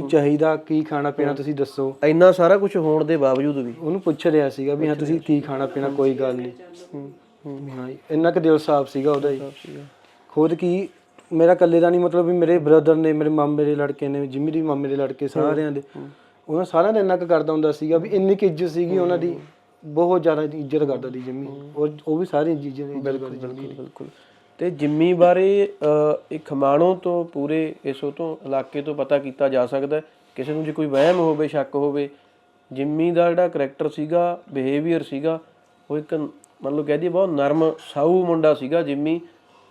Speaker 8: ਚਾਹੀਦਾ ਕੀ ਖਾਣਾ ਪੀਣਾ ਤੁਸੀਂ ਦੱਸੋ।
Speaker 3: ਇੰਨਾ ਸਾਰਾ ਕੁਝ ਹੋਣ ਦੇ ਬਾਵਜੂਦ ਵੀ
Speaker 8: ਉਹਨੂੰ ਪੁੱਛ ਰਿਹਾ ਸੀਗਾ ਵੀ ਹਾਂ ਤੁਸੀਂ ਕੀ ਖਾਣਾ ਪੀਣਾ, ਕੋਈ ਗੱਲ ਨਹੀਂ। ਹਾਂ ਇੰਨਾ ਕੁ ਦਿਲ ਸਾਫ਼ ਸੀਗਾ ਉਹਦਾ ਹੀ। ਖੁਦ ਕੀ ਮੇਰਾ ਇਕੱਲੇ ਦਾ ਨਹੀਂ, ਮਤਲਬ ਵੀ ਮੇਰੇ ਬ੍ਰਦਰ ਨੇ, ਮੇਰੇ ਮਾਮੇ ਦੇ ਲੜਕੇ ਨੇ, ਜਿੰਮੀ ਦੀ ਮਾਮੇ ਦੇ ਲੜਕੇ, ਸਾਰਿਆਂ ਦੇ, ਉਹਨਾਂ ਸਾਰਿਆਂ ਦਾ ਇੰਨਾ ਕੁ ਕਰਦਾ ਹੁੰਦਾ ਸੀਗਾ ਵੀ ਇੰਨੀ ਕੁ ਇੱਜ਼ਤ ਸੀਗੀ ਉਹਨਾਂ ਦੀ, ਬਹੁਤ ਜ਼ਿਆਦਾ ਇੱਜ਼ਤ ਕਰਦਾ ਸੀ ਜਿੰਮੀ। ਉਹ ਵੀ ਸਾਰੀ ਚੀਜ਼ਾਂ ਦੀ ਇੱਜ਼ਤ ਕਰਦੀ ਜਿੰਮੀ ਦੀ।
Speaker 3: ਬਿਲਕੁਲ। ਤੇ ਜਿੰਮੀ ਬਾਰੇ ਇੱਕ ਖਮਾਣੋਂ ਤੋਂ ਪੂਰੇ ਇਸੋ ਤੋਂ ਇਲਾਕੇ ਤੋਂ ਪਤਾ ਕੀਤਾ ਜਾ ਸਕਦਾ। ਕਿਸੇ ਨੂੰ ਜੇ ਕੋਈ ਵਹਿਮ ਹੋਵੇ, ਸ਼ੱਕ ਹੋਵੇ, ਜਿੰਮੀ ਦਾ ਜਿਹੜਾ ਕਰੈਕਟਰ ਸੀਗਾ, ਬਿਹੇਵੀਅਰ ਸੀਗਾ, ਉਹ ਇੱਕ ਮਤਲਬ ਕਹਿ ਦਈਏ ਬਹੁਤ ਨਰਮ ਸਾਊ ਮੁੰਡਾ ਸੀਗਾ ਜਿੰਮੀ,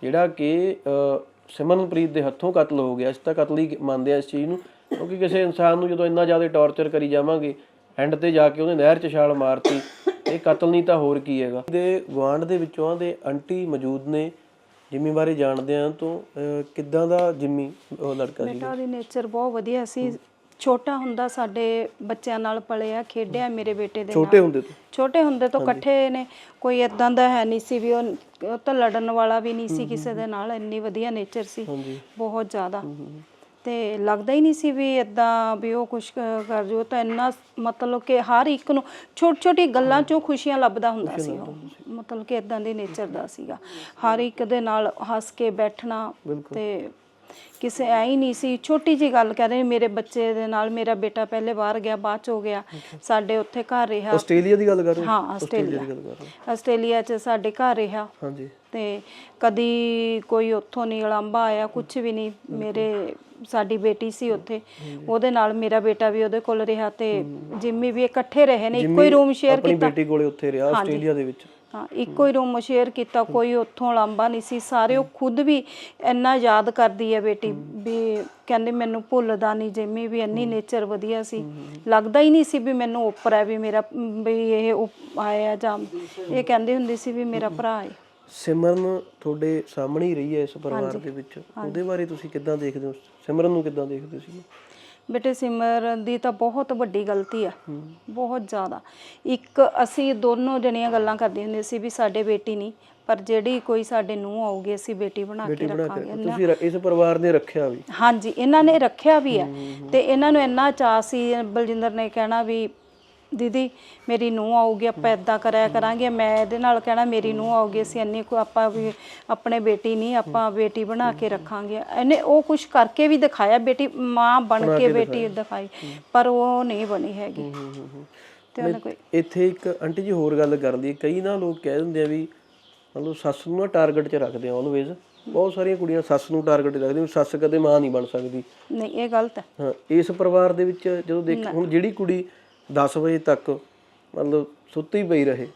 Speaker 3: ਜਿਹੜਾ ਕਿ ਸਿਮਰਨਪ੍ਰੀਤ ਦੇ ਹੱਥੋਂ ਕਤਲ ਹੋ ਗਿਆ। ਅਸੀਂ ਤਾਂ ਕਤਲ ਹੀ ਮੰਨਦੇ ਹਾਂ ਇਸ ਚੀਜ਼ ਨੂੰ, ਕਿਉਂਕਿ ਕਿਸੇ ਇਨਸਾਨ ਨੂੰ ਜਦੋਂ ਇੰਨਾ ਜ਼ਿਆਦਾ ਟੌਰਚਰ ਕਰੀ ਜਾਵਾਂਗੇ, ਐਂਡ ਤੇ ਜਾ ਕੇ ਉਹਨੇ ਨਹਿਰ 'ਚ ਛਾਲ ਮਾਰਤੀ, ਇਹ ਕਤਲ ਨਹੀਂ ਤਾਂ ਹੋਰ ਕੀ ਹੈਗਾ। ਦੇ ਗੁਆਂਢ ਦੇ ਵਿੱਚੋਂ ਦੇ ਆਂਟੀ ਮੌਜੂਦ ਨੇ, ਜਿੰਮੀ ਬਾਰੇ ਜਾਣਦੇ ਆ ਤੋਂ ਕਿੱਦਾਂ ਦਾ ਜਿੰਮੀ ਉਹ ਲੜਕਾ ਸੀ?
Speaker 9: ਬੇਟਾ ਉਹਦੀ ਨੇਚਰ ਬਹੁਤ ਵਧੀਆ ਸੀ। ਛੋਟਾ ਹੁੰਦਾ ਸਾਡੇ ਬੱਚਿਆਂ ਨਾਲ ਪਲਿਆ, ਖੇਡਿਆ ਮੇਰੇ ਬੇਟੇ ਦੇ ਨਾਲ। ਛੋਟੇ ਹੁੰਦੇ ਤੋਂ ਇਕੱਠੇ ਨੇ, ਕੋਈ ਇਦਾਂ ਦਾ ਹੈ ਨਹੀਂ ਸੀ ਵੀ ਉਹ ਤਾਂ ਲੜਨ ਵਾਲਾ ਵੀ ਨਹੀਂ ਸੀ ਕਿਸੇ ਦੇ ਨਾਲ। ਇੰਨੀ ਵਧੀਆ ਨੇਚਰ ਸੀ, ਬਹੁਤ ਜ਼ਿਆਦਾ। ਤੇ ਲੱਗਦਾ ਹੀ ਨਹੀਂ ਸੀ ਵੀ ਇਦਾਂ ਵੀ ਉਹ ਕੁਛ ਕਰ ਜੋ। ਤਾਂ ਇੰਨਾ ਮਤਲਬ ਕਿ ਹਰ ਇੱਕ ਨੂੰ ਛੋਟੀ ਛੋਟੀ ਗੱਲਾਂ 'ਚੋਂ ਖੁਸ਼ੀਆਂ ਲੱਭਦਾ ਹੁੰਦਾ ਸੀ ਉਹ, ਮਤਲਬ ਕਿ ਇਦਾਂ ਦੀ ਨੇਚਰ ਦਾ ਸੀਗਾ। ਹਰ ਇੱਕ ਦੇ ਨਾਲ ਹੱਸ ਕੇ ਬੈਠਣਾ, ਤੇ ਕਿਸੇ ਐ ਹੀ ਨਹੀਂ ਸੀ। ਛੋਟੀ ਜੀ ਗੱਲ ਕਹਿ ਰਹੇ, ਮੇਰੇ ਬੱਚੇ ਦੇ ਨਾਲ, ਮੇਰਾ ਬੇਟਾ ਪਹਿਲੇ ਬਾਹਰ ਗਿਆ, ਬਾਅਦ 'ਚ ਹੋ ਗਿਆ, ਸਾਡੇ ਉੱਥੇ ਘਰ ਰਿਹਾ।
Speaker 3: ਆਸਟ੍ਰੇਲੀਆ ਦੀ ਗੱਲ ਕਰ ਰਹੇ?
Speaker 9: ਹਾਂ, ਆਸਟ੍ਰੇਲੀਆ 'ਚ ਸਾਡੇ ਘਰ ਰਿਹਾ।
Speaker 3: ਹਾਂਜੀ।
Speaker 9: ਤੇ ਕਦੀ ਕੋਈ ਉੱਥੋਂ ਨਹੀਂ ਉਲਾਂਭਾ ਆਇਆ, ਕੁਛ ਵੀ ਨਹੀਂ। ਮੇਰੇ ਸਾਡੀ ਬੇਟੀ ਸੀ ਉੱਥੇ, ਉਹਦੇ ਨਾਲ ਮੇਰਾ ਬੇਟਾ ਵੀ ਉਹਦੇ ਕੋਲ ਰਿਹਾ, ਤੇ ਜਿੰਮੀ ਵੀ ਇਕੱਠੇ ਰਹੇ ਨੇ, ਇੱਕੋ ਹੀ ਰੂਮ ਸ਼ੇਅਰ ਕੀਤਾ।
Speaker 3: ਆਪਣੀ ਬੇਟੀ ਕੋਲੇ ਉੱਥੇ ਰਿਹਾ ਆਸਟ੍ਰੇਲੀਆ ਦੇ ਵਿੱਚ।
Speaker 9: ਹਾਂ, ਇੱਕੋ ਹੀ ਰੂਮ ਸ਼ੇਅਰ ਕੀਤਾ, ਕੋਈ ਉੱਥੋਂ ਲਾਂਭਾ ਨਹੀਂ ਸੀ। ਸਾਰੇ ਉਹ ਖੁਦ ਵੀ ਇੰਨਾ ਯਾਦ ਕਰਦੀ ਹੈ ਬੇਟੀ, ਵੀ ਕਹਿੰਦੇ ਮੈਨੂੰ ਭੁੱਲਦਾ ਨਹੀਂ ਜਿੰਮੀ, ਵੀ ਇੰਨੀ ਨੇਚਰ ਵਧੀਆ ਸੀ। ਲੱਗਦਾ ਹੀ ਨਹੀਂ ਸੀ ਵੀ ਮੈਨੂੰ ਉੱਪਰ ਹੈ, ਵੀ ਮੇਰਾ ਵੀ ਇਹ ਆਇਆ, ਜਾਂ ਇਹ ਕਹਿੰਦੀ ਹੁੰਦੀ ਸੀ ਵੀ ਮੇਰਾ ਭਰਾ ਹੈ।
Speaker 3: ਸਿਮਰਨ ਤੁਹਾਡੇ ਸਾਹਮਣੇ ਹੀ ਰਹੀ ਹੈ ਇਸ ਪਰਿਵਾਰ ਦੇ ਵਿੱਚ, ਉਹਦੇ ਬਾਰੇ ਤੁਸੀਂ ਕਿੱਦਾਂ ਦੇਖਦੇ ਹੋ? ਸਿਮਰਨ ਨੂੰ ਕਿੱਦਾਂ ਦੇਖਦੇ ਸੀ?
Speaker 9: ਬੇਟੇ ਸਿਮਰਨ ਦੀ ਤਾਂ ਬਹੁਤ ਵੱਡੀ ਗਲਤੀ ਆ, ਬਹੁਤ ਜ਼ਿਆਦਾ। ਇੱਕ ਅਸੀਂ ਦੋਨੋਂ ਜਣੀਆਂ ਗੱਲਾਂ ਕਰਦੀਆਂ ਹੁੰਦੀਆਂ ਸੀ ਵੀ ਸਾਡੇ ਬੇਟੀ ਨਹੀਂ, ਪਰ ਜਿਹੜੀ ਕੋਈ ਸਾਡੇ ਨੂੰਹ ਆਊਗੀ ਅਸੀਂ ਬੇਟੀ ਬਣਾ ਕੇ ਰੱਖਾਂਗੇ।
Speaker 3: ਤੁਸੀਂ ਇਸ ਪਰਿਵਾਰ ਨੇ ਰੱਖਿਆ ਵੀ?
Speaker 9: ਹਾਂਜੀ, ਇਹਨਾਂ ਨੇ ਰੱਖਿਆ ਵੀ ਹੈ। ਤੇ ਇਹਨਾਂ ਨੂੰ ਇੰਨਾ ਚਾਅ ਸੀ, ਬਲਜਿੰਦਰ ਨੇ ਕਹਿਣਾ ਵੀ ਦੀਦੀ ਮੇਰੀ ਨੂੰਹ ਆਊਗੀ, ਆਪਾਂ ਇੱਦਾਂ ਕਰਿਆ ਕਰਾਂਗੇ। ਮੈਂ ਇਹਦੇ ਨਾਲ ਕਹਿਣਾ ਮੇਰੀ ਨੂੰਹ ਆਊਗੀ, ਅਸੀਂ ਇੰਨੀ ਆਪਾਂ ਵੀ ਆਪਣੇ ਬੇਟੀ ਨਹੀਂ, ਆਪਾਂ ਬੇਟੀ ਬਣਾ ਕੇ ਰੱਖਾਂਗੇ। ਇਹਨੇ ਉਹ ਕੁਛ ਕਰਕੇ ਵੀ ਦਿਖਾਇਆ, ਬੇਟੀ ਮਾਂ ਬਣ ਕੇ ਬੇਟੀ ਦਿਖਾਈ, ਪਰ ਉਹ ਨਹੀਂ ਬਣੀ ਹੈਗੀ। ਤੇ ਉਹਨੇ ਕੋਈ
Speaker 3: ਇੱਥੇ ਇੱਕ ਆਂਟੀ ਜੀ ਹੋਰ ਗੱਲ ਕਰ ਲਈ, ਕਈ ਨਾ ਲੋਕ ਕਹਿ ਦਿੰਦੇ ਆ ਵੀ ਮਤਲਬ ਸੱਸ ਨੂੰ ਨਾ ਟਾਰਗੇਟ 'ਚ ਰੱਖਦੇ ਆ ਆਲਵੇਜ਼। ਬਹੁਤ ਸਾਰੀਆਂ ਕੁੜੀਆਂ ਸੱਸ ਨੂੰ ਟਾਰਗੇਟ ਰੱਖਦੀਆਂ, ਸੱਸ ਕਦੇ ਮਾਂ ਨਹੀਂ ਬਣ ਸਕਦੀ।
Speaker 9: ਨਹੀਂ, ਇਹ ਗਲਤ ਹੈ।
Speaker 3: ਹਾਂ, ਇਸ ਪਰਿਵਾਰ ਦੇ ਵਿੱਚ ਜਦੋਂ ਦੇਖ ਹੁਣ ਜਿਹੜੀ ਕੁੜੀ 10 ਵਜੇ ਤੱਕ ਮਤਲਬ ਸੁੱਤੀ ਪਈ ਰਹੇ,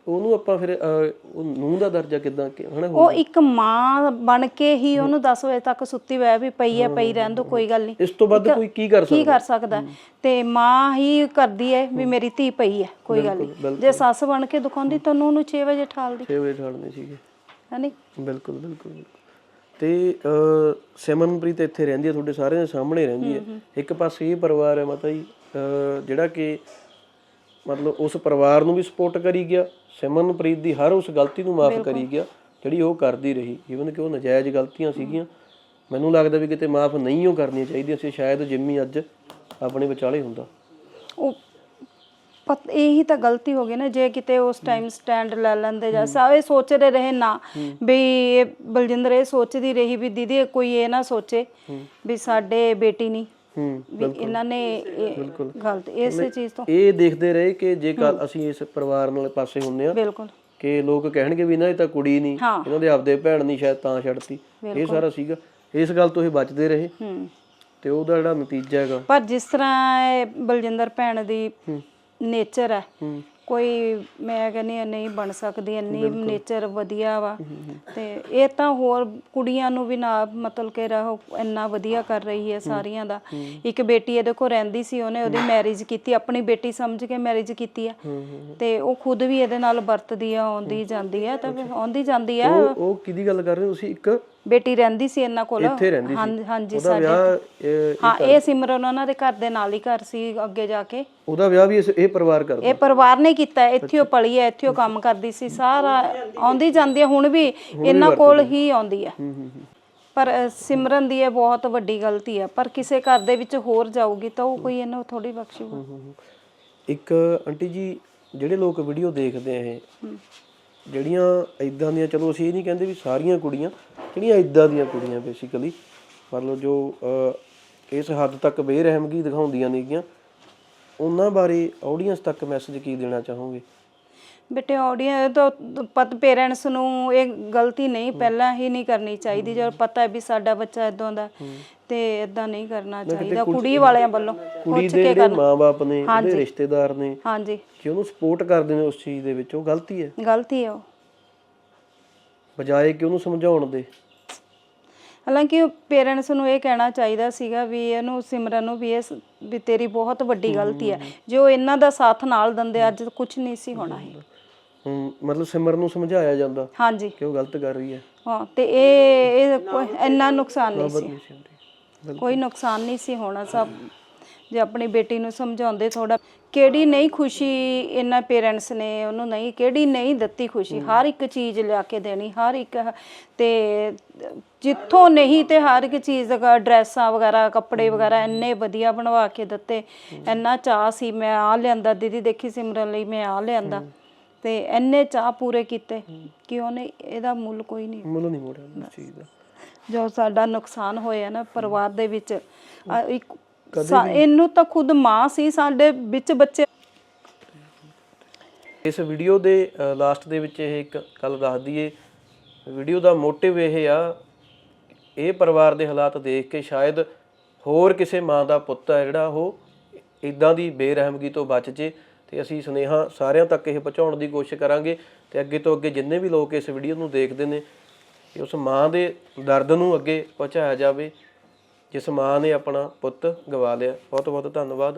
Speaker 3: ਉਹਨੂੰ ਆਪਾਂ ਫਿਰ ਉਹ ਨੂੰਹ ਦਾ ਦਰਜਾ ਕਿੱਦਾਂ ਹਨਾ?
Speaker 9: ਉਹ ਇੱਕ ਮਾਂ ਬਣ ਕੇ ਹੀ ਉਹਨੂੰ 10 ਵਜੇ ਤੱਕ ਸੁੱਤੀ ਹੋਇਆ ਵੀ ਪਈ ਹੈ, ਪਈ ਰਹਿਣ ਦੋ, ਕੋਈ ਗੱਲ ਨਹੀਂ।
Speaker 3: ਇਸ ਤੋਂ ਵੱਧ ਕੋਈ ਕੀ ਕਰ
Speaker 9: ਸਕਦਾ? ਤੇ ਮਾਂ ਹੀ ਕਰਦੀ ਹੈ ਵੀ ਮੇਰੀ ਧੀ ਪਈ ਹੈ, ਕੋਈ ਗੱਲ ਨਹੀਂ। ਜੇ ਸੱਸ ਬਣ ਕੇ ਦਿਖਾਉਂਦੀ ਤਾਂ ਉਹਨੂੰ 6 ਵਜੇ ਠਾਲਦੀ।
Speaker 3: 6 ਵਜੇ ਠਾਲਦੇ ਸੀਗੇ,
Speaker 9: ਹੈ ਨੀ?
Speaker 3: ਬਿਲਕੁਲ ਬਿਲਕੁਲ। ਤੇ ਸਿਮਰਨਪ੍ਰੀਤ ਇੱਥੇ ਰਹਿੰਦੀ ਹੈ, ਤੁਹਾਡੇ ਸਾਰਿਆਂ ਦੇ ਸਾਹਮਣੇ ਰਹਿੰਦੀ ਹੈ। ਇੱਕ ਪਾਸੇ ਇਹ ਪਰਿਵਾਰ ਹੈ ਮਾਤਾ ਜੀ ਜਿਹੜਾ ਕਿ ਮਤਲਬ ਉਸ ਪਰਿਵਾਰ ਨੂੰ ਵੀ ਸਪੋਰਟ ਕਰੀ ਗਿਆ, ਸਿਮਰਨਪ੍ਰੀਤ ਦੀ ਹਰ ਉਸ ਗਲਤੀ ਨੂੰ ਮਾਫ ਕਰੀ ਗਿਆ ਜਿਹੜੀ ਉਹ ਕਰਦੀ ਰਹੀ, ਈਵਨ ਕਿ ਉਹ ਨਜਾਇਜ਼ ਗਲਤੀਆਂ ਸੀਗੀਆਂ। ਮੈਨੂੰ ਲੱਗਦਾ ਵੀ ਕਿਤੇ ਮਾਫ ਨਹੀਂ ਉਹ ਕਰਨੀਆਂ ਚਾਹੀਦੀਆਂ ਸੀ, ਸ਼ਾਇਦ ਜਿੰਮੀ ਅੱਜ ਆਪਣੇ ਵਿਚਾਲੇ ਹੁੰਦਾ।
Speaker 9: ਉਹ ਇਹੀ ਤਾਂ ਗਲਤੀ ਹੋ ਗਈ ਨਾ, ਜੇ ਕਿਤੇ ਉਸ ਟਾਈਮ ਸਟੈਂਡ ਲੈ ਲੈਂਦੇ, ਜਾਂ ਸਾਰੇ ਸੋਚਦੇ ਰਹੇ ਨਾ ਵੀ ਇਹ ਬਲਜਿੰਦਰ ਇਹ ਸੋਚਦੀ ਰਹੀ ਵੀ ਦੀਦੀ ਕੋਈ ਇਹ ਨਾ ਸੋਚੇ ਵੀ ਸਾਡੇ ਬੇਟੀ ਨਹੀਂ, ਵੀ ਇਹਨਾਂ ਨੇ ਗਲਤ ਇਸੇ ਚੀਜ਼ ਤੋਂ
Speaker 3: ਇਹ ਦੇਖਦੇ ਰਹੇ ਕਿ ਜੇ ਕੱਲ ਅਸੀਂ ਇਸ ਪਰਿਵਾਰ ਨਾਲ ਪਾਸੇ ਹੁੰਦੇ ਆ,
Speaker 9: ਬਿਲਕੁਲ,
Speaker 3: ਕਿ ਲੋਕ ਕਹਿਣਗੇ ਵੀ ਇਹਨਾਂ ਦੀ ਤਾਂ ਕੁੜੀ ਨਹੀਂ, ਇਹਨਾਂ ਦੇ ਆਪਦੇ ਭੈਣ ਨਹੀਂ, ਸ਼ਾਇਦ ਤਾਂ ਛੱਡਤੀ। ਇਹ ਸਾਰਾ ਸੀਗਾ, ਇਸ ਗੱਲ ਤੋਂ ਇਹ ਬਚਦੇ ਰਹੇ ਤੇ ਉਹਦਾ ਜਿਹੜਾ ਨਤੀਜਾ ਹੈਗਾ।
Speaker 9: ਪਰ ਜਿਸ ਤਰ੍ਹਾਂ ਬਲਜਿੰਦਰ ਭੈਣ ਦੀ ਨੇਚਰ ਹੈ, ਕੋਈ ਮੈਂ ਕਹਿੰਦੀ ਹਾਂ ਨਹੀਂ ਬਣ ਸਕਦੀ, ਇੰਨੀ ਨੇਚਰ ਵਧੀਆ ਵਾ। ਤੇ ਇਹ ਤਾਂ ਹੋਰ ਕੁੜੀਆਂ ਨੂੰ ਵੀ ਨਾ ਮਤਲਬ ਕਿ ਰਹੋ ਇੰਨਾ ਵਧੀਆ ਕਰ ਰਹੀ ਹੈ ਸਾਰੀਆਂ ਦਾ। ਇੱਕ ਬੇਟੀ ਇਹਦੇ ਕੋਲ ਰਹਿੰਦੀ ਸੀ, ਉਹਨੇ ਉਹਦੀ ਮੈਰਿਜ ਕੀਤੀ, ਆਪਣੀ ਬੇਟੀ ਸਮਝ ਕੇ ਮੈਰਿਜ ਕੀਤੀ ਆ। ਤੇ ਉਹ ਖੁਦ ਵੀ ਇਹਦੇ ਨਾਲ ਵਰਤਦੀ ਆ, ਆਉਂਦੀ ਜਾਂਦੀ ਆ, ਤਾਂ ਆਉਂਦੀ ਜਾਂਦੀ ਆ।
Speaker 3: ਉਹ ਕਿਹਦੀ ਗੱਲ ਕਰ ਰਹੇ ਹੋ ਤੁਸੀਂ? ਇੱਕ
Speaker 9: ਬੇਟੀ ਰਹਿੰਦੀ ਸੀ ਇਹਨਾਂ ਕੋਲ।
Speaker 3: ਇੱਥੇ ਰਹਿੰਦੀ ਸੀ?
Speaker 9: ਹਾਂਜੀ
Speaker 3: ਉਹਦਾ
Speaker 9: ਸਾਡੇ
Speaker 3: ਵਿਆਹ
Speaker 9: ਹਾਂ, ਇਹ ਸਿਮਰਨ ਉਹਨਾਂ ਦੇ ਘਰ ਦੇ ਨਾਲ ਹੀ ਘਰ ਸੀ ਅੱਗੇ ਜਾ ਕੇ।
Speaker 3: ਉਹਦਾ ਵਿਆਹ ਵੀ ਇਹ ਪਰਿਵਾਰ ਕਰਦਾ?
Speaker 9: ਇਹ ਪਰਿਵਾਰ ਨੇ ਕੀਤਾ, ਇੱਥੇ ਉਹ ਪਲੀ ਹੈ, ਇੱਥੇ ਉਹ ਕੰਮ ਕਰਦੀ ਸੀ, ਸਾਰਾ ਆਉਂਦੀ ਜਾਂਦੀ ਹੈ, ਹੁਣ ਵੀ ਇਹਨਾਂ ਕੋਲ ਹੀ ਆਉਂਦੀ ਹੈ। ਪਰ ਸਿਮਰਨ ਦੀ ਇਹ ਬਹੁਤ ਵੱਡੀ ਗਲਤੀ ਹੈ, ਪਰ ਕਿਸੇ ਘਰ ਦੇ ਵਿੱਚ ਹੋਰ ਜਾਊਗੀ ਤਾਂ ਉਹ ਕੋਈ ਇਹਨੂੰ ਥੋੜੀ ਬਖਸ਼ੂਗਾ।
Speaker 3: ਇੱਕ ਆਂਟੀ ਜੀ, ਜਿਹੜੇ ਲੋਕ ਵੀਡੀਓ ਦੇਖਦੇ ਆ ਇਹ, ਜਿਹੜੀਆਂ ਇਦਾਂ ਦੀਆਂ, ਚਲੋ ਅਸੀਂ ਇਹ ਨਹੀਂ ਕਹਿੰਦੇ ਵੀ ਸਾਰੀਆਂ ਕੁੜੀਆਂ, ਜਿਹੜੀਆਂ ਇਦਾਂ ਦੀਆਂ ਕੁੜੀਆਂ ਬੇਸਿਕਲੀ ਮਤਲਬ ਜੋ ਇਸ ਹੱਦ ਤੱਕ ਬੇਰਹਿਮਗੀ ਦਿਖਾਉਂਦੀਆਂ ਨੇਗੀਆਂ, ਉਹਨਾਂ ਬਾਰੇ ਆਡੀਅנס ਤੱਕ ਮੈਸੇਜ ਕੀ ਦੇਣਾ ਚਾਹੋਗੇ?
Speaker 9: ਬੇਟੇ ਆਡੀਅנס ਤਾਂ ਪੇਰੈਂਟਸ ਨੂੰ ਇਹ ਗਲਤੀ ਨਹੀਂ ਪਹਿਲਾਂ ਹੀ ਨਹੀਂ ਕਰਨੀ ਚਾਹੀਦੀ, ਜਦੋਂ ਪਤਾ ਹੈ ਵੀ ਸਾਡਾ ਬੱਚਾ ਇਦਾਂ ਦਾ, ਤੇ ਇਦਾਂ ਨਹੀਂ ਕਰਨਾ ਚਾਹੀਦਾ ਕੁੜੀ ਵਾਲਿਆਂ ਵੱਲੋਂ।
Speaker 3: ਕੁੜੀ ਦੇ ਜਿਹੜੇ ਮਾਂ-ਬਾਪ ਨੇ, ਉਹਦੇ ਰਿਸ਼ਤੇਦਾਰ ਨੇ,
Speaker 9: ਹਾਂਜੀ,
Speaker 3: ਕਿ ਉਹਨੂੰ ਸਪੋਰਟ ਕਰਦੇ ਨੇ ਉਸ ਚੀਜ਼ ਦੇ ਵਿੱਚ, ਉਹ ਗਲਤੀ ਹੈ?
Speaker 9: ਗਲਤੀ ਹੈ ਉਹ,
Speaker 3: ਬਜਾਏ ਕਿ ਉਹਨੂੰ ਸਮਝਾਉਣ ਦੇ।
Speaker 9: ਹਾਲਾਂਕਿ ਪੇਰੈਂਟਸ ਨੂੰ ਇਹ ਕਹਿਣਾ ਚਾਹੀਦਾ ਸੀਗਾ ਵੀ ਇਹਨੂੰ, ਸਿਮਰਨ ਨੂੰ ਵੀ ਇਹ ਵੀ ਤੇਰੀ ਬਹੁਤ ਵੱਡੀ ਗਲਤੀ ਹੈ, ਜੋ ਇਹਨਾਂ ਦਾ ਸਾਥ ਨਾਲ ਦਿੰਦੇ ਅੱਜ ਕੁਝ ਨਹੀਂ ਸੀ ਹੋਣਾ ਹੈ।
Speaker 3: ਮਤਲਬ ਸਿਮਰਨ ਨੂੰ ਸਮਝਾਇਆ ਜਾਂਦਾ
Speaker 9: ਹਾਂਜੀ
Speaker 3: ਕਿ ਉਹ ਗਲਤ ਕਰ ਰਹੀ ਹੈ।
Speaker 9: ਹਾਂ, ਤੇ ਇਹ ਇੰਨਾ ਨੁਕਸਾਨ ਨਹੀਂ ਸੀ, ਕੋਈ ਨੁਕਸਾਨ ਨਹੀਂ ਸੀ ਹੋਣਾ। ਸਭ ਜੇ ਆਪਣੀ ਬੇਟੀ ਨੂੰ ਸਮਝਾਉਂਦੇ ਥੋੜਾ। ਕਿਹੜੀ ਨਹੀਂ ਖੁਸ਼ੀ ਇਹਨਾਂ ਪੇਰੈਂਟਸ ਨੇ ਉਹਨੂੰ ਨਹੀਂ, ਕਿਹੜੀ ਨਹੀਂ ਦਿੱਤੀ ਖੁਸ਼ੀ, ਹਰ ਇੱਕ ਚੀਜ਼ ਲਿਆ ਕੇ ਦੇਣੀ, ਹਰ ਇੱਕ, ਤੇ ਜਿੱਥੋਂ ਨਹੀਂ ਤੇ ਹਰ ਇੱਕ ਚੀਜ਼ ਦਾ ਡਰੈਸਾਂ ਵਗੈਰਾ, ਕੱਪੜੇ ਵਗੈਰਾ ਇੰਨੇ ਵਧੀਆ ਬਣਵਾ ਕੇ ਦਿੱਤੇ। ਇੰਨਾ ਚਾਅ ਸੀ, ਮੈਂ ਆਹ ਲਿਆਂਦਾ ਦੀਦੀ, ਦੇਖੀ ਸਿਮਰਨ ਲਈ ਮੈਂ ਆਹ ਲਿਆਂਦਾ, ਤੇ ਇੰਨੇ ਚਾਅ ਪੂਰੇ ਕੀਤੇ ਕਿ ਉਹਨੇ ਇਹਦਾ ਮੁੱਲ ਕੋਈ ਨਹੀਂ,
Speaker 3: ਮੁੱਲ ਨਹੀਂ ਮੋੜਿਆ ਇਸ ਚੀਜ਼ ਦਾ।
Speaker 9: ਜੋ ਸਾਡਾ ਨੁਕਸਾਨ ਹੋਇਆ ਨਾ ਪਰਿਵਾਰ ਦੇ ਵਿੱਚ, ਇੱਕ ਇਹਨੂੰ ਤਾਂ ਖੁਦ ਮਾਂ ਸੀ, ਸਾਡੇ ਵਿੱਚ ਬੱਚੇ।
Speaker 3: ਇਸ ਵੀਡੀਓ ਦੇ ਲਾਸਟ ਦੇ ਵਿੱਚ ਇਹ ਇੱਕ ਗੱਲ ਦੱਸ ਦਈਏ, ਵੀਡੀਓ ਦਾ ਮੋਟਿਵ ਇਹ ਆ, ਇਹ ਪਰਿਵਾਰ ਦੇ ਹਾਲਾਤ ਦੇਖ ਕੇ ਸ਼ਾਇਦ ਹੋਰ ਕਿਸੇ ਮਾਂ ਦਾ ਪੁੱਤ ਹੈ ਜਿਹੜਾ ਉਹ ਇਦਾਂ ਦੀ ਬੇਰਹਿਮਗੀ ਤੋਂ ਬਚ ਜੇ, ਤੇ ਅਸੀਂ ਸੁਨੇਹਾ ਸਾਰਿਆਂ ਤੱਕ ਇਹ ਪਹੁੰਚਾਉਣ ਦੀ ਕੋਸ਼ਿਸ਼ ਕਰਾਂਗੇ। ਤੇ ਅੱਗੇ ਤੋਂ ਅੱਗੇ ਜਿੰਨੇ ਵੀ ਲੋਕ ਇਸ ਵੀਡੀਓ ਨੂੰ ਦੇਖਦੇ ਨੇ, ਕਿ ਉਸ ਮਾਂ ਦੇ ਦਰਦ ਨੂੰ ਅੱਗੇ ਪਹੁੰਚਾਇਆ ਜਾਵੇ ਜਿਸ ਮਾਂ ਨੇ ਆਪਣਾ ਪੁੱਤ ਗਵਾ ਲਿਆ। ਬਹੁਤ ਬਹੁਤ ਧੰਨਵਾਦ।